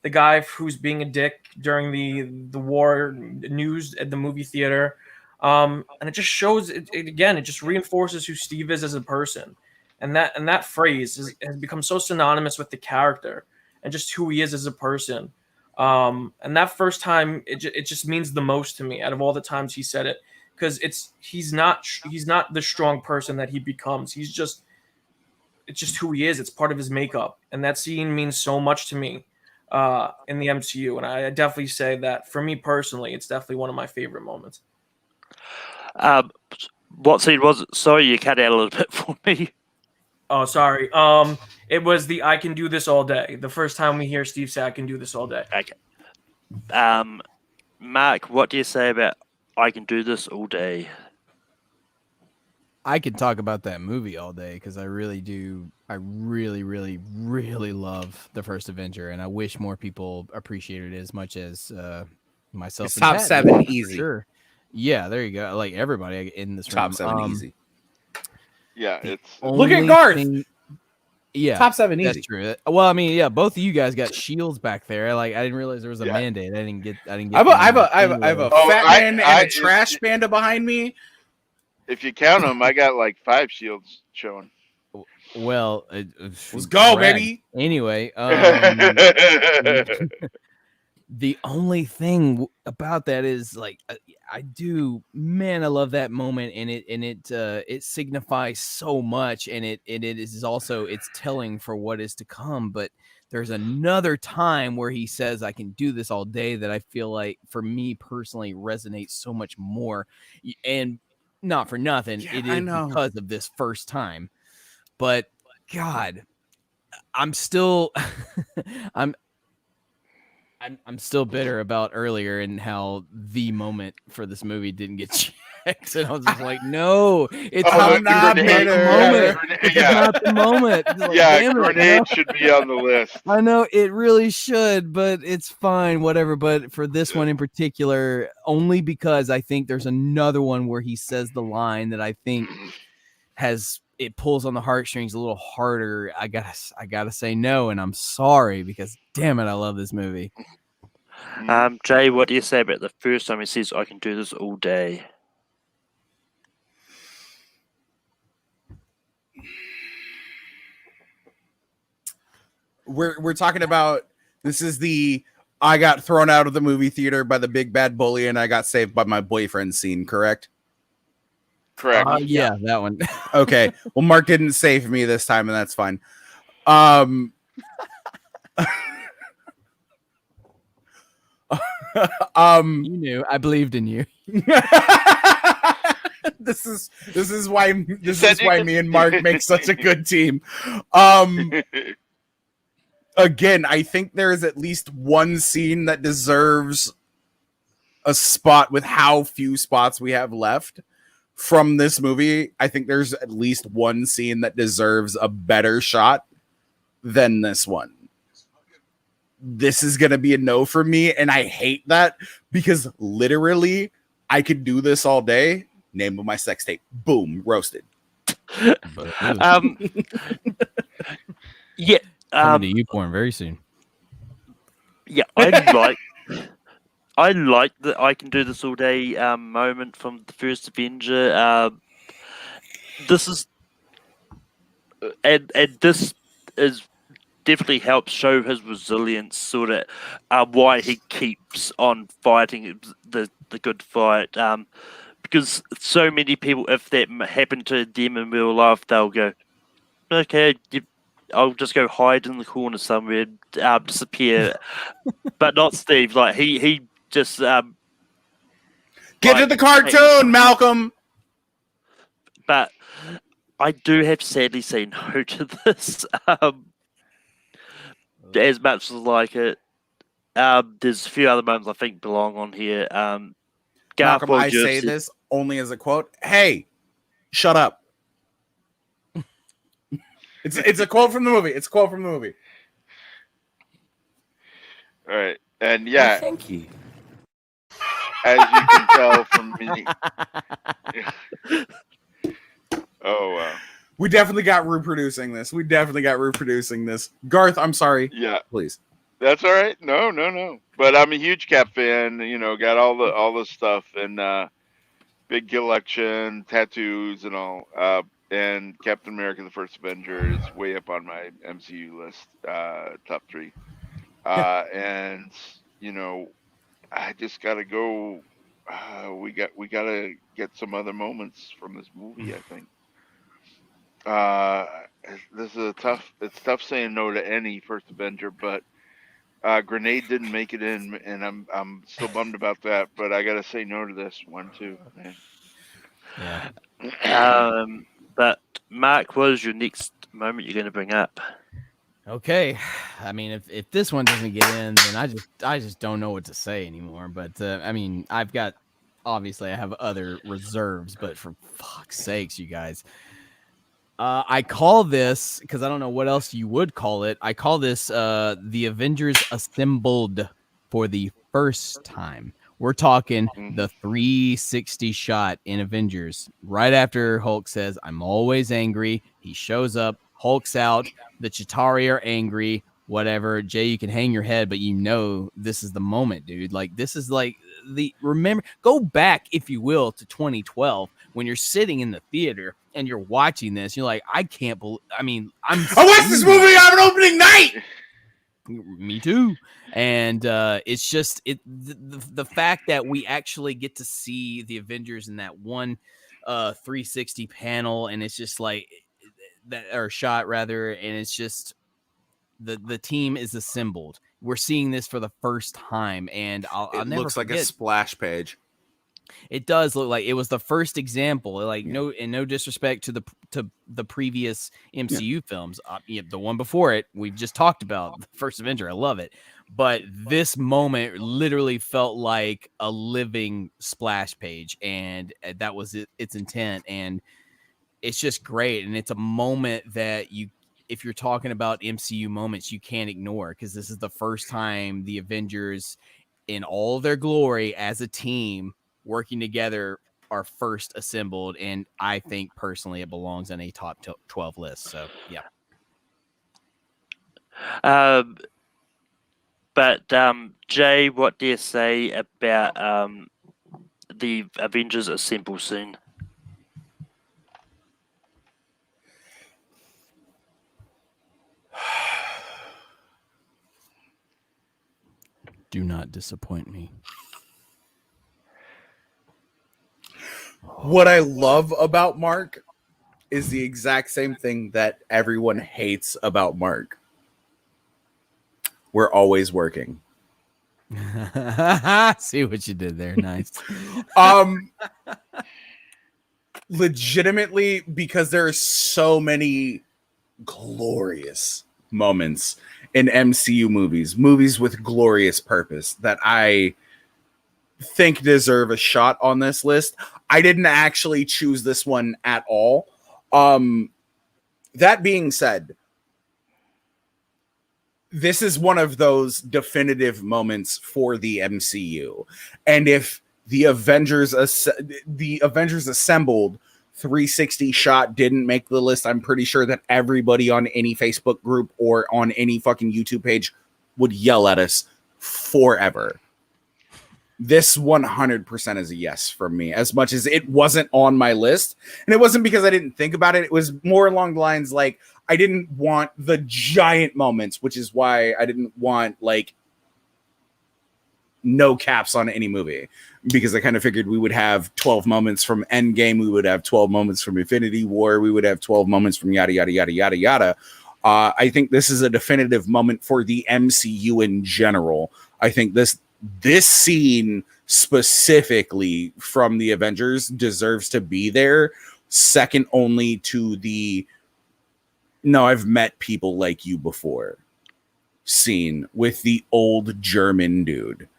guy who's being a dick during the war news at the movie theater. And it just shows again. It just reinforces who Steve is as a person, and that phrase has become so synonymous with the character and just who he is as a person. And that first time, it just means the most to me out of all the times he said it, because he's not the strong person that he becomes. It's just who he is. It's part of his makeup, and that scene means so much to me in the MCU. And I definitely say that for me personally, it's definitely one of my favorite moments. What scene was it? Sorry, you cut out a little bit for me. Oh, sorry. It was the "I can do this all day." The first time we hear Steve say "I can do this all day." Okay. Mark, what do you say about "I can do this all day"? I could talk about that movie all day because I really do. I really, really, really love the first Avenger, and I wish more people appreciated it as much as myself. It's and top Pat 7 did, for easy. Sure. Yeah, there you go. Like everybody in this Top room. 7 easy. Yeah, it's Look at Only Garth. Yeah, Top 7 easy. that's true. Well, I mean, yeah, both of you guys got shields back there. Like, I didn't realize there was a mandate. I didn't get. I have a fat man and a trash panda behind me. If you count them, I got like 5 shields showing. Well, Let's go, baby. Anyway, the only thing about that is like I love that moment, and it signifies so much, and it is also it's telling for what is to come. But there's another time where he says I can do this all day that I feel like for me personally resonates so much more, and not for nothing, it is because of this first time. But God, I'm still I'm still bitter about earlier and how the moment for this movie didn't get checked, and I was just like, no, it's not the moment. It's not the moment. Like, yeah, grenade should be on the list. I know it really should, but it's fine, whatever. But for this one in particular, only because I think there's another one where he says the line that I think it pulls on the heartstrings a little harder. I gotta say no, and I'm sorry because damn it, I love this movie. Jay, what do you say about the first time he says I can do this all day? We're talking about this is the I got thrown out of the movie theater by the big bad bully and I got saved by my boyfriend scene, correct? Correct. Yeah, that one. Okay. Well, Mark didn't save me this time, and that's fine. You knew. I believed in you. This is why me and Mark make such a good team. Again, I think there is at least one scene that deserves a spot with how few spots we have left from this movie. I think there's at least one scene that deserves a better shot than this one. This is going to be a no for me, and I hate that because literally I could do this all day. Name of my sex tape. Boom, roasted. Yeah. Coming to you porn very soon. Yeah, I like that I can do this all day moment from the first Avenger. This is and this is definitely helps show his resilience, sort of why he keeps on fighting the good fight. Because so many people, if that happened to them in real life, they'll go, okay, I'll just go hide in the corner somewhere, disappear. But not Steve. Like he just get to the cartoon, Malcolm. But I do have to sadly say no to this. As much as I like it, there's a few other moments I think belong on here. Malcolm, I say this only as a quote. Hey, shut up. It's a quote from the movie. It's a quote from the movie. All right, and yeah, thank you. As you can tell from me. Oh wow. We definitely got reproducing this. Garth, I'm sorry. Yeah, please. That's all right. No. But I'm a huge Cap fan. You know, got all the stuff, and big collection, tattoos, and all. And Captain America: The First Avenger is way up on my MCU list, top 3. And you know, I just gotta go. We gotta get some other moments from this movie. I think. Uh, this is It's tough saying no to any First Avenger, but Grenade didn't make it in, and I'm still bummed about that. But I gotta say no to this one too, man. Yeah. But Mark, what is your next moment you're going to bring up? Okay, I mean, if this one doesn't get in, then I just don't know what to say anymore. But I mean, I have other reserves, but for fuck's sakes, you guys, I call this, because I don't know what else you would call it. I call this the Avengers assembled for the first time. We're talking the 360 shot in Avengers. Right after Hulk says, "I'm always angry," he shows up, Hulk's out, the Chitauri are angry, whatever. Jay, you can hang your head, but you know this is the moment, dude. Like, this is like go back, if you will, to 2012 when you're sitting in the theater and you're watching this. You're like, I can't believe. I watched this movie on an opening night. Me too. And it's just the fact that we actually get to see the Avengers in that one 360 panel, and it's just like that, or shot rather, and it's just the team is assembled. We're seeing this for the first time, and I'll never looks like forget. a splash page. It does look like it was the first example. Like, no disrespect to the previous MCU films, the one before it we've just talked about, the first Avenger. I love it, but this moment literally felt like a living splash page, and that was its intent. And it's just great, and it's a moment that if you're talking about MCU moments, you can't ignore, because this is the first time the Avengers, in all their glory as a team, working together, are first assembled, and I think personally it belongs on a top 12 list. So yeah. But Jay, what do you say about the Avengers assemble scene? Do not disappoint me. What I love about Mark is the exact same thing that everyone hates about Mark. We're always working. See what you did there. Nice. Legitimately, because there are so many glorious moments in MCU movies with glorious purpose, that I think deserve a shot on this list. I didn't actually choose this one at all. That being said, this is one of those definitive moments for the MCU. And if the Avengers assembled 360 shot didn't make the list, I'm pretty sure that everybody on any Facebook group or on any fucking YouTube page would yell at us forever. This 100% is a yes from me, as much as it wasn't on my list. And it wasn't because I didn't think about it. It was more along the lines like, I didn't want the giant moments, which is why I didn't want like no caps on any movie, because I kind of figured we would have 12 moments from Endgame, we would have 12 moments from Infinity War, we would have 12 moments from yada yada yada yada yada. I think this is a definitive moment for the MCU in general. I think this scene specifically from the Avengers deserves to be there, second only to the "no, I've met people like you before" scene with the old German dude,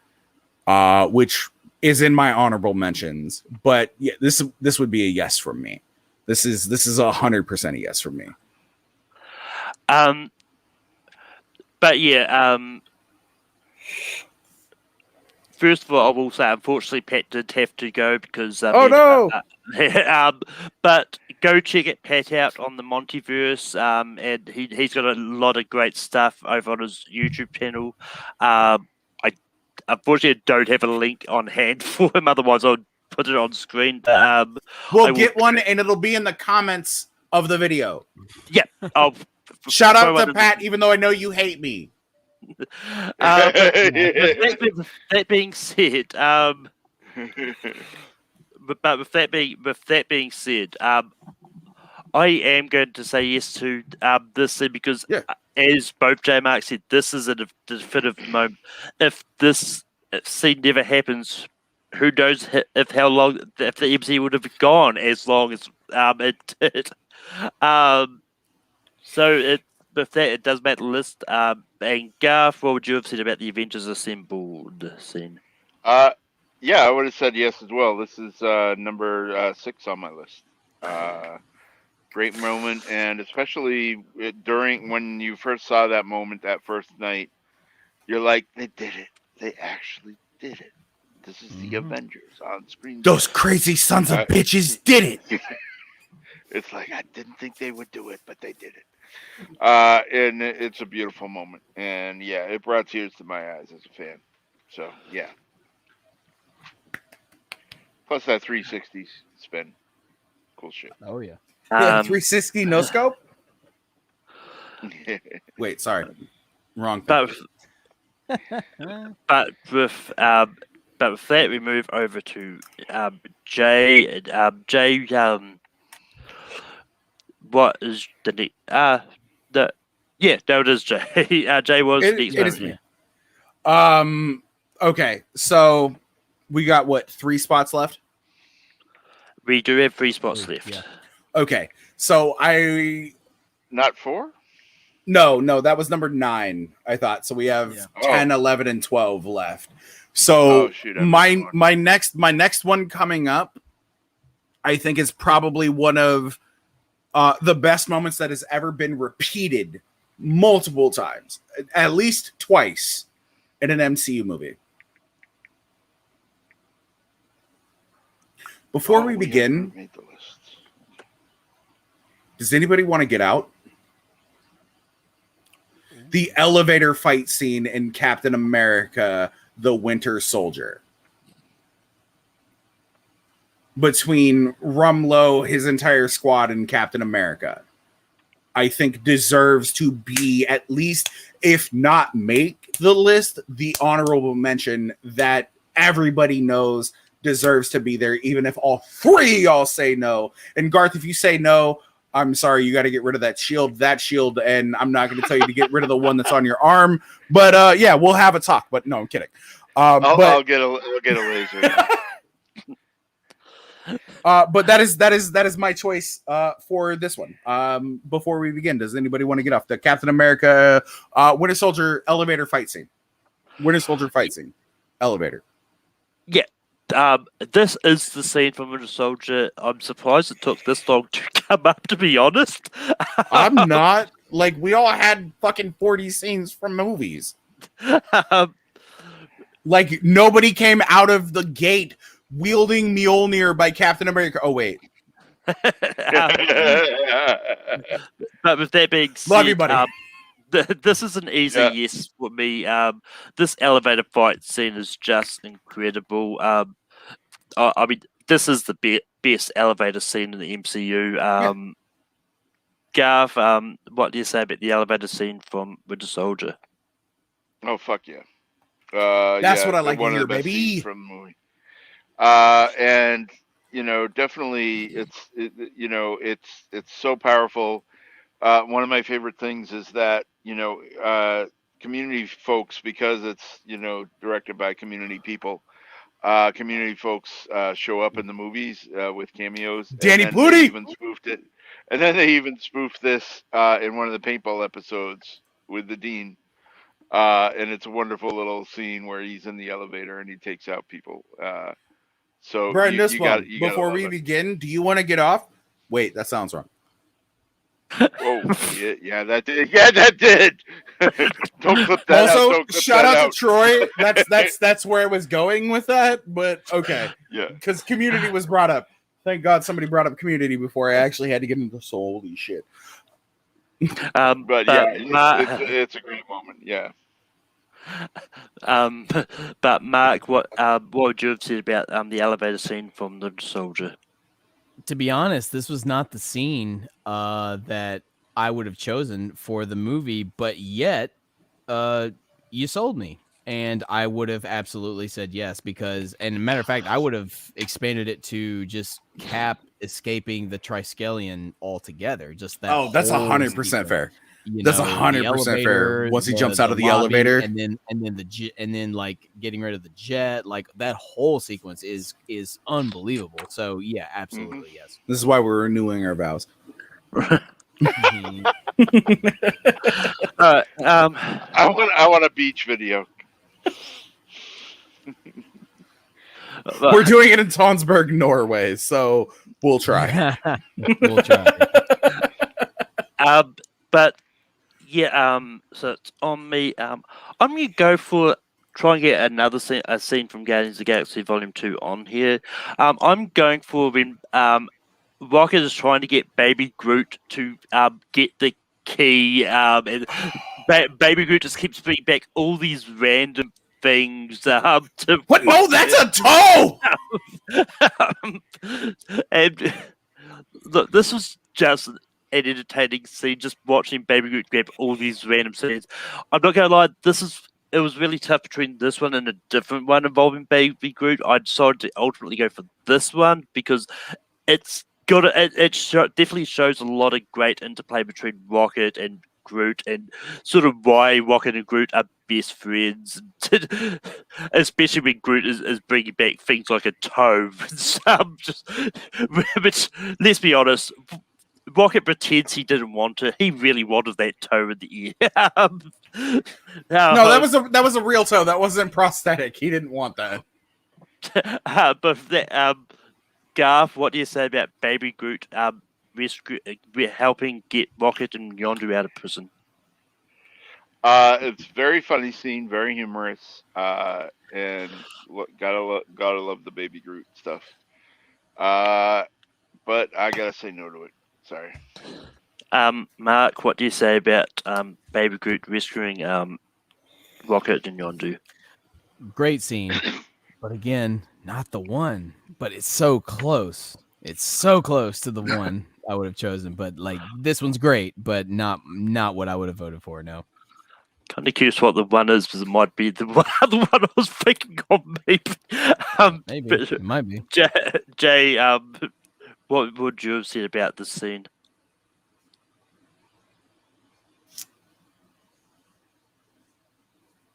which is in my honorable mentions. But yeah, this would be a yes from me. This is 100% a yes from me. But yeah, first of all, I will say, unfortunately, Pat did have to go because. But go check it, Pat, out on the Montiverse, and he's got a lot of great stuff over on his YouTube channel. I unfortunately don't have a link on hand for him, otherwise I'd put it on screen. We'll I will- get one, and it'll be in the comments of the video. Yeah, I'll Shout throw out one to in Pat, even though I know you hate me. But that being said, but with that being said, I am going to say yes to this scene because, as both J Mark said, this is a definitive moment. If this scene never happens, who knows if the MCU would have gone as long as it did. So with that, it does make the list. And Garth, what would you have said about the Avengers Assembled scene? Yeah, I would have said yes as well. This is number 6 on my list. Great moment, and especially during when you first saw that moment that first night, you're like, they did it. They actually did it. This is the Avengers on screen. Those crazy sons of bitches did it. It's like, I didn't think they would do it, but they did it. And it's a beautiful moment. And yeah, it brought tears to my eyes as a fan. So yeah. Plus that 360 spin. Cool shit. Oh yeah. 360 no scope? Wait, sorry. Wrong thing. But with that, we move over to Jay. Jay, what is the next? It is Jay. Jay was next. It is me. Okay, so we got what, 3 spots left? We do have 3 spots left. Yeah. Okay, so not 4? No, that was number 9, I thought. So we have 10, 11, and 12 left. So my next one coming up, I think, is probably one of the best moments that has ever been repeated multiple times, at least twice in an MCU movie. Before we begin, does anybody want to get out? The elevator fight scene in Captain America, the Winter Soldier. Between Rumlow, his entire squad, and Captain America, I think deserves to be at least, if not make the list, the honorable mention that everybody knows deserves to be there, even if all 3 of y'all say no. And Garth, if you say no, I'm sorry, you got to get rid of that shield, and I'm not going to tell you to get rid of the one that's on your arm. But yeah, we'll have a talk. But no, I'm kidding. I'll get a laser. But that is my choice for this one. Before we begin, does anybody want to get off the Captain America Winter Soldier elevator fight scene? Winter Soldier fight scene, elevator. Yeah. This is the scene from Winter Soldier. I'm surprised it took this long to come up, to be honest. I'm not. Like, we all had fucking 40 scenes from movies. Like, nobody came out of the gate wielding Mjolnir by Captain America. Oh, wait. But with that being said, love you, buddy. This is an easy yes for me. This elevator fight scene is just incredible. I mean, this is the best elevator scene in the MCU. Garth, what do you say about the elevator scene from Winter Soldier? Oh, fuck yeah. That's what I like to hear, baby. From the movie. And, definitely it's so powerful. One of my favorite things is that, community folks, because it's, directed by community people, community folks show up in the movies with cameos. Danny Pluty! Even spoofed it. And then they even spoofed this in one of the paintball episodes with the Dean. And it's a wonderful little scene where he's in the elevator and he takes out people. So Brian, before we begin, do you want to get off? Wait, that sounds wrong. Oh, yeah, that did. Yeah, that did. Don't clip that out. Also, shout out to Troy. That's where I was going with that. But okay, yeah, because Community was brought up. Thank God somebody brought up Community before I actually had to get into holy shit. But yeah, it's a great moment. Yeah. But Mark, what would you have said about the elevator scene from The Soldier? To be honest, this was not the scene that I would have chosen for the movie, but yet you sold me. And I would have absolutely said yes because, and matter of fact, I would have expanded it to just Cap escaping the Triskelion altogether. Just that. Oh, that's whole 100% sequence. fair. You That's know, the 100% fair. elevator, Once he jumps out of the lobby, elevator, and then and then like getting rid of the jet, like that whole sequence is unbelievable. So yeah, absolutely yes. this is why we're renewing our vows. Mhm. I want a beach video. We're doing it in Tonsberg, Norway, so we'll try. We'll try. But yeah, so it's on me. I'm gonna go for try and get another scene, a scene from Guardians of the Galaxy Volume 2 on here. I'm going for when Rocket is trying to get Baby Groot to get the key, and Baby Groot just keeps bringing back all these random things. What? No, that's a toe! And look, this was just an entertaining scene, just watching Baby Groot grab all these random scenes. I'm not gonna lie, it was really tough between this one and a different one involving Baby Groot. I decided to ultimately go for this one because it's got definitely shows a lot of great interplay between Rocket and Groot and sort of why Rocket and Groot are best friends, especially when Groot is bringing back things like a toe. Which, let's be honest, Rocket pretends he didn't want it. He really wanted that toe in the ear. No, that was a real toe. That wasn't prosthetic. He didn't want that. But that, Garth, what do you say about Baby Groot helping get Rocket and Yondu out of prison? It's very funny scene, very humorous, and gotta love the Baby Groot stuff. But I gotta say no to it. Sorry. Mark, what do you say about Baby Groot rescuing Rocket and Yondu? Great scene, but again, not the one. But it's so close. It's so close to the one I would have chosen. But like this one's great, but not what I would have voted for. No. Kind of curious what the one is, because it might be the one I was thinking of, maybe. Maybe it might be. Jay, what would you have said about this scene?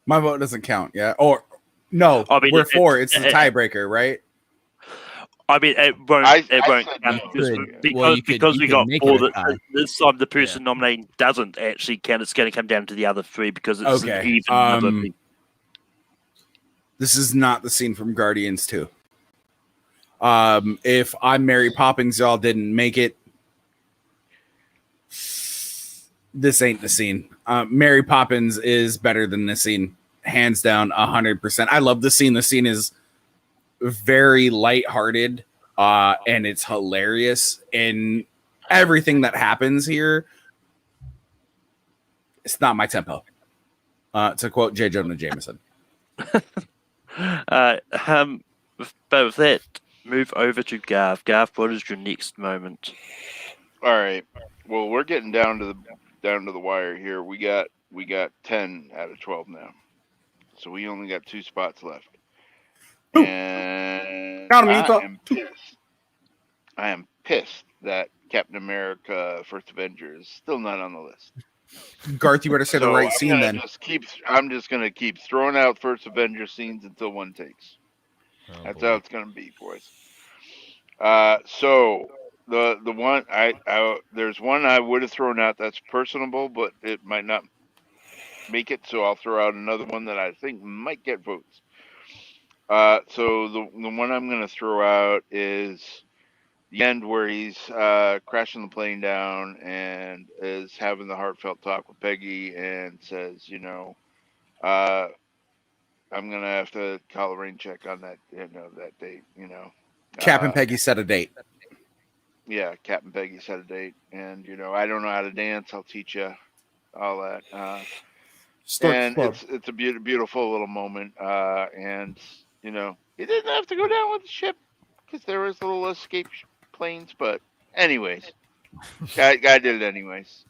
My vote doesn't count, yeah? Or no, I mean, we're four. It's the tiebreaker, right? I mean, it won't. It won't because we got four. This time, the person nominating doesn't actually count. It's going to come down to the other three because it's an even number. This is not the scene from Guardians 2. If I'm Mary Poppins, y'all didn't make it. This ain't the scene. Mary Poppins is better than this scene, hands down, 100%. I love the scene. The scene is very lighthearted, and it's hilarious. And everything that happens here, it's not my tempo. To quote J. Jonah Jameson. But with that, move over to Garth. Garth, what is your next moment? All right. Well, we're getting down to the wire here. We got 10 out of 12 now, so we only got 2 spots left. Ooh. And I am pissed that Captain America: First Avenger is still not on the list. Garth, you better say the right scene then. I'm just gonna keep throwing out First Avenger scenes until one takes. That's how it's gonna be, boys. So the one there's one I would have thrown out that's personable, but it might not make it. So I'll throw out another one that I think might get votes. So the one I'm gonna throw out is the end where he's crashing the plane down and is having the heartfelt talk with Peggy and says, I'm gonna have to call a rain check on that, that date, Cap and Peggy set a date. Yeah, Cap and Peggy set a date, and I don't know how to dance. I'll teach you all that. and it's a beautiful little moment. And you know, he didn't have to go down with the ship because there was little escape planes. But anyways, guy did it anyways.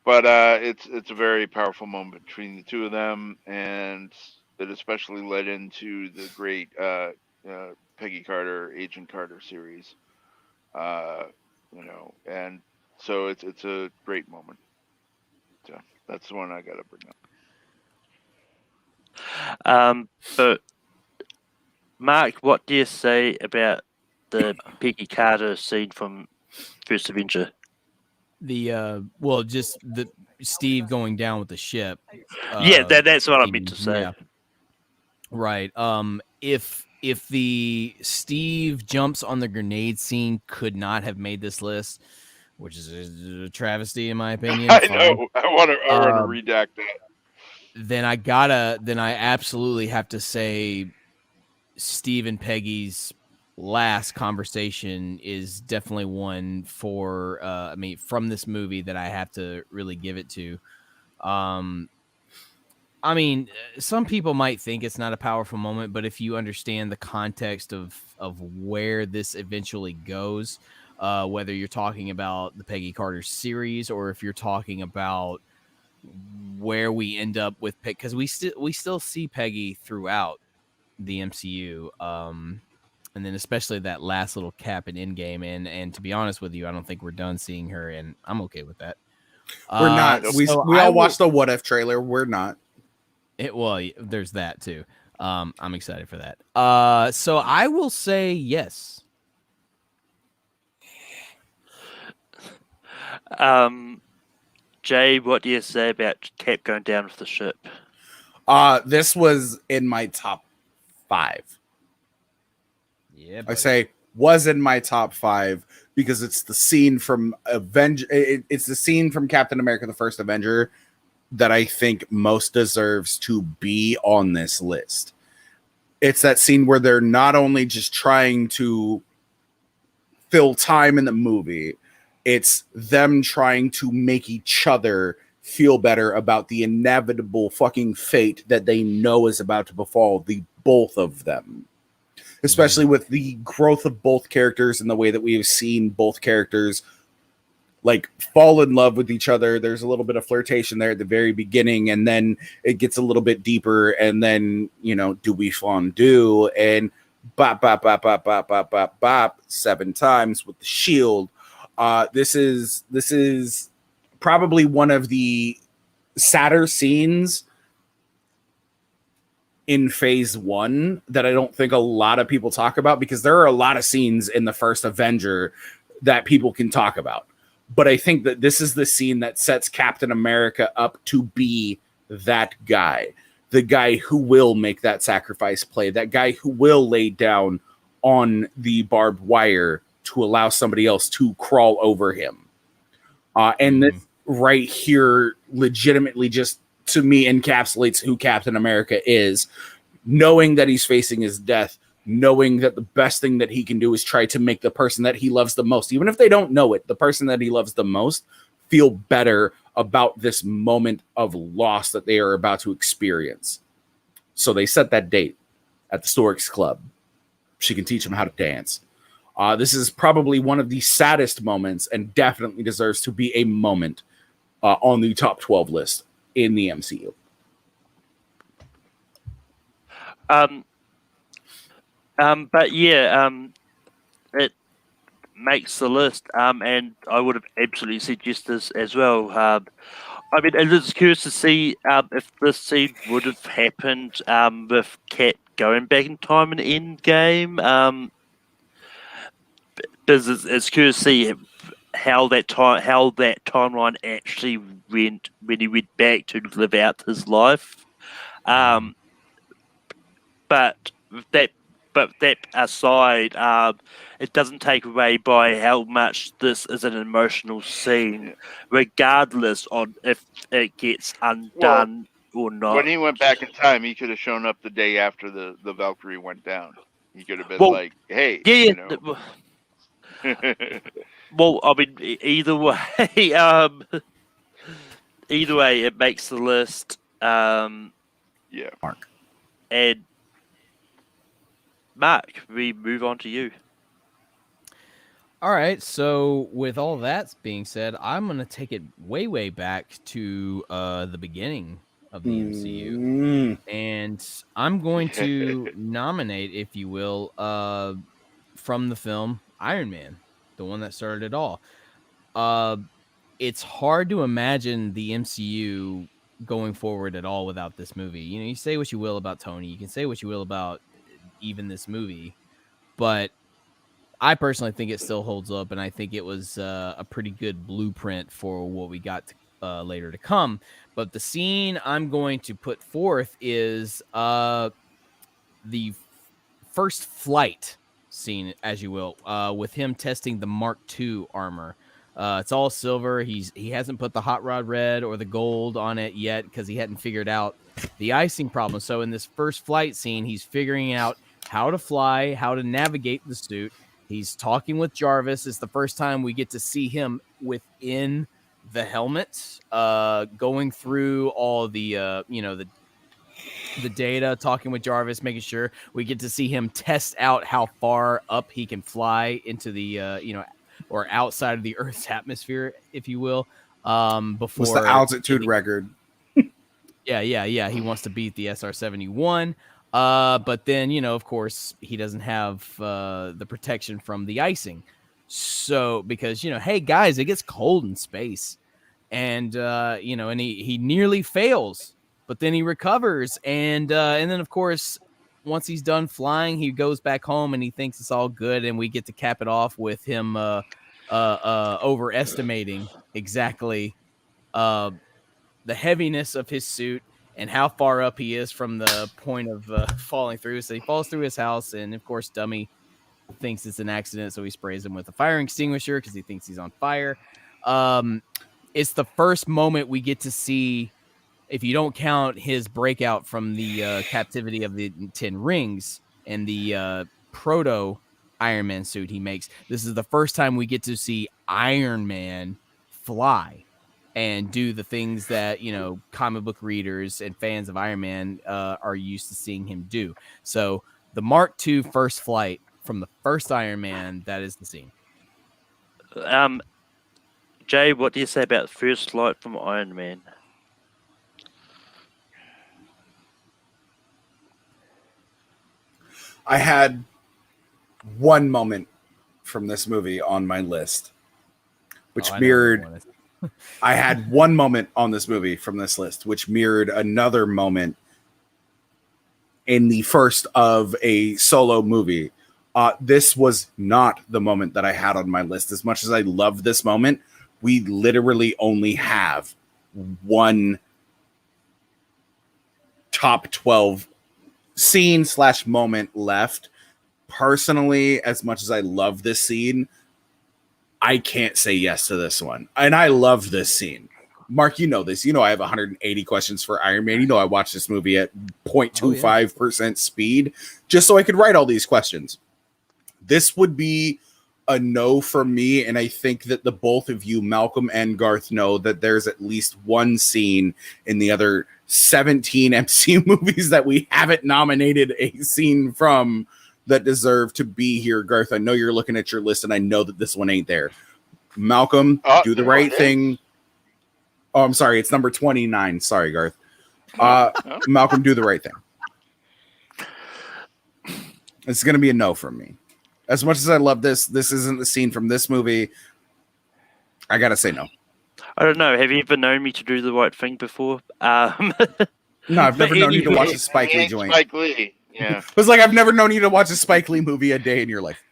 But it's a very powerful moment between the two of them, and it especially led into the great Peggy Carter, Agent Carter series. You know, and so it's a great moment. So that's the one I gotta bring up. But Mark, what do you say about the Peggy Carter scene from First Avenger? The well, just the Steve going down with the ship. Yeah, that's what I meant to say. Yeah. Right. If the Steve jumps on the grenade scene could not have made this list, which is a travesty in my opinion. I know. I want to redact that. Then I absolutely have to say Steve and Peggy's last conversation is definitely one for I mean, from this movie that I have to really give it to. I mean, some people might think it's not a powerful moment, but if you understand the context of where this eventually goes, whether you're talking about the Peggy Carter series or if you're talking about where we end up with Peggy, because we still see Peggy throughout the MCU, and then especially that last little cap in Endgame, and to be honest with you, I don't think we're done seeing her, and I'm okay with that. We're not. We all watched the What If trailer. We're not. Well, there's that too. I'm excited for that. So I will say yes. Jay, what do you say about Cap going down with the ship? This was in my top 5. Yeah, I say was in my top 5 because it's the scene from Avenger. It's the scene from Captain America: The First Avenger that I think most deserves to be on this list. It's that scene where they're not only just trying to fill time in the movie, it's them trying to make each other feel better about the inevitable fucking fate that they know is about to befall the both of them. Especially with the growth of both characters and the way that we have seen both characters like fall in love with each other. There's a little bit of flirtation there at the very beginning, and then it gets a little bit deeper, and then, you know, do we fondue and bop, bop, bop, bop, bop, bop, bop, bop 7 times with the shield. This is probably one of the sadder scenes in phase 1 that I don't think a lot of people talk about, because there are a lot of scenes in the first Avenger that people can talk about. But I think that this is the scene that sets Captain America up to be that guy, the guy who will make that sacrifice play, that guy who will lay down on the barbed wire to allow somebody else to crawl over him. And this right here legitimately just, to me, encapsulates who Captain America is, knowing that he's facing his death, knowing that the best thing that he can do is try to make the person that he loves the most, even if they don't know it, the person that he loves the most, feel better about this moment of loss that they are about to experience. So they set that date at the Storks Club. She can teach him how to dance. This is probably one of the saddest moments and definitely deserves to be a moment on the top 12 list in the MCU. But yeah, it makes the list, and I would have absolutely suggested this as well. I mean, it is curious to see if this scene would have happened with Cap going back in time in Endgame. Because it's curious to see how that timeline actually went when he went back to live out his life. But that aside, it doesn't take away by how much this is an emotional scene, regardless on if it gets undone or not. When he went back in time, he could have shown up the day after the Valkyrie went down. He could have been like, "Hey, yeah, you know." Well, I mean, either way, either way, it makes the list. Yeah. Mark. And Mark, we move on to you. All right, so with all that being said, I'm gonna take it way back to the beginning of the MCU, and I'm going to nominate, if you will, from the film Iron Man, the one that started it all. It's hard to imagine the MCU going forward at all without this movie. You know, you say what you will about Tony, you can say what you will about even this movie, but I personally think it still holds up, and I think it was a pretty good blueprint for what we got later to come. But the scene I'm going to put forth is the first flight scene, as you will, with him testing the Mark II armor. It's all silver. He hasn't put the hot rod red or the gold on it yet because he hadn't figured out the icing problem. So in this first flight scene, he's figuring out how to fly, how to navigate the suit. He's talking with Jarvis. It's the first time we get to see him within the helmet, going through all the the data, talking with Jarvis, making sure we get to see him test out how far up he can fly into the or outside of the Earth's atmosphere, if you will. Before What's the altitude record? Yeah. He wants to beat the SR-71. But then, of course, he doesn't have the protection from the icing. So, because, hey, guys, it gets cold in space. And, and he nearly fails, but then he recovers. And then, of course, once he's done flying, he goes back home and he thinks it's all good. And we get to cap it off with him overestimating exactly the heaviness of his suit and how far up he is from the point of falling through. So he falls through his house, and of course, Dummy thinks it's an accident, so he sprays him with a fire extinguisher because he thinks he's on fire. It's the first moment we get to see, if you don't count his breakout from the captivity of the 10 rings and the proto Iron Man suit he makes. This is the first time we get to see Iron Man fly and do the things that, comic book readers and fans of Iron Man are used to seeing him do. So the Mark II first flight from the first Iron Man, that is the scene. Jay, what do you say about the first flight from Iron Man? I had one moment from this movie on my list, which mirrored. I had one moment on this movie from this list, which mirrored another moment in the first of a solo movie. This was not the moment that I had on my list. As much as I love this moment, we literally only have one top 12 scene / moment left. Personally, as much as I love this scene, I can't say yes to this one. And I love this scene. Mark, you know this. You know I have 180 questions for Iron Man. You know I watched this movie at 0.25% speed just so I could write all these questions. This would be a no for me, and I think that the both of you, Malcolm and Garth, know that there's at least one scene in the other 17 MCU movies that we haven't nominated a scene from that deserve to be here. Garth, I know you're looking at your list, and I know that this one ain't there. Malcolm, do the right thing. Oh, I'm sorry. It's number 29. Sorry, Garth. Malcolm, do the right thing. It's going to be a no from me. As much as I love this isn't the scene from this movie. I got to say no. I don't know. Have you ever known me to do the right thing before? No, I've never known you to watch a Spike Lee joint. Spike Lee. Yeah. It was like I've never known you to watch a Spike Lee movie a day in your life.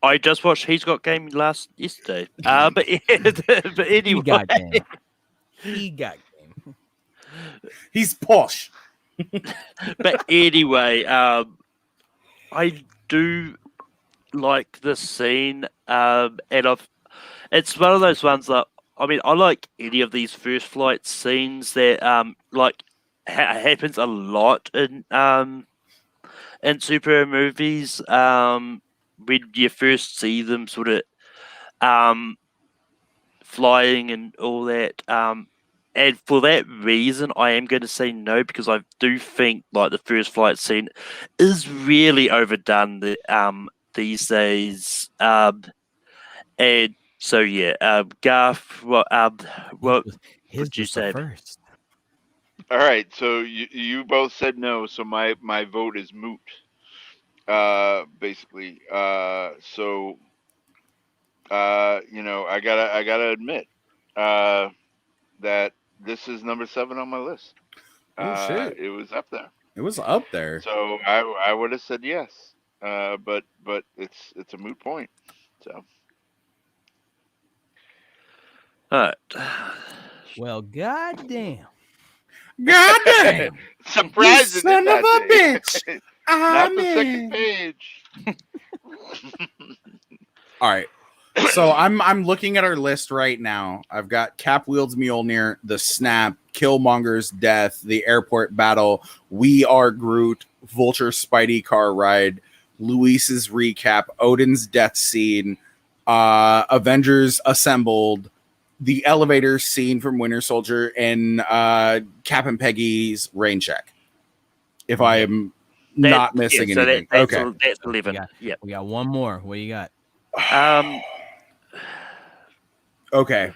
I just watched He's Got Game yesterday. But anyway. He got game. He's posh. But anyway, I do like this scene. And it's one of those ones that, I like any of these first flight scenes that happens a lot in superhero movies. When you first see them sort of flying and all that. And for that reason, I am going to say no, because I do think like the first flight scene is really overdone these days. And so yeah, Garth, what His would you was the say? first. All right, so you both said no, so my vote is moot. Basically, so I gotta admit that this is number 7 on my list. Oh shit! It was up there, It was up there. so I would have said yes, but it's a moot point. So All right. Well, goddamn. Goddamn! surprise! You son of a bitch! Not I'm the second in. page. All right. So I'm looking at our list right now. I've got Cap wields Mjolnir, the snap, Killmonger's death, the airport battle, We Are Groot, Vulture Spidey car ride, Luis's recap, Odin's death scene, Avengers assembled, the elevator scene from Winter Soldier, and Cap and Peggy's rain check. If I am not missing anything. That's 11. Yeah. We got one more. What do you got? Okay.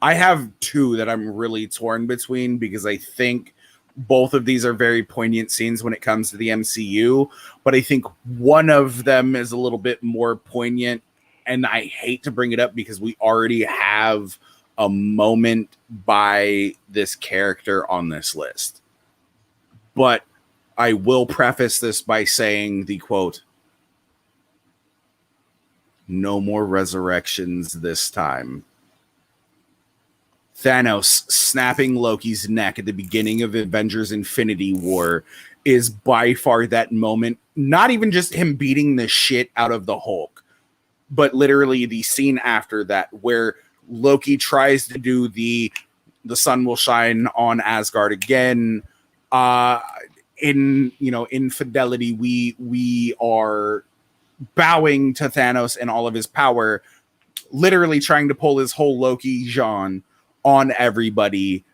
I have 2 that I'm really torn between because I think both of these are very poignant scenes when it comes to the MCU, but I think one of them is a little bit more poignant, and I hate to bring it up because we already have a moment by this character on this list. But I will preface this by saying the quote, "No more resurrections this time." Thanos snapping Loki's neck at the beginning of Avengers Infinity War is by far that moment. Not even just him beating the shit out of the Hulk, but literally the scene after that where Loki tries to do the sun will shine on Asgard again. In fidelity, we are bowing to Thanos and all of his power, literally trying to pull his whole Loki Jean on everybody,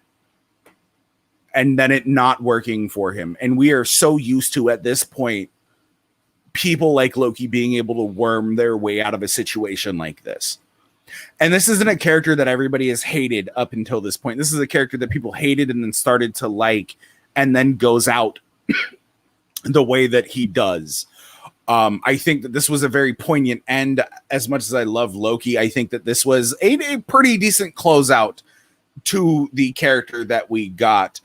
and then it not working for him. And we are so used to, at this point, people like Loki being able to worm their way out of a situation like this. And this isn't a character that everybody has hated up until this point. This is a character that people hated and then started to like, and then goes out the way that he does. I think that this was a very poignant end. As much as I love Loki, I think that this was a pretty decent closeout to the character that we got.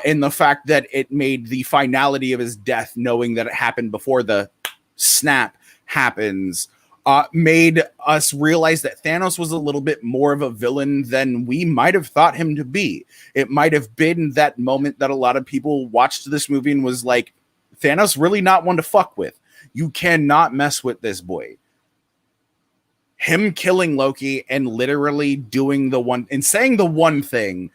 In the fact that it made the finality of his death, knowing that it happened before the snap happens, made us realize that Thanos was a little bit more of a villain than we might have thought him to be. It might have been that moment that a lot of people watched this movie and was like, Thanos really not one to fuck with. You cannot mess with this boy. Him killing Loki and literally doing the one and saying the one thing,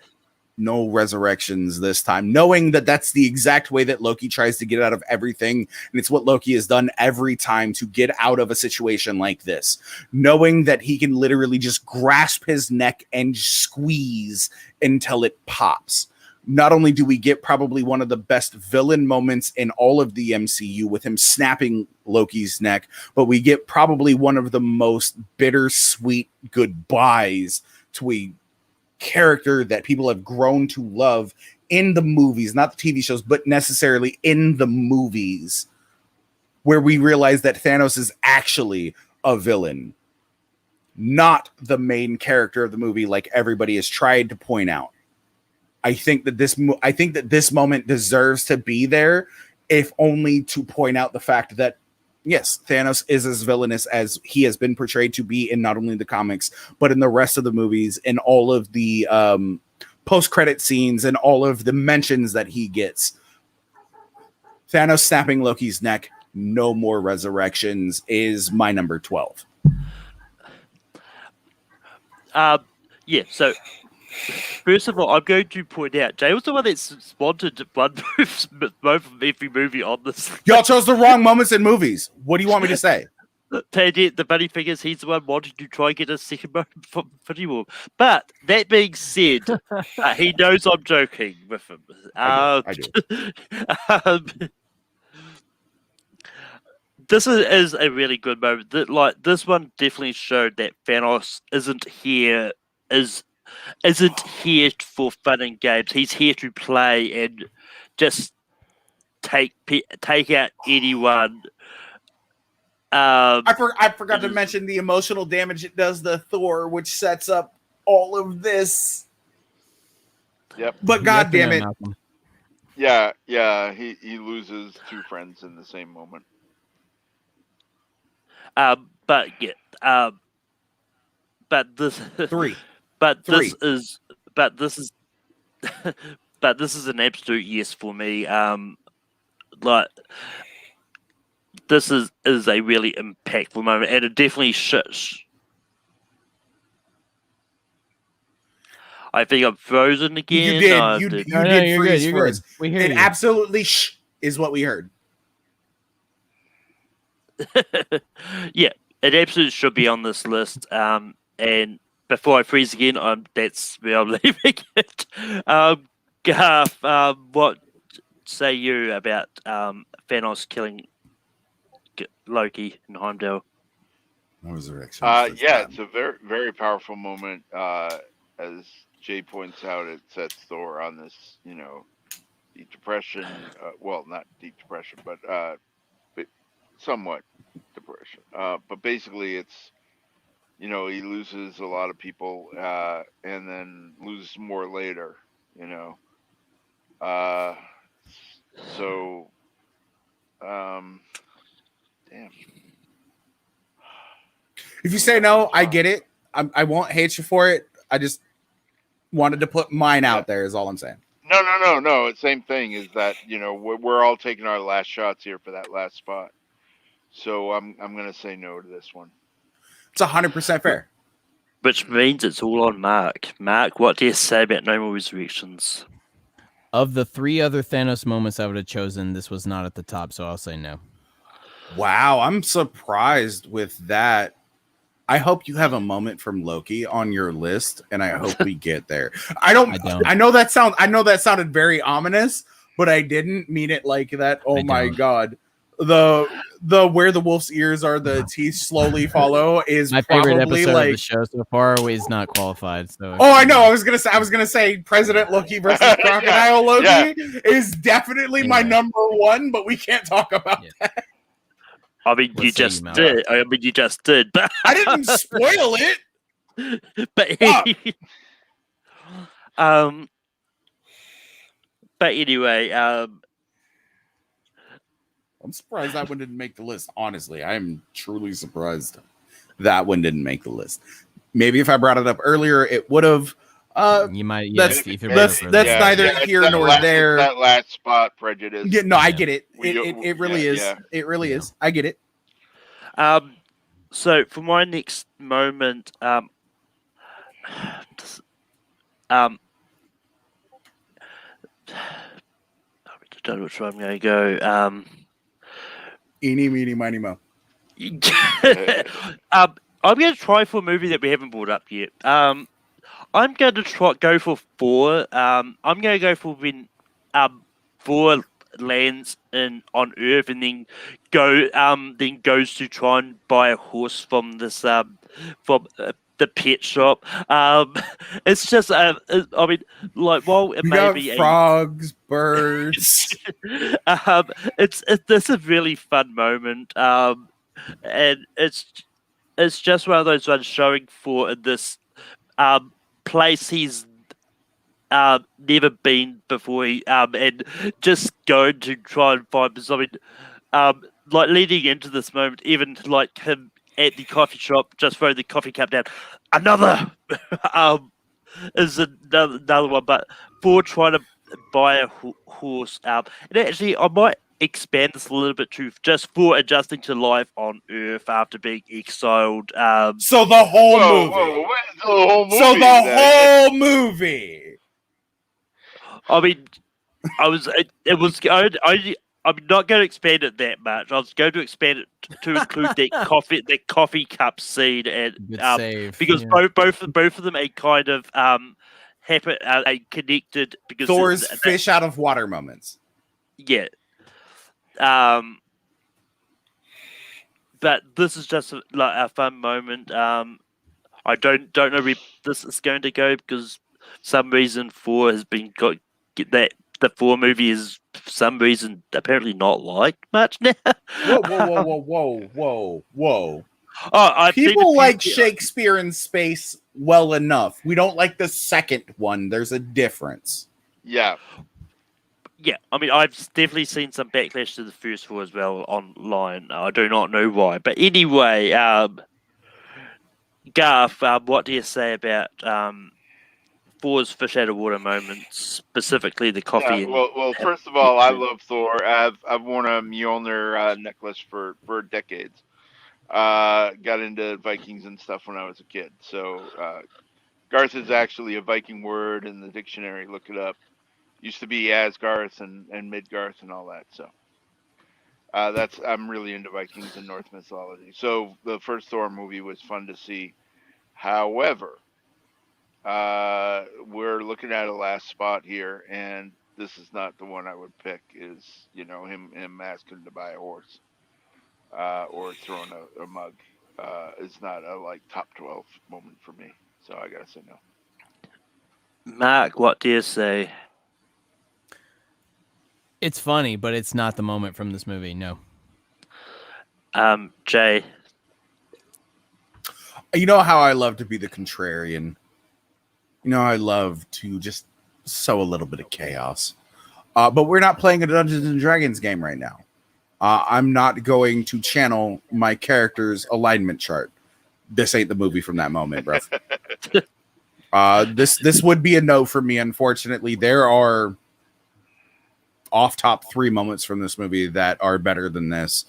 no resurrections this time, knowing that that's the exact way that Loki tries to get out of everything. And it's what Loki has done every time to get out of a situation like this, knowing that he can literally just grasp his neck and squeeze until it pops. Not only do we get probably one of the best villain moments in all of the MCU with him snapping Loki's neck, but we get probably one of the most bittersweet goodbyes to a character that people have grown to love in the movies, not the TV shows, but necessarily in the movies, where we realize that Thanos is actually a villain, not the main character of the movie like everybody has tried to point out. I think that this moment deserves to be there, if only to point out the fact that, yes, Thanos is as villainous as he has been portrayed to be in not only the comics, but in the rest of the movies, and all of the post-credit scenes and all of the mentions that he gets. Thanos snapping Loki's neck, no more resurrections, is my number 12. So first of all, I'm going to point out Jay was the one that sponsored blood moves both of every movie on this. Y'all chose the wrong moments in movies. What do you want me to say? The funny thing is, he's the one wanting to try and get a second moment from Pretty Warm. But that being said, he knows I'm joking with him. I do. This is a really good moment. Like this one definitely showed that Thanos isn't here for fun and games. He's here to play and just take out anyone. I forgot to mention the emotional damage it does to Thor, which sets up all of this. Yep. But god damn it. Yeah. He loses two friends in the same moment. But this Three. But Three. this is an absolute yes for me. Like this is a really impactful moment, and it definitely I think I'm frozen again. You did. No, You No, did you're freeze good, for you're us. good. We hear It you. absolutely is what we heard. Yeah, it absolutely should be on this list. And before I freeze again, that's where I'm leaving it. Garth, what say you about Thanos killing Loki in Heimdall? It's a very, very powerful moment. As Jay points out, it sets Thor on this, deep depression. Well, not deep depression, but somewhat depression. But basically, it's, he loses a lot of people, and then loses more later. So, damn. If you say no, I get it. I won't hate you for it. I just wanted to put mine out there. Is all I'm saying. No. Same thing is that we're all taking our last shots here for that last spot. So I'm gonna say no to this one. It's 100% fair. Which means it's all on Mark. Mark, what do you say about No More Resurrections? Of the three other Thanos moments I would have chosen, this was not at the top, so I'll say no. Wow, I'm surprised with that. I hope you have a moment from Loki on your list, and I hope we get there. I don't. I know that sounded very ominous, but I didn't mean it like that. Oh my god, the where the wolf's ears are, the teeth slowly follow is my favorite probably episode like of the show so far. Is not qualified. So oh, I know. I was gonna say President Loki versus Crocodile Loki is definitely my number one, but we can't talk about that. I mean, you just did. But I didn't spoil it. But but anyway, I'm surprised that one didn't make the list. Honestly, I am truly surprised that one didn't make the list. Maybe if I brought it up earlier, it would have. You might. That's neither here nor there. That last spot prejudice. Yeah, no, I get it. It really is. Yeah. It really is. I get it. So for my next moment, I don't know which way I'm going to go. Eeny, meeny, miny, mo. I'm going to try for a movie that we haven't brought up yet. I'm going to go for Thor. I'm going to go for when Thor lands on Earth and then goes to try and buy a horse from this from the pet shop. It's just I mean, like, while it may be frogs, birds. This is a really fun moment, and it's just one of those ones showing for this place he's never been before, and just going to try and find something, like leading into this moment, even like him at the coffee shop, just throwing the coffee cup down. Another is another one, but for trying to buy a horse. And actually, I might expand this a little bit too, just for adjusting to life on Earth after being exiled. So the whole movie. So the whole movie. I mean, it was I'm not going to expand it that much. I was going to expand it to include that coffee cup scene, and Good save. because Yeah. both of them are kind of happen connected because Thor's fish out of water moments. yeah. But this is just like a fun moment. I don't know where this is going to go because some reason 4 has been that the 4 movie is for some reason apparently not liked much now. Whoa. Oh, I've seen People a few- like Shakespeare in space well enough. We don't like the second one. There's a difference. Yeah. Yeah, I mean, I've definitely seen some backlash to the first 4 as well online. I do not know why, but anyway, Garth, what do you say about 4's fish out of water moments, specifically the coffee? Yeah, well, first of all, I love Thor. I've worn a Mjolnir necklace for decades. Got into Vikings and stuff when I was a kid. So Garth is actually a Viking word in the dictionary. Look it up. Used to be Asgarth and Midgarth and all that. So I'm really into Vikings and Norse mythology. So the first Thor movie was fun to see. However, we're looking at a last spot here, and this is not the one I would pick. Is him asking to buy a horse, or throwing a mug. It's not a top 12 moment for me. So I gotta say no. Mark, what do you say? It's funny, but it's not the moment from this movie. No. Jay. You know how I love to be the contrarian. You know, I love to just sow a little bit of chaos. But we're not playing a Dungeons and Dragons game right now. I'm not going to channel my character's alignment chart. This ain't the movie from that moment, bro. This would be a no for me, unfortunately. There are off top 3 moments from this movie that are better than this.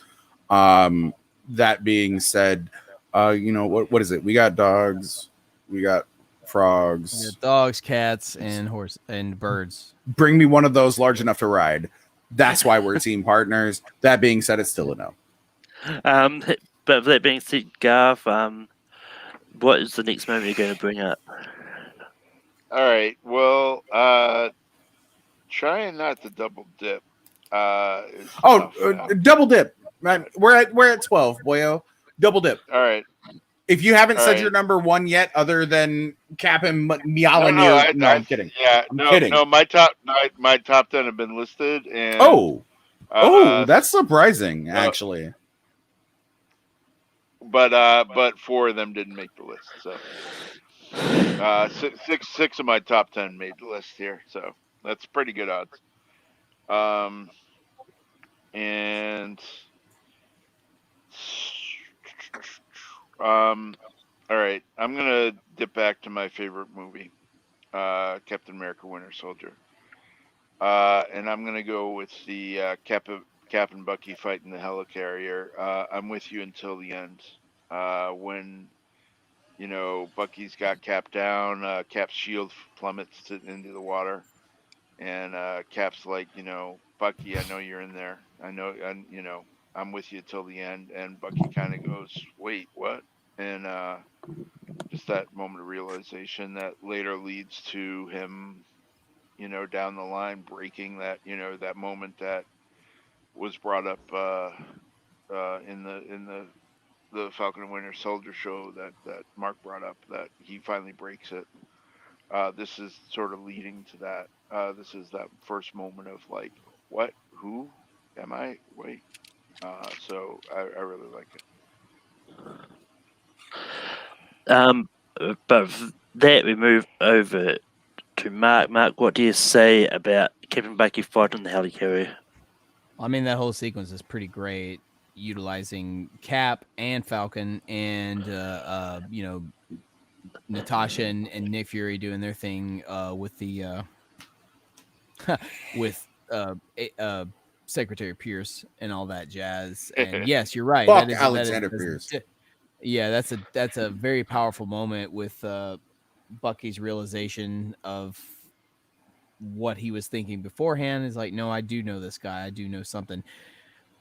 That being said, what is it? We got dogs, we got frogs, We got dogs, cats, and horse and birds. Bring me one of those large enough to ride. That's why we're team partners. That being said, it's still a no. But that being said, Garth, what is the next moment you're going to bring up? All right. Well, trying not to double dip. Is tough now. Double dip. Man, we're at 12, boyo. Double dip. All right. If you haven't All said right. your number 1 yet, other than Cap and Mjolnir, I'm kidding. Yeah, I'm no, kidding. no. My top 10 have been listed, and that's surprising, actually. But 4 of them didn't make the list. So six of my top 10 made the list here. So that's pretty good odds. And all right, I'm gonna dip back to my favorite movie, Captain America: Winter Soldier, and I'm gonna go with the Cap and Bucky fighting the helicarrier. I'm with you until the end. When Bucky's got Cap down, Cap's shield plummets into the water, and Cap's like, Bucky, I know you're in there. I know, and I'm with you till the end. And Bucky kind of goes, wait, what? And just that moment of realization that later leads to him, down the line breaking that, that moment that was brought up in the Falcon and Winter Soldier show that Mark brought up, that he finally breaks it. This is sort of leading to that. This is that first moment of like, what? Who am I? Wait. So I really like it. But for that we move over to Mark. Mark, what do you say about Captain Bucky fighting the helicarrier? I mean, that whole sequence is pretty great, utilizing Cap and Falcon and Natasha and Nick Fury doing their thing with the with Secretary Pierce and all that jazz. And yes, you're right. Fuck that is Alexander Pierce. Yeah, that's a very powerful moment with Bucky's realization of what he was thinking beforehand. Is like, no, I do know this guy. I do know something.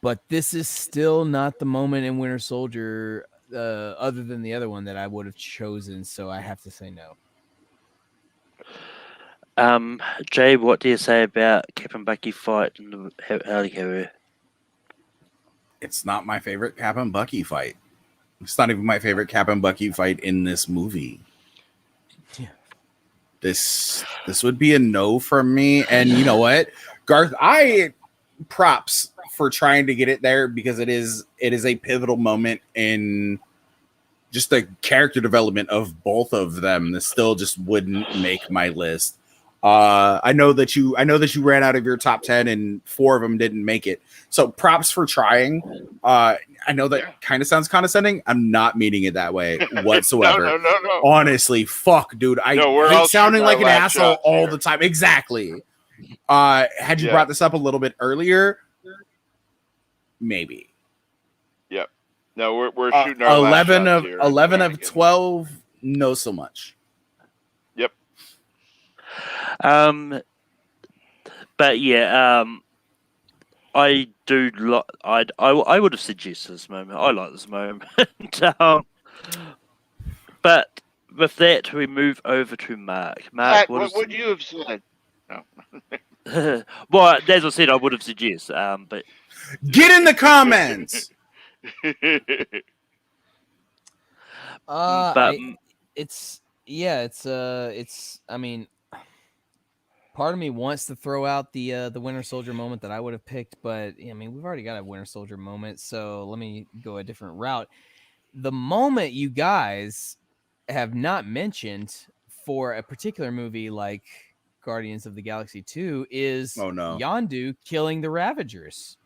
But this is still not the moment in Winter Soldier, other than the other one, that I would have chosen. So I have to say no. Jay, what do you say about Cap and Bucky fight in the helicarrier? It's not my favorite Cap and Bucky fight. It's not even my favorite Cap and Bucky fight in this movie. Yeah. This would be a no from me. And you know what, Garth, props for trying to get it there, because it is a pivotal moment in just the character development of both of them. This still just wouldn't make my list. I know that you ran out of your top 10 and 4 of them didn't make it. So props for trying. I know that kind of sounds condescending. I'm not meaning it that way whatsoever. No. Honestly, fuck, dude. I hate sounding like an asshole all the time. Exactly. Had you brought this up a little bit earlier, maybe. Yep. No, we're shooting our 11 last of shots here. 11 of 12. No, so much. Yep. But yeah, I do. I would have suggested this moment. I like this moment. But with that, we move over to Mark. Mark, what would you have said? No. Well, as I said, I would have suggested. But Get in the comments. It's I mean, part of me wants to throw out the Winter Soldier moment that I would have picked, but I mean, we've already got a Winter Soldier moment, so let me go a different route. The moment you guys have not mentioned for a particular movie like Guardians of the Galaxy 2 is Yondu killing the Ravagers.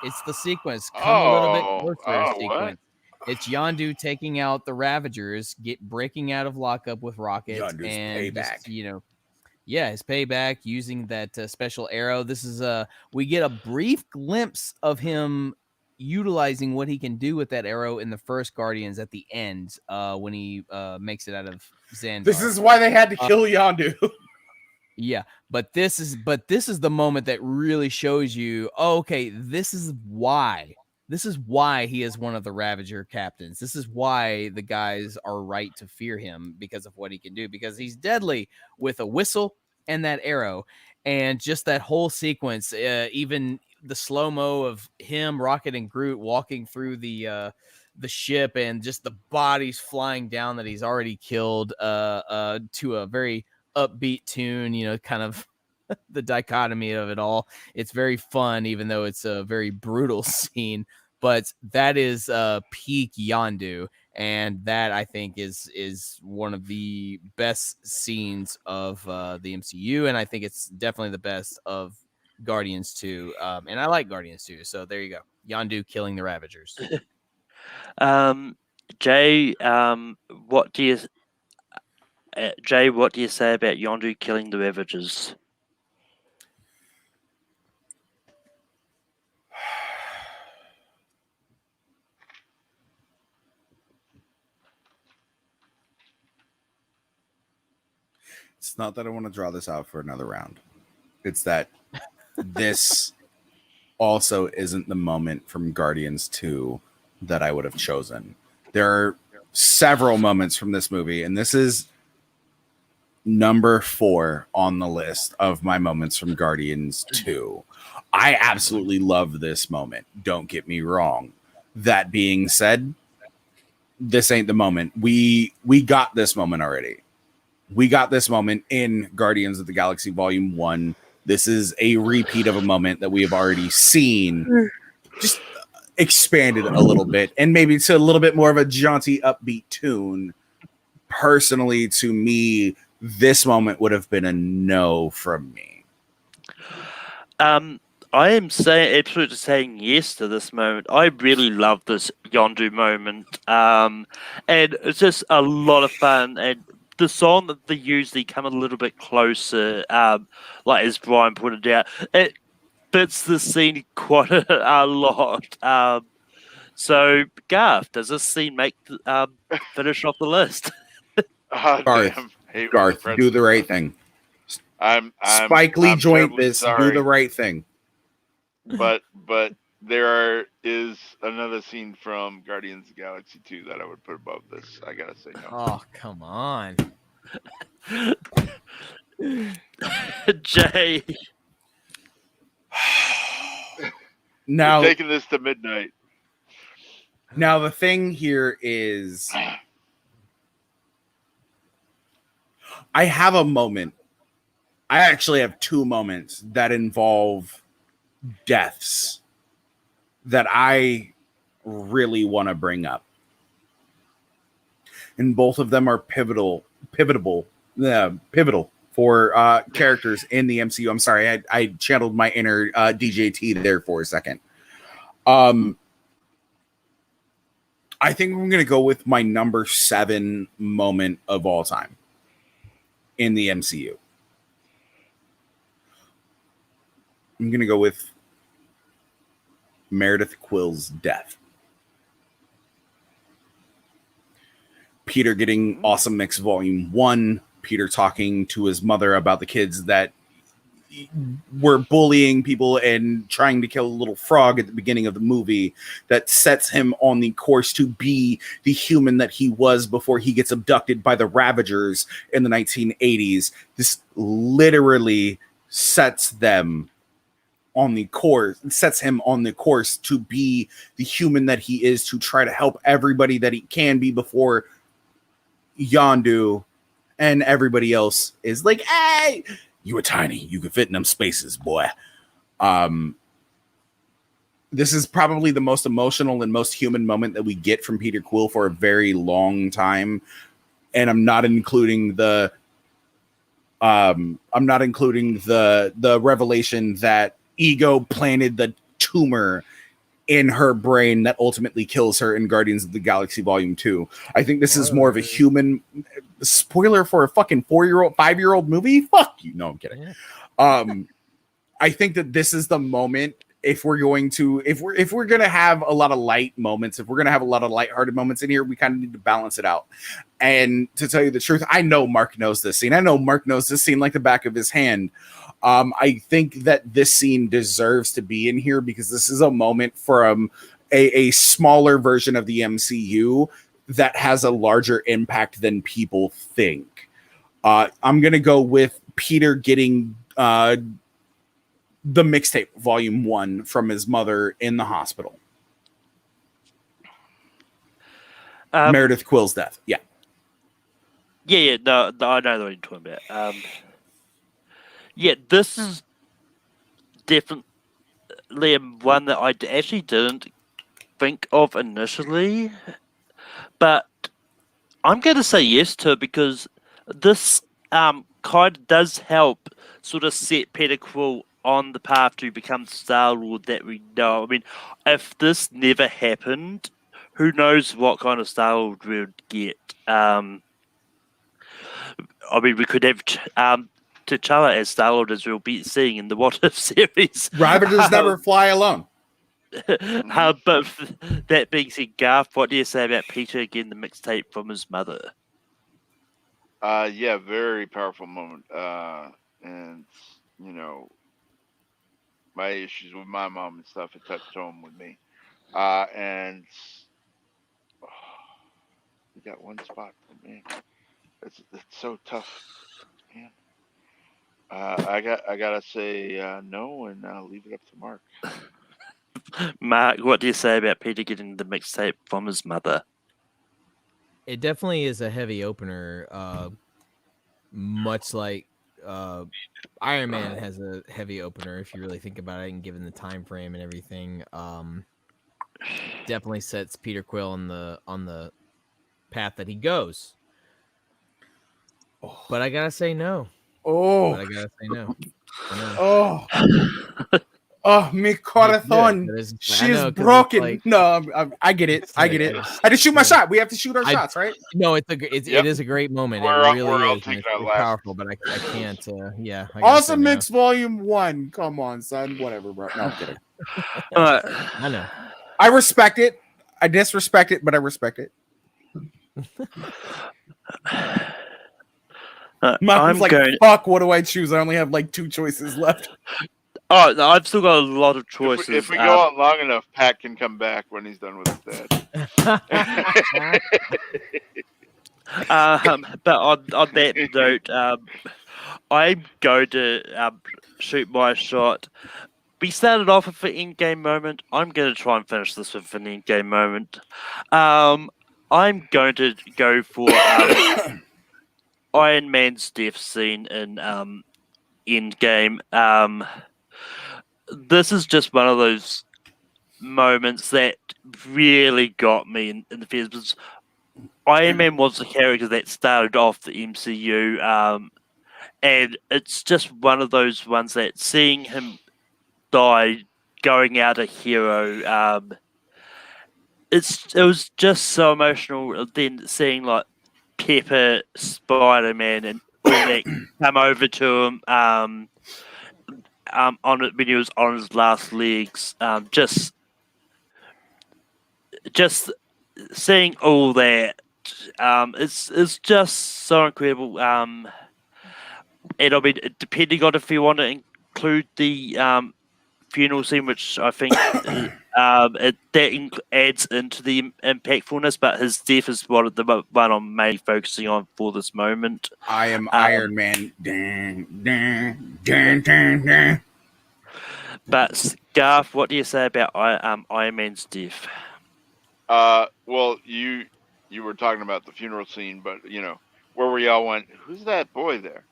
It's the sequence. Come a little bit closer sequence. What? It's Yondu taking out the Ravagers, breaking out of lockup with Rocket, Yondu's and payback. his payback using that special arrow. This is we get a brief glimpse of him utilizing what he can do with that arrow in the first Guardians at the end, when he makes it out of Xandar. This is why they had to kill Yondu. Yeah, but this is the moment that really shows you, okay, this is why he is one of the Ravager captains. This is why the guys are right to fear him, because of what he can do, because he's deadly with a whistle and that arrow. And just that whole sequence, even the slow-mo of him, Rocket, and Groot walking through the ship, and just the bodies flying down that he's already killed, to a very upbeat tune, kind of the dichotomy of it all. It's very fun, even though it's a very brutal scene. But that is peak Yondu, and that, I think, is one of the best scenes of the MCU, and I think it's definitely the best of Guardians 2. And I like Guardians 2, so there you go. Yondu killing the Ravagers. Jay, what do you say about Yondu killing the Ravagers? It's not that I want to draw this out for another round. It's that this also isn't the moment from Guardians 2 that I would have chosen. There are several moments from this movie, and this is number 4 on the list of my moments from Guardians 2. I absolutely love this moment. Don't get me wrong. That being said, this ain't the moment. We got this moment already. We got this moment in Guardians of the Galaxy Volume 1. This is a repeat of a moment that we have already seen, just expanded a little bit, and maybe to a little bit more of a jaunty, upbeat tune. Personally, to me, this moment would have been a no from me. I am absolutely saying yes to this moment. I really love this Yondu moment, and it's just a lot of fun. And the song that they usually come a little bit closer, like as Brian pointed out, it fits the scene quite a lot. So, Garth, does this scene make finish off the list? Garth, do the right thing. Spike Lee I'm joint terribly this. Do sorry, the right thing. but is another scene from Guardians of the Galaxy 2 that I would put above this. I gotta say no. Oh, come on. Jay. Now, We're taking this to midnight. now the thing here is, I have a moment. I actually have two moments that involve deaths that I really want to bring up. And both of them are pivotal for characters in the MCU. I'm sorry, I channeled my inner DJT there for a second. I think I'm going to go with my number 7 moment of all time in the MCU. I'm going to go with Meredith Quill's death. Peter getting Awesome Mix Volume 1. Peter talking to his mother about the kids that were bullying people and trying to kill a little frog at the beginning of the movie, that sets him on the course to be the human that he was before he gets abducted by the Ravagers in the 1980s. This literally sets him on the course to be the human that he is, to try to help everybody that he can be before Yondu and everybody else is like, hey, you were tiny, you could fit in them spaces, boy. This is probably the most emotional and most human moment that we get from Peter Quill for a very long time, and I'm not including the revelation that Ego planted the tumor in her brain that ultimately kills her in Guardians of the Galaxy Volume 2. I think this is more of a human spoiler for a fucking 5-year-old movie. Fuck you. No, I'm kidding. Yeah. I think that this is the moment, if we're going to have a lot of light moments, if we're going to have a lot of lighthearted moments in here, we kind of need to balance it out. And to tell you the truth, I know Mark knows this scene. I know Mark knows this scene like the back of his hand. I think that this scene deserves to be in here because this is a moment from a smaller version of the MCU that has a larger impact than people think. I'm going to go with Peter getting the mixtape Volume 1 from his mother in the hospital. Meredith Quill's death. Yeah. Yeah, no, I know what you're talking about. Yeah, this is definitely one that I actually didn't think of initially, but I'm going to say yes to it because this kind of does help sort of set Peter Quill on the path to become Star-Lord that we know. I mean, if this never happened, who knows what kind of Star-Lord we would get. I mean, we could have T'Challa as Star-Lord, as we'll be seeing in the What If series. Ravagers never fly alone. But that being said, Garth, what do you say about Peter getting the mixtape from his mother? Yeah, very powerful moment. And you know, my issues with my mom and stuff, it touched home with me. And we got one spot, man. It's so tough, man. I gotta say no, and I'll leave it up to Mark. Mark, what do you say about Peter getting the mixtape from his mother? It definitely is a heavy opener, much like Iron Man has a heavy opener if you really think about it, and given the time frame and everything. Definitely sets Peter Quill on the path that he goes. But I gotta say no. Oh, But I gotta say no. oh, oh, mi corazón. She's broken. Like, no, I get it. I get it. I just shoot my shot. We have to shoot our shots, right? No, it is a great moment. We're it all really is. taking It's our last. powerful, but I can't. Yeah. I gotta say Awesome no. Mix Volume 1. Come on, son. Whatever, bro. No, I'm kidding. I know. I respect it. I disrespect it, but I respect it. Malcolm's I'm like, going. fuck, what do I choose? I only have like 2 choices left. Oh, no, I've still got a lot of If choices. we, if we go on long enough, Pat can come back when he's done with his dad. But on that note, I'm going to shoot my shot. We started off with an in-game moment. I'm going to try and finish this with an in-game moment. I'm going to go for Iron Man's death scene in Endgame. This is just one of those moments that really got me in the fears. Because Iron Man was the character that started off the MCU, and it's just one of those ones that seeing him die, going out a hero, it was just so emotional. Then seeing like Pepper, Spider-Man, and all that come over to him on it when he was on his last legs, just seeing all that, it's just so incredible. And I mean, depending on if you want to include the funeral scene, which I think adds into the impactfulness, but his death is one I'm mainly focusing on for this moment. I am Iron Man. Dun, dun, dun, dun, dun. But Garth, what do you say about Iron Man's death? Well, you were talking about the funeral scene, but where we all went, who's that boy there?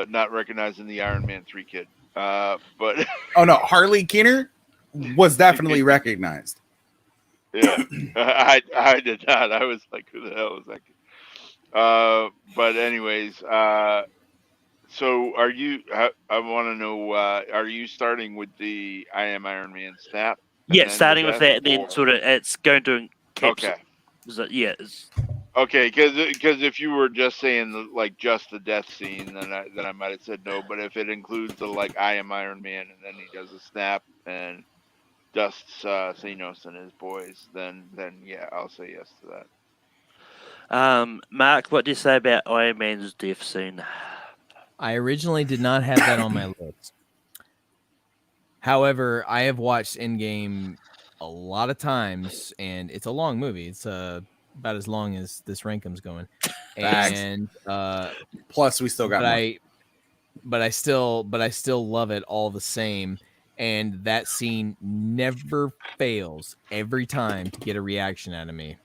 Not recognizing the Iron Man 3 kid. But oh no, Harley Keener was definitely recognized. Yeah, I did not. I was like, who the hell is that kid? But anyways, so are you? I want to know. Are you starting with the I am Iron Man snap? Yeah, starting with that, and then sort of it's going to encapsulate. Okay. Yeah. Okay, because if you were just saying just the death scene, then I might have said no. But if it includes the I am Iron Man, and then he does a snap and dusts Thanos and his boys, then yeah, I'll say yes to that. Mark, what do you say about Iron Man's death scene? I originally did not have that on my list. However, I have watched Endgame a lot of times, and it's a long movie. It's about as long as this Rankum's going, and plus we still got more. But I still love it all the same. And that scene never fails every time to get a reaction out of me.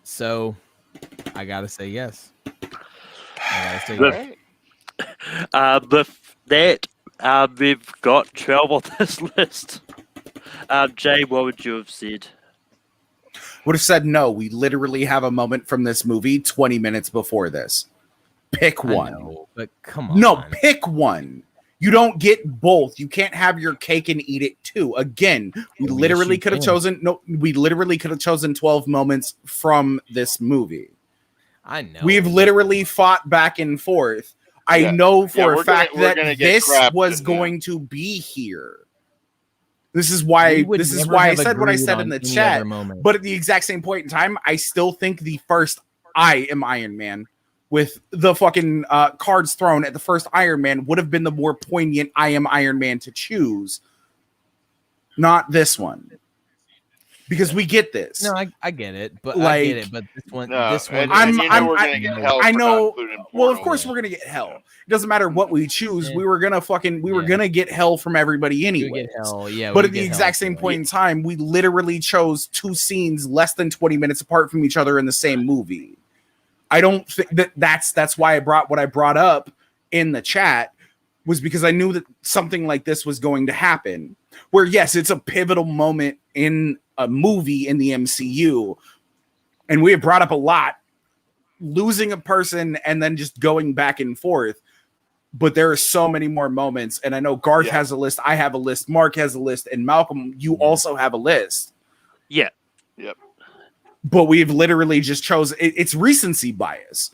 So I gotta say yes. With that, we've got 12 on this list. Jay, what would you have said? Would have said no. We literally have a moment from this movie 20 minutes before this. Pick one. Know, but come on. No, pick one. You don't get both. You can't have your cake and eat it too. Again, we literally could have chosen 12 moments from this movie. I know. We've literally fought back and forth. I know for a fact that this was going to be here. This is why I said what I said in the chat. But at the exact same point in time, I still think the first I am Iron Man with the fucking cards thrown at the first Iron Man would have been the more poignant I am Iron Man to choose. Not this one. Because we get this. No, I get it, but I get it. But this one, I know. Well, of course we're gonna get hell. It doesn't matter what we choose. We were gonna gonna get hell from everybody anyway. But at the exact same point in time, we literally chose 2 scenes less than 20 minutes apart from each other in the same movie. I don't think that's why I brought what I brought up in the chat, was because I knew that something like this was going to happen. Where yes, it's a pivotal moment in a movie in the MCU, and we have brought up a lot, losing a person and then just going back and forth. But there are so many more moments, and I know Garth has a list, I have a list, Mark has a list, and Malcolm, you also have a list. Yeah. Yep. But we've literally just chosen. It's recency bias.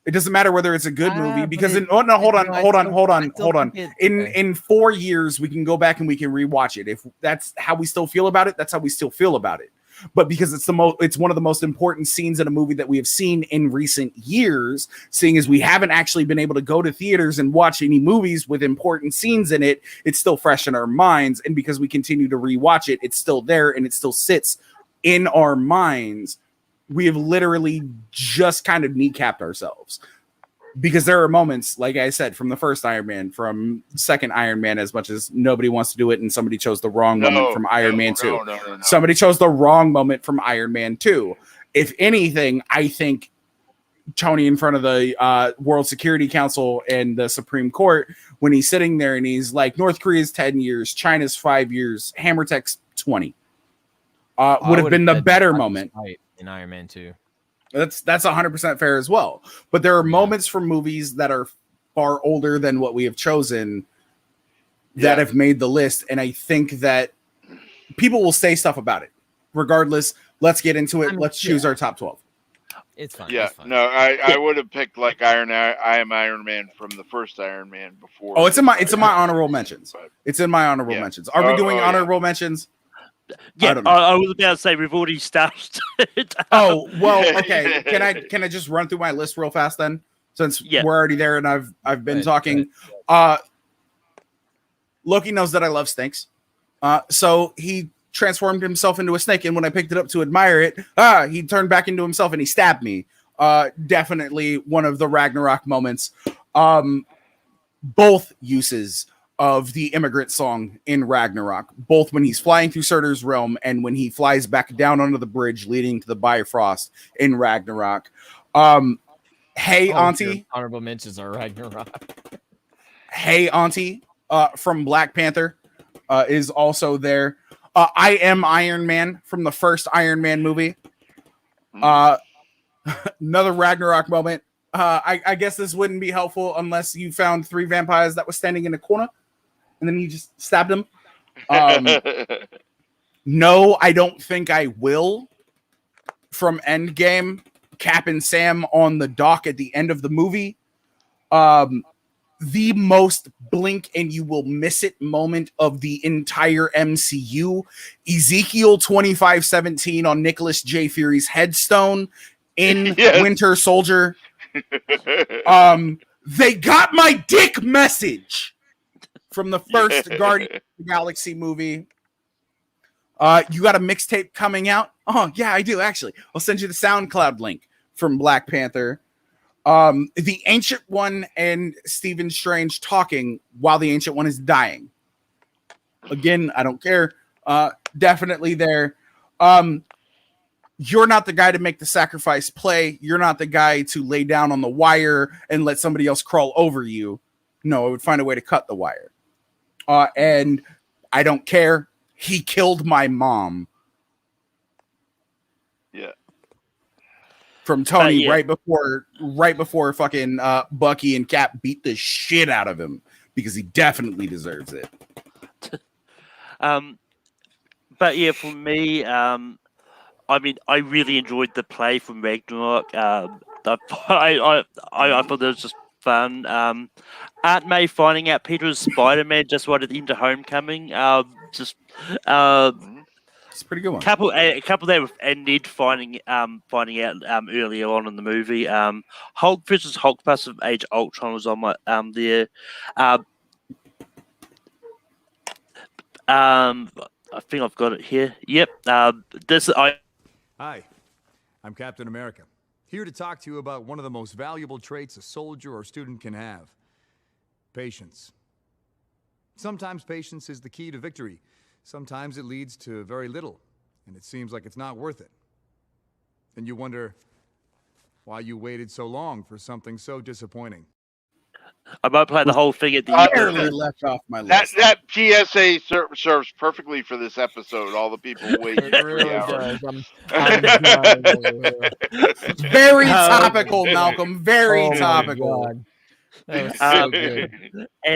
It doesn't matter whether it's a good movie, because hold on. In 4 years, we can go back and we can rewatch it. If that's how we still feel about it, that's how we still feel about it. but because it's one of the most important scenes in a movie that we have seen in recent years, seeing as we haven't actually been able to go to theaters and watch any movies with important scenes in it, it's still fresh in our minds. And because we continue to rewatch it, it's still there and it still sits in our minds. We have literally just kind of kneecapped ourselves. Because there are moments, like I said, from the first Iron Man, from second Iron Man, as much as nobody wants to do it, and somebody chose the wrong moment from Iron Man 2. No. Somebody chose the wrong moment from Iron Man 2. If anything, I think Tony in front of the World Security Council and the Supreme Court, when he's sitting there and he's like, North Korea's 10 years, China's 5 years, Hammer Tech's 20, would have been the better moment. In Iron Man 2. That's 100% fair as well. But there are moments from movies that are far older than what we have chosen that have made the list. And I think that people will say stuff about it. Regardless, let's get into it. Let's choose our top 12. It's fine. Yeah, it's fine. no, I would have picked like I Am Iron Man from the first Iron Man before. Oh, it's in my honorable mentions. It's in my honorable mentions. Are we doing honorable mentions? Yeah, I was about to say we've already started. Oh, well, okay. Can I just run through my list real fast then? Since we're already there and I've been talking. Loki knows that I love snakes. So he transformed himself into a snake, and when I picked it up to admire it, he turned back into himself and he stabbed me. Definitely one of the Ragnarok moments. Both uses of the immigrant song in Ragnarok, both when he's flying through Surtur's realm and when he flies back down onto the bridge leading to the Bifrost in Ragnarok. Hey, Auntie. Honorable mentions are Ragnarok. Hey, Auntie, from Black Panther, is also there. I Am Iron Man from the first Iron Man movie. Another Ragnarok moment. I guess this wouldn't be helpful unless you found 3 vampires that were standing in a corner and then you just stabbed them. No, I don't think I will. From Endgame, Cap and Sam on the dock at the end of the movie. The most blink and you will miss it moment of the entire MCU. Ezekiel 25:17 on Nicholas J. Fury's headstone in Winter Soldier. They got my dick message from the first Guardians of the Galaxy movie. You got a mixtape coming out? Oh, yeah, I do, actually. I'll send you the SoundCloud link from Black Panther. The Ancient One and Stephen Strange talking while the Ancient One is dying. Again, I don't care. Definitely there. You're not the guy to make the sacrifice play. You're not the guy to lay down on the wire and let somebody else crawl over you. No, I would find a way to cut the wire. And I don't care. He killed my mom. Yeah. From Tony right before fucking Bucky and Cap beat the shit out of him because he definitely deserves it. But yeah, for me, I mean, I really enjoyed the play from Ragnarok. I thought it was just fun. Aunt May finding out Peter is Spider-Man just right at the end of Homecoming. It's a pretty good one. A couple there, and Ned finding out earlier on in the movie. Hulk versus Hulk plus of Age of Ultron was on my there. I think I've got it here. Yep. Hi, I'm Captain America, here to talk to you about one of the most valuable traits a soldier or student can have: patience. Sometimes patience is the key to victory. Sometimes it leads to very little, and it seems like it's not worth it. And you wonder why you waited so long for something so disappointing. I might play the whole thing at the end. Left off my list. That PSA serves perfectly for this episode. All the people waiting 3 hours. Very topical, Malcolm. Very topical. That was so good.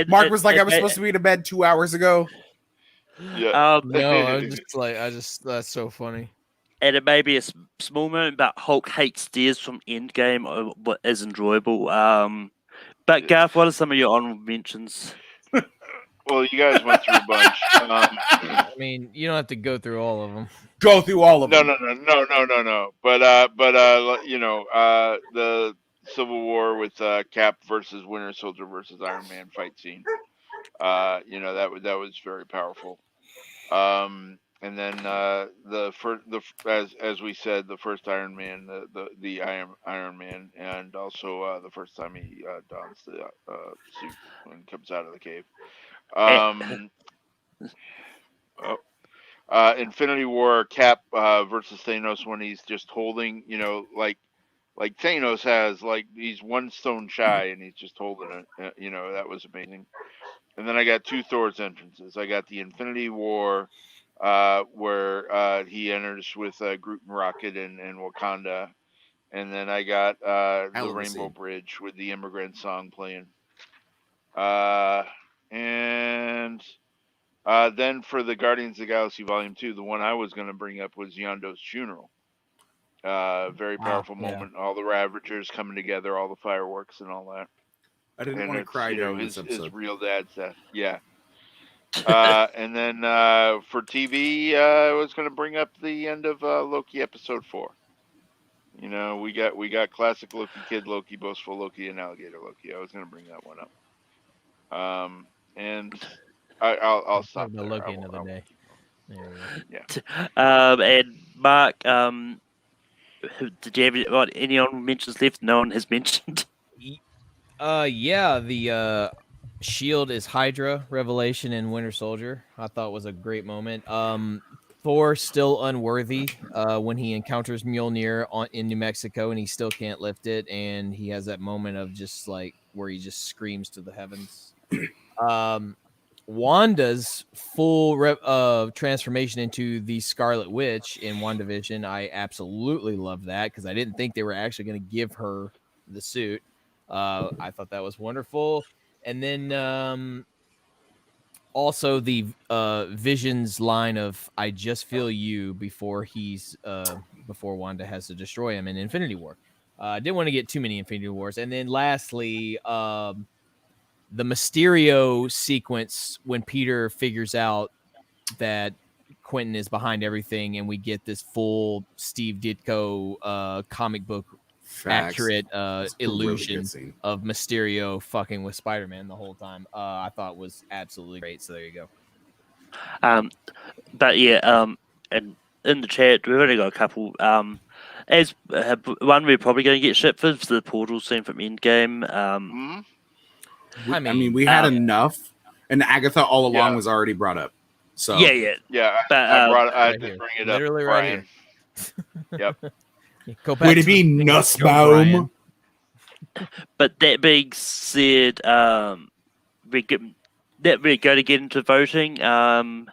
Mark was like, I was supposed to be to bed 2 hours ago. Yeah. No, I was just like, that's so funny. And it may be a small moment, but Hulk hates stairs from Endgame is enjoyable. But Garth, what are some of your honorable mentions? Well, you guys went through a bunch. I mean, you don't have to go through all of them. go through all of No, them. no. But the Civil War with Cap versus Winter Soldier versus Iron Man fight scene. That was very powerful. And then as we said, the first Iron Man, the Iron Man, and also the first time he dons the suit when he comes out of the cave. Infinity War, Cap versus Thanos when he's just holding, like Thanos has, like he's one stone shy and he's just holding it. That was amazing. And then I got two Thor's entrances. I got the Infinity War, where he enters with Groot and Rocket and Wakanda. And then I got the Rainbow Bridge with the Immigrant Song playing. And then for the Guardians of the Galaxy Volume 2, the one I was going to bring up was Yondo's funeral. Very powerful moment. All the Ravagers coming together, all the fireworks and all that. I didn't want to cry during this episode. His real dad's death. Yeah. And then for TV, I was going to bring up the end of Loki episode 4. We got classic Loki, Kid Loki, boastful Loki, and alligator Loki. I was going to bring that one up. And I'll stop there. Loki another day. There Yeah. And Mark, did you have any honorable mentions left? No one has mentioned. Yeah, the Shield is Hydra revelation in Winter Soldier. I thought was a great moment. Thor still unworthy when he encounters Mjolnir in New Mexico and he still can't lift it, and he has that moment of just like where he just screams to the heavens. Wanda's full transformation into the Scarlet Witch in WandaVision, I absolutely love that because I didn't think they were actually going to give her the suit. I thought that was wonderful. And then also the Vision's line of "I just feel you" before Wanda has to destroy him in Infinity War. Didn't want to get too many Infinity Wars. And then lastly, the Mysterio sequence when Peter figures out that Quentin is behind everything, and we get this full Steve Ditko comic book accurate illusion of Mysterio fucking with Spider-Man the whole time. I thought was absolutely great. So there you go. But yeah, and in the chat we've only got a couple. As one, we're probably going to get shit for the portal scene from Endgame. I mean, we had enough, and Agatha all along was already brought up. So yeah. But I right did bring it literally up, right Brian. Yep. Go back would it be Nussbaum? But that being said, we're going to get into voting. And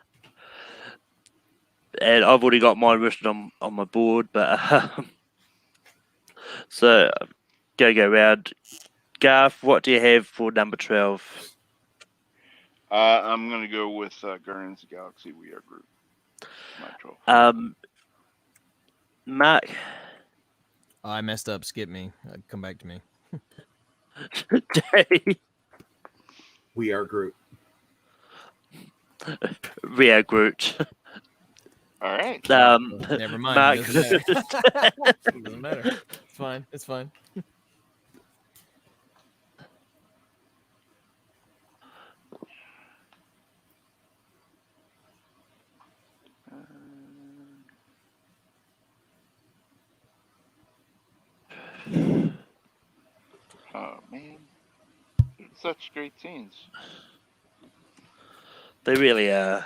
I've already got mine written on my board, but so go round. Garth, what do you have for number 12? I'm going to go with Guardians of the Galaxy We Are Groot. My 12. Mark? I messed up. Skip me. Come back to me. Jay? We Are Groot. We Are Groot. All right. Never mind. Mark. It doesn't matter. It's fine. It's fine. Oh man, such great scenes. They really are.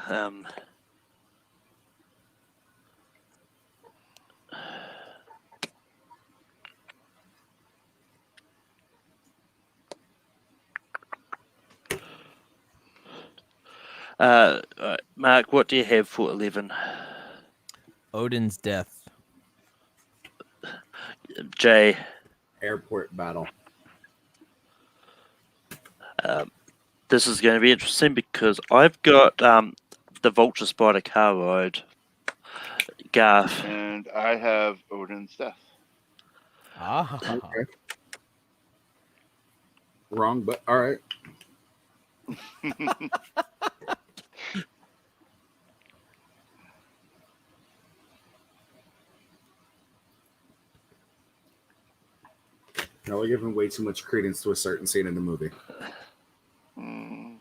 Mark, what do you have for 11? Odin's death. Jay? Airport battle. This is going to be interesting because I've got the Vulture Spider car ride. Garth? And I have Odin's death. Okay. Wrong, but all right. No, we're giving way too much credence to a certain scene in the movie. Damn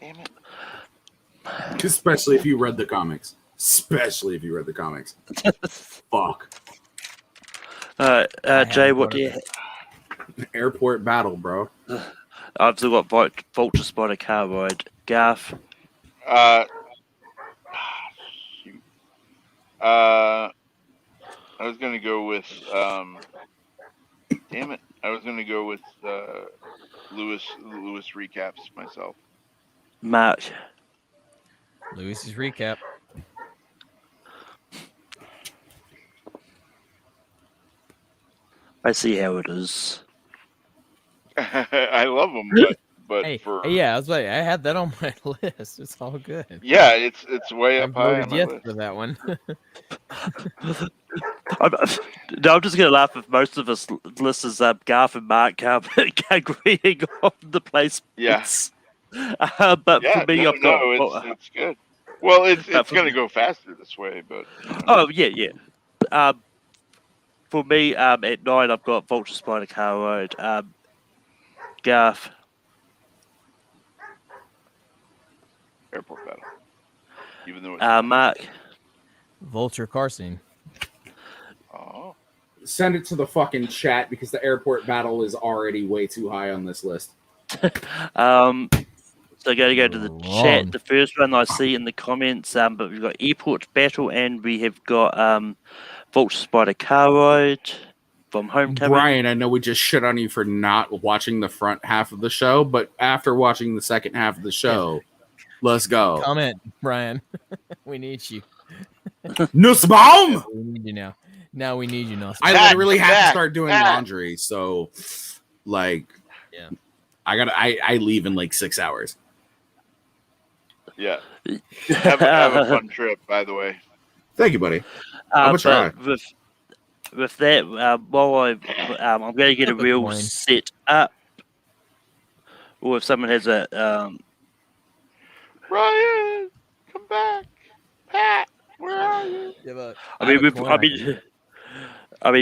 it. Especially if you read the comics. Fuck. Jay, what do you? Airport battle, bro. I've still got Vulture Spider car ride. Garth. Shoot. I was gonna go with damn it. I was gonna go with Lewis recaps myself. Mark. Lewis's recap. I see how it is. I love them, but Hey, for yeah, I was like, I had that on my list. It's all good. yeah, it's way I up high voted on my yes list. for that one. I'm just gonna laugh if most of us list is Garth and Mark agreeing on the placements. Yeah. But Yeah, for me, I've got. it's good. Well, it's for going to me- go faster this way, but Oh yeah. For me, at 9, I've got Vulture Spider car ride. Garth. airport battle. Even though it's Mark. Vulture car scene. oh, Send it to the fucking chat because the airport battle is already way too high on this list. So I got to go to the Wrong. chat. The first one I see in the comments, but we've got Airport Battle and we have got Vulture Spider car ride from Homecoming. Brian, I know we just shit on you for not watching the front half of the show, but after watching the second half of the show, let's go. Comment, Brian. We need you. Nussbaum! We need you now. Now we need you, Nussbaum. I literally have to back, start doing back. laundry, so like, Yeah. I leave in like 6 hours. yeah. Have a fun trip, by the way. Thank you, buddy. I'm gonna try. But with that, while I'm going to get a real Point. set up, or if someone has a Ryan, come back. Pat, where are you? I mean,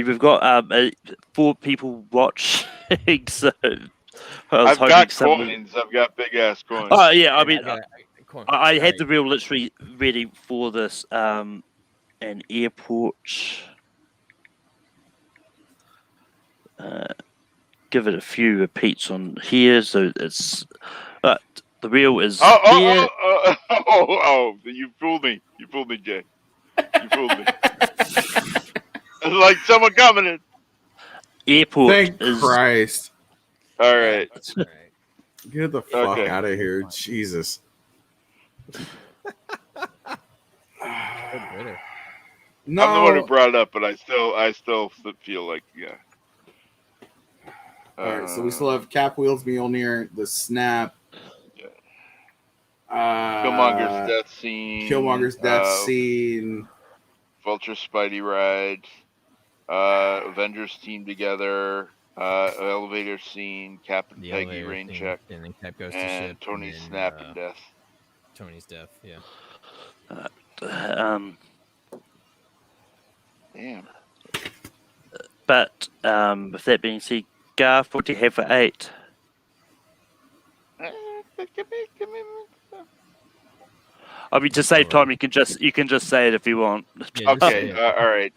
we've got 4 people watching, so I've got coins. I've got big ass coins. Oh yeah, I mean, Cool. I had Alright. the reel literally ready for this. An airport. Give it a few repeats on here, so it's. The reel is here. Oh! You fooled me. You fooled me, Jay. You fooled me. It's like someone coming in. Airport Thank is. Christ. All right. Get the fuck Okay. out of here. Jesus. No. I'm the one who brought it up, but I still feel like yeah. All right, so we still have Cap Wheels, Mjolnir, the Snap. Yeah. Killmonger's Killmonger's death scene. scene. Vulture Spidey ride. Avengers team together. Elevator scene. Cap and The Peggy elevator rain thing, check. and then Cap goes to And ship. Tony's and then, snap and death. Tony's death, yeah. Damn. But with that being said, Garth, what do you have for 8? I mean, to save time, you can just say it if you want. Yeah, just say Okay. it. All right.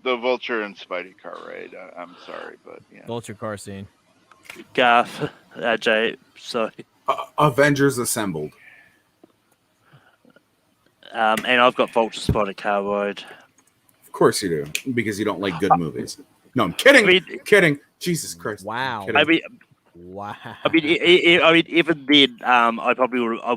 The Vulture and Spidey car ride. I'm sorry, but yeah. Vulture car scene. Garth, Jay, sorry. Avengers Assembled. And I've got Vulture Spider car ride. Of course you do, because you don't like good movies. No, I'm kidding. I mean, kidding. Jesus Christ. Wow. Kidding. I mean, Wow. I mean, even then, I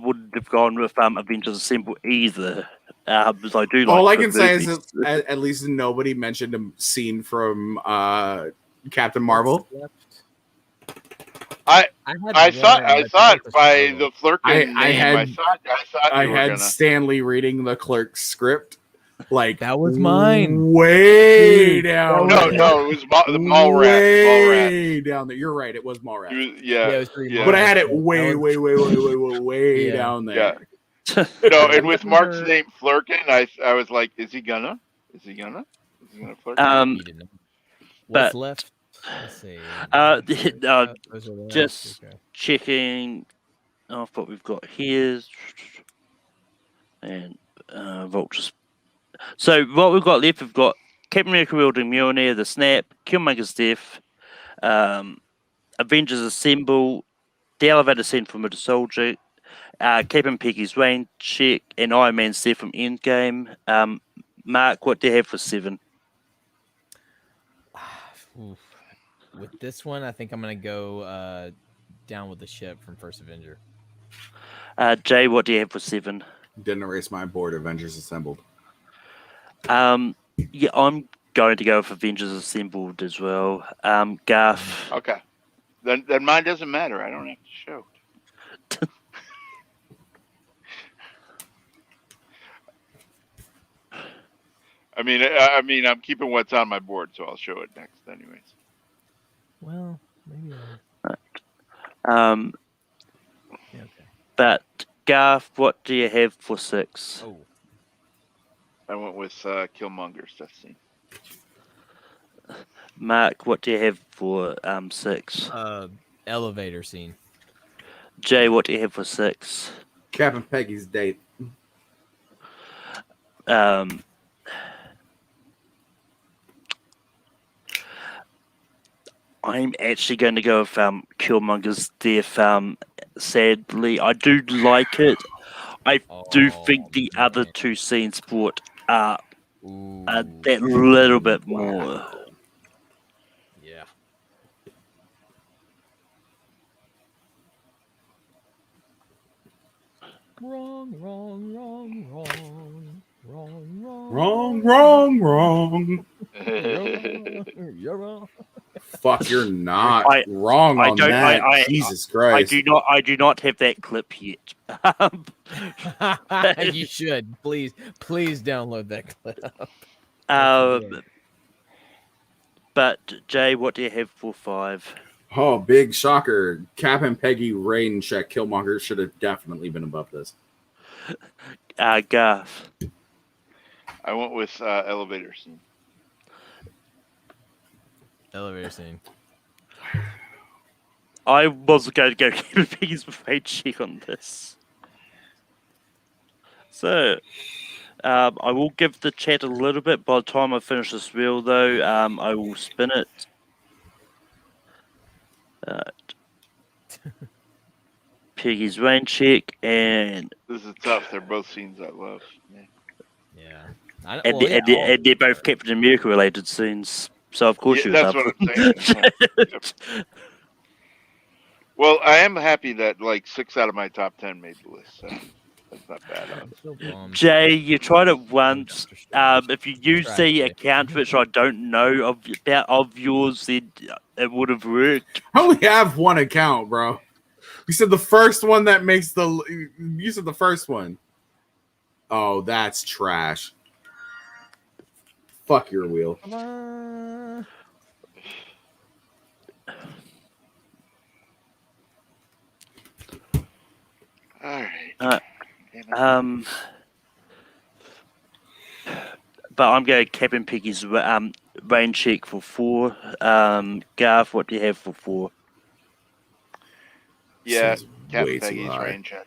wouldn't have gone with Avengers Assemble either, because I do like. All I the can say is movies. that at least nobody mentioned a scene from Captain Marvel. I thought by the Flurkin I name, I you were had gonna. Stanley reading the Clerk's script. Like That was mine. Way down. No, there. no, it was the Mallrat. Way down there. You're right. It was Mallrat. Yeah, it was pretty yeah. But I had it That way Yeah. down there. Yeah. No, and with Mark's name Flurkin, I was like, is he gonna flirt? He didn't. What's But left? Let's see. just Those are left. Okay. checking off what we've got here, and Vulture's. So what we've got left, we've got Captain America wielding Mjolnir, the Snap, Killmonger's Death, Avengers Assemble, the Elevator Scene from Winter Soldier, Captain Peggy's Rain Check, and Iron Man's Death from Endgame. Mark, what do you have for 7? Oof. With this one, I think I'm gonna go down with the ship from First Avenger. Jay, what do you have for 7? Didn't erase my board. Avengers Assembled. Yeah, I'm going to go with Avengers Assembled as well. Garth. Okay. Then mine doesn't matter. I don't have to show. I mean, I'm keeping what's on my board, so I'll show it next, anyways. Well, maybe. Okay. But Garth, what do you have for 6? Oh, I went with Killmonger's death scene. Mark, what do you have for 6? elevator scene. Jay, what do you have for 6? Cap and Peggy's date. I'm actually going to go with Killmonger's death. Sadly, I do like it. I do think the other 2 scenes brought up that little bit more. Yeah. Wrong. You're wrong. Fuck, you're not wrong on that. Jesus Christ. I do not have that clip yet. You should. Please download that clip. But Jay, what do you have for 5? Oh, big shocker. Cap and Peggy rain check Killmonger should have definitely been above this. Garth. I went with elevator scene. Elevator scene. I was going to go Captain Peggy's rain check on this. So, I will give the chat a little bit. By the time I finish this reel, though, I will spin it. Peggy's rain check, and this is tough. They're both scenes I love. Yeah. And they're both Captain America related scenes. So of course you would that's love what I'm saying. Yep. Well, I am happy that like 6 out of my top 10 made the list. So that's not bad. Jay, you tried it once. If you use the account which I don't know of yours, then it would have worked. I only have one account, bro. You said the first one that makes the. You said the first one. Oh, that's trash. Fuck your wheel. All right. But I'm going to Captain Peggy's rain check for 4. Garth, what do you have for 4? Yeah, Captain Peggy's rain check.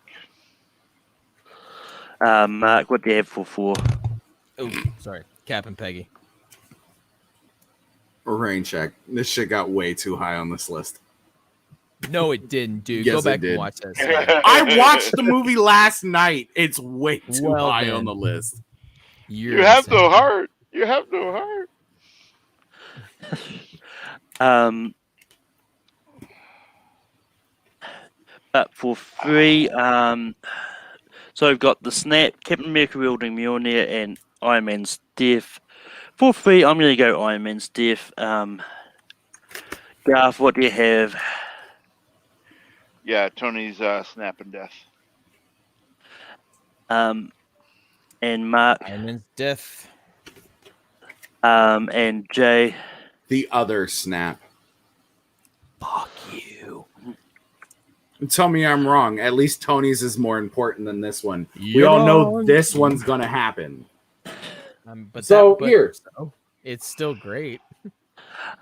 Mark, what do you have for 4? Oh, sorry. Cap and Peggy. Rain check. This shit got way too high on this list. No, it didn't, dude. Yes, Go back it did. and watch that. I watched the movie last night. It's way too high on the list. You have no heart. You have no heart. But for 3, so we've got the Snap, Captain America wielding Mjolnir, and Iron Man's death. For 3, I'm going to go Iron Man's death. Garth, what do you have? Yeah, Tony's snap and death. And Mark. Iron Man's death. And Jay. The other snap. Fuck you. Tell me I'm wrong. At least Tony's is more important than this one. We all know this one's gonna happen. But so here, it's still great.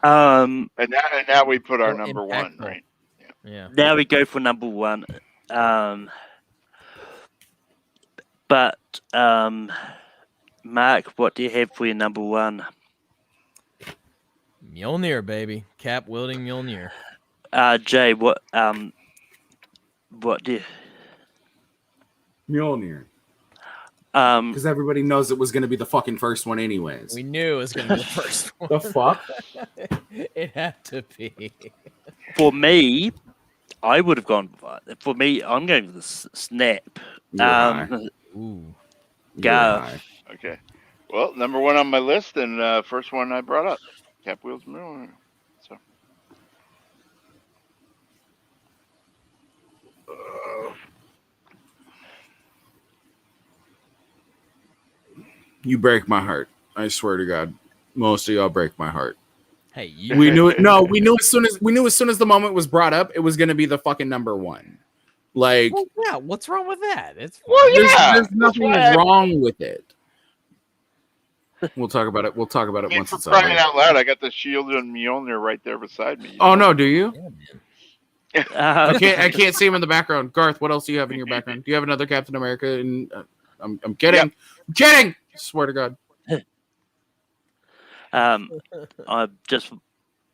And now we put our More number one, impactful. right? Yeah. Now we go for number one. But Mark, what do you have for your number one? Mjolnir, baby. Cap wielding Mjolnir. Jay, what do you, Mjolnir. um Because everybody knows it was going to be the fucking first one, anyways. We knew it was going to be the first one. The fuck? It had to be. for me, I would have gone. For me, I'm going with the snap. You're high. Ooh. You're Go. high. Okay. Well, number one on my list, and first one I brought up, Cap Wheels Miller. So. You break my heart. I swear to God, most of y'all break my heart. Hey, you, We knew it. No, we knew as soon as the moment was brought up, it was going to be the fucking number one. Like, well, yeah. What's wrong with that? It's fine. Well, yeah. there's nothing That's why wrong with it. We'll talk about it. We'll talk about it I mean, once for it's crying over. out loud, I got the shield and Mjolnir right there beside me. Oh no, do you? Yeah, man. I can't see him in the background. Garth, what else do you have in your background? Do you have another Captain America? And I'm kidding. Yep. I'm kidding. I swear to God. I just.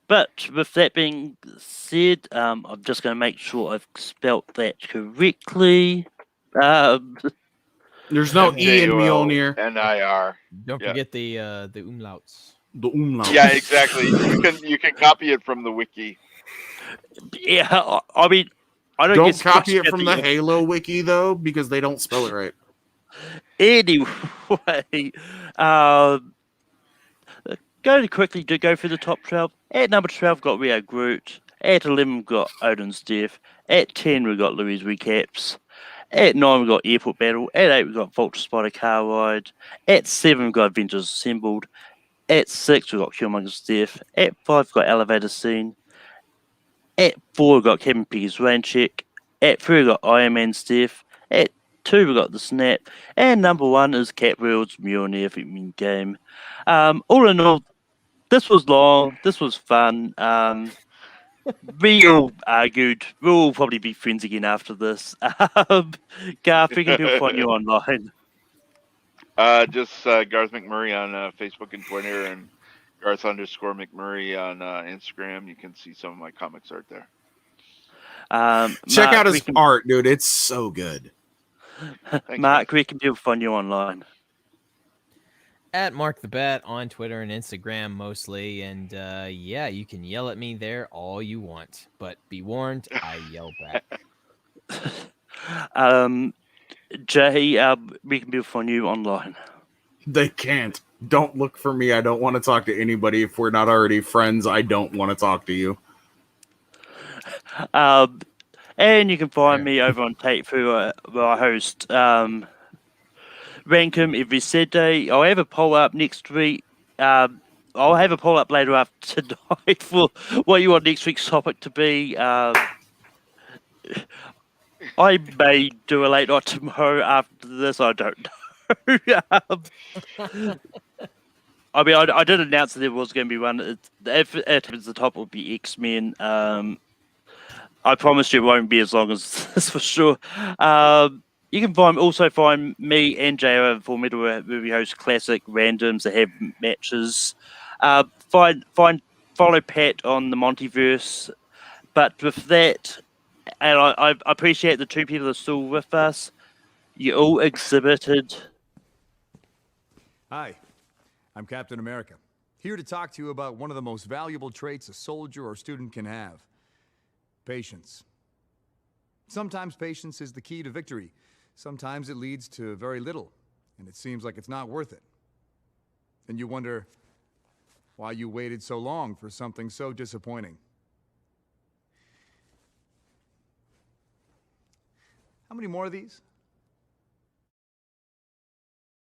But with that being said, I'm just going to make sure I've spelt that correctly. There's no E in Mjolnir. Mjolnir. Don't Yeah. forget the umlauts. The umlaut. Yeah, exactly. You can copy it from the wiki. Yeah, I mean, I don't Don't get copy much it from about the Halo wiki though, because they don't spell it right. Anyway, going quickly to go through the top 12. At number 12, got Rio Groot. At 11, we got Odin's Death. At 10, we got Louis Recaps. At 9, we got Airport Battle. At 8, we got Vulture Spider Car Ride. At 7, we got Avengers Assembled. At 6, we got Killmonger's Death. At 5, we got Elevator Scene. At 4, we got Kevin Piggy's Rain Check. At 3, we got Iron Man's Death. At 2, we got The Snap. And number 1 is Catworld's Mjolnir game. All in all, this was long. This was fun. We all argued. We'll all probably be friends again after this. Garth, we can people find you online. Just Garth McMurray on Facebook and Twitter, and Garth_McMurray on Instagram. You can see some of my comics art there. Check Mark, out his art, dude. It's so good. Thanks, Mark, where can people find you online? At Mark the Bat on Twitter and Instagram mostly, and yeah, you can yell at me there all you want, but be warned, I yell back. Jay, where can people find you online? They can't. Don't look for me. I don't want to talk to anybody. If we're not already friends, I don't want to talk to you. And you can find me over on Tape through where I host Rankum every Saturday. I'll have a poll up next week. I'll have a poll up later after tonight for what you want next week's topic to be. I may do a late night tomorrow after this. I don't know. I mean, I did announce that there was going to be one. If it's the top, it will be X-Men. I promise you it won't be as long as this for sure. You can also find me and Jay over for Middle where we host classic randoms that have matches. Follow Pat on the Montyverse. But with that, and I appreciate the two people that are still with us. You all exhibited. Hi, I'm Captain America, here to talk to you about one of the most valuable traits a soldier or student can have: patience. Sometimes patience is the key to victory. Sometimes it leads to very little, and it seems like it's not worth it. And you wonder why you waited so long for something so disappointing. How many more of these?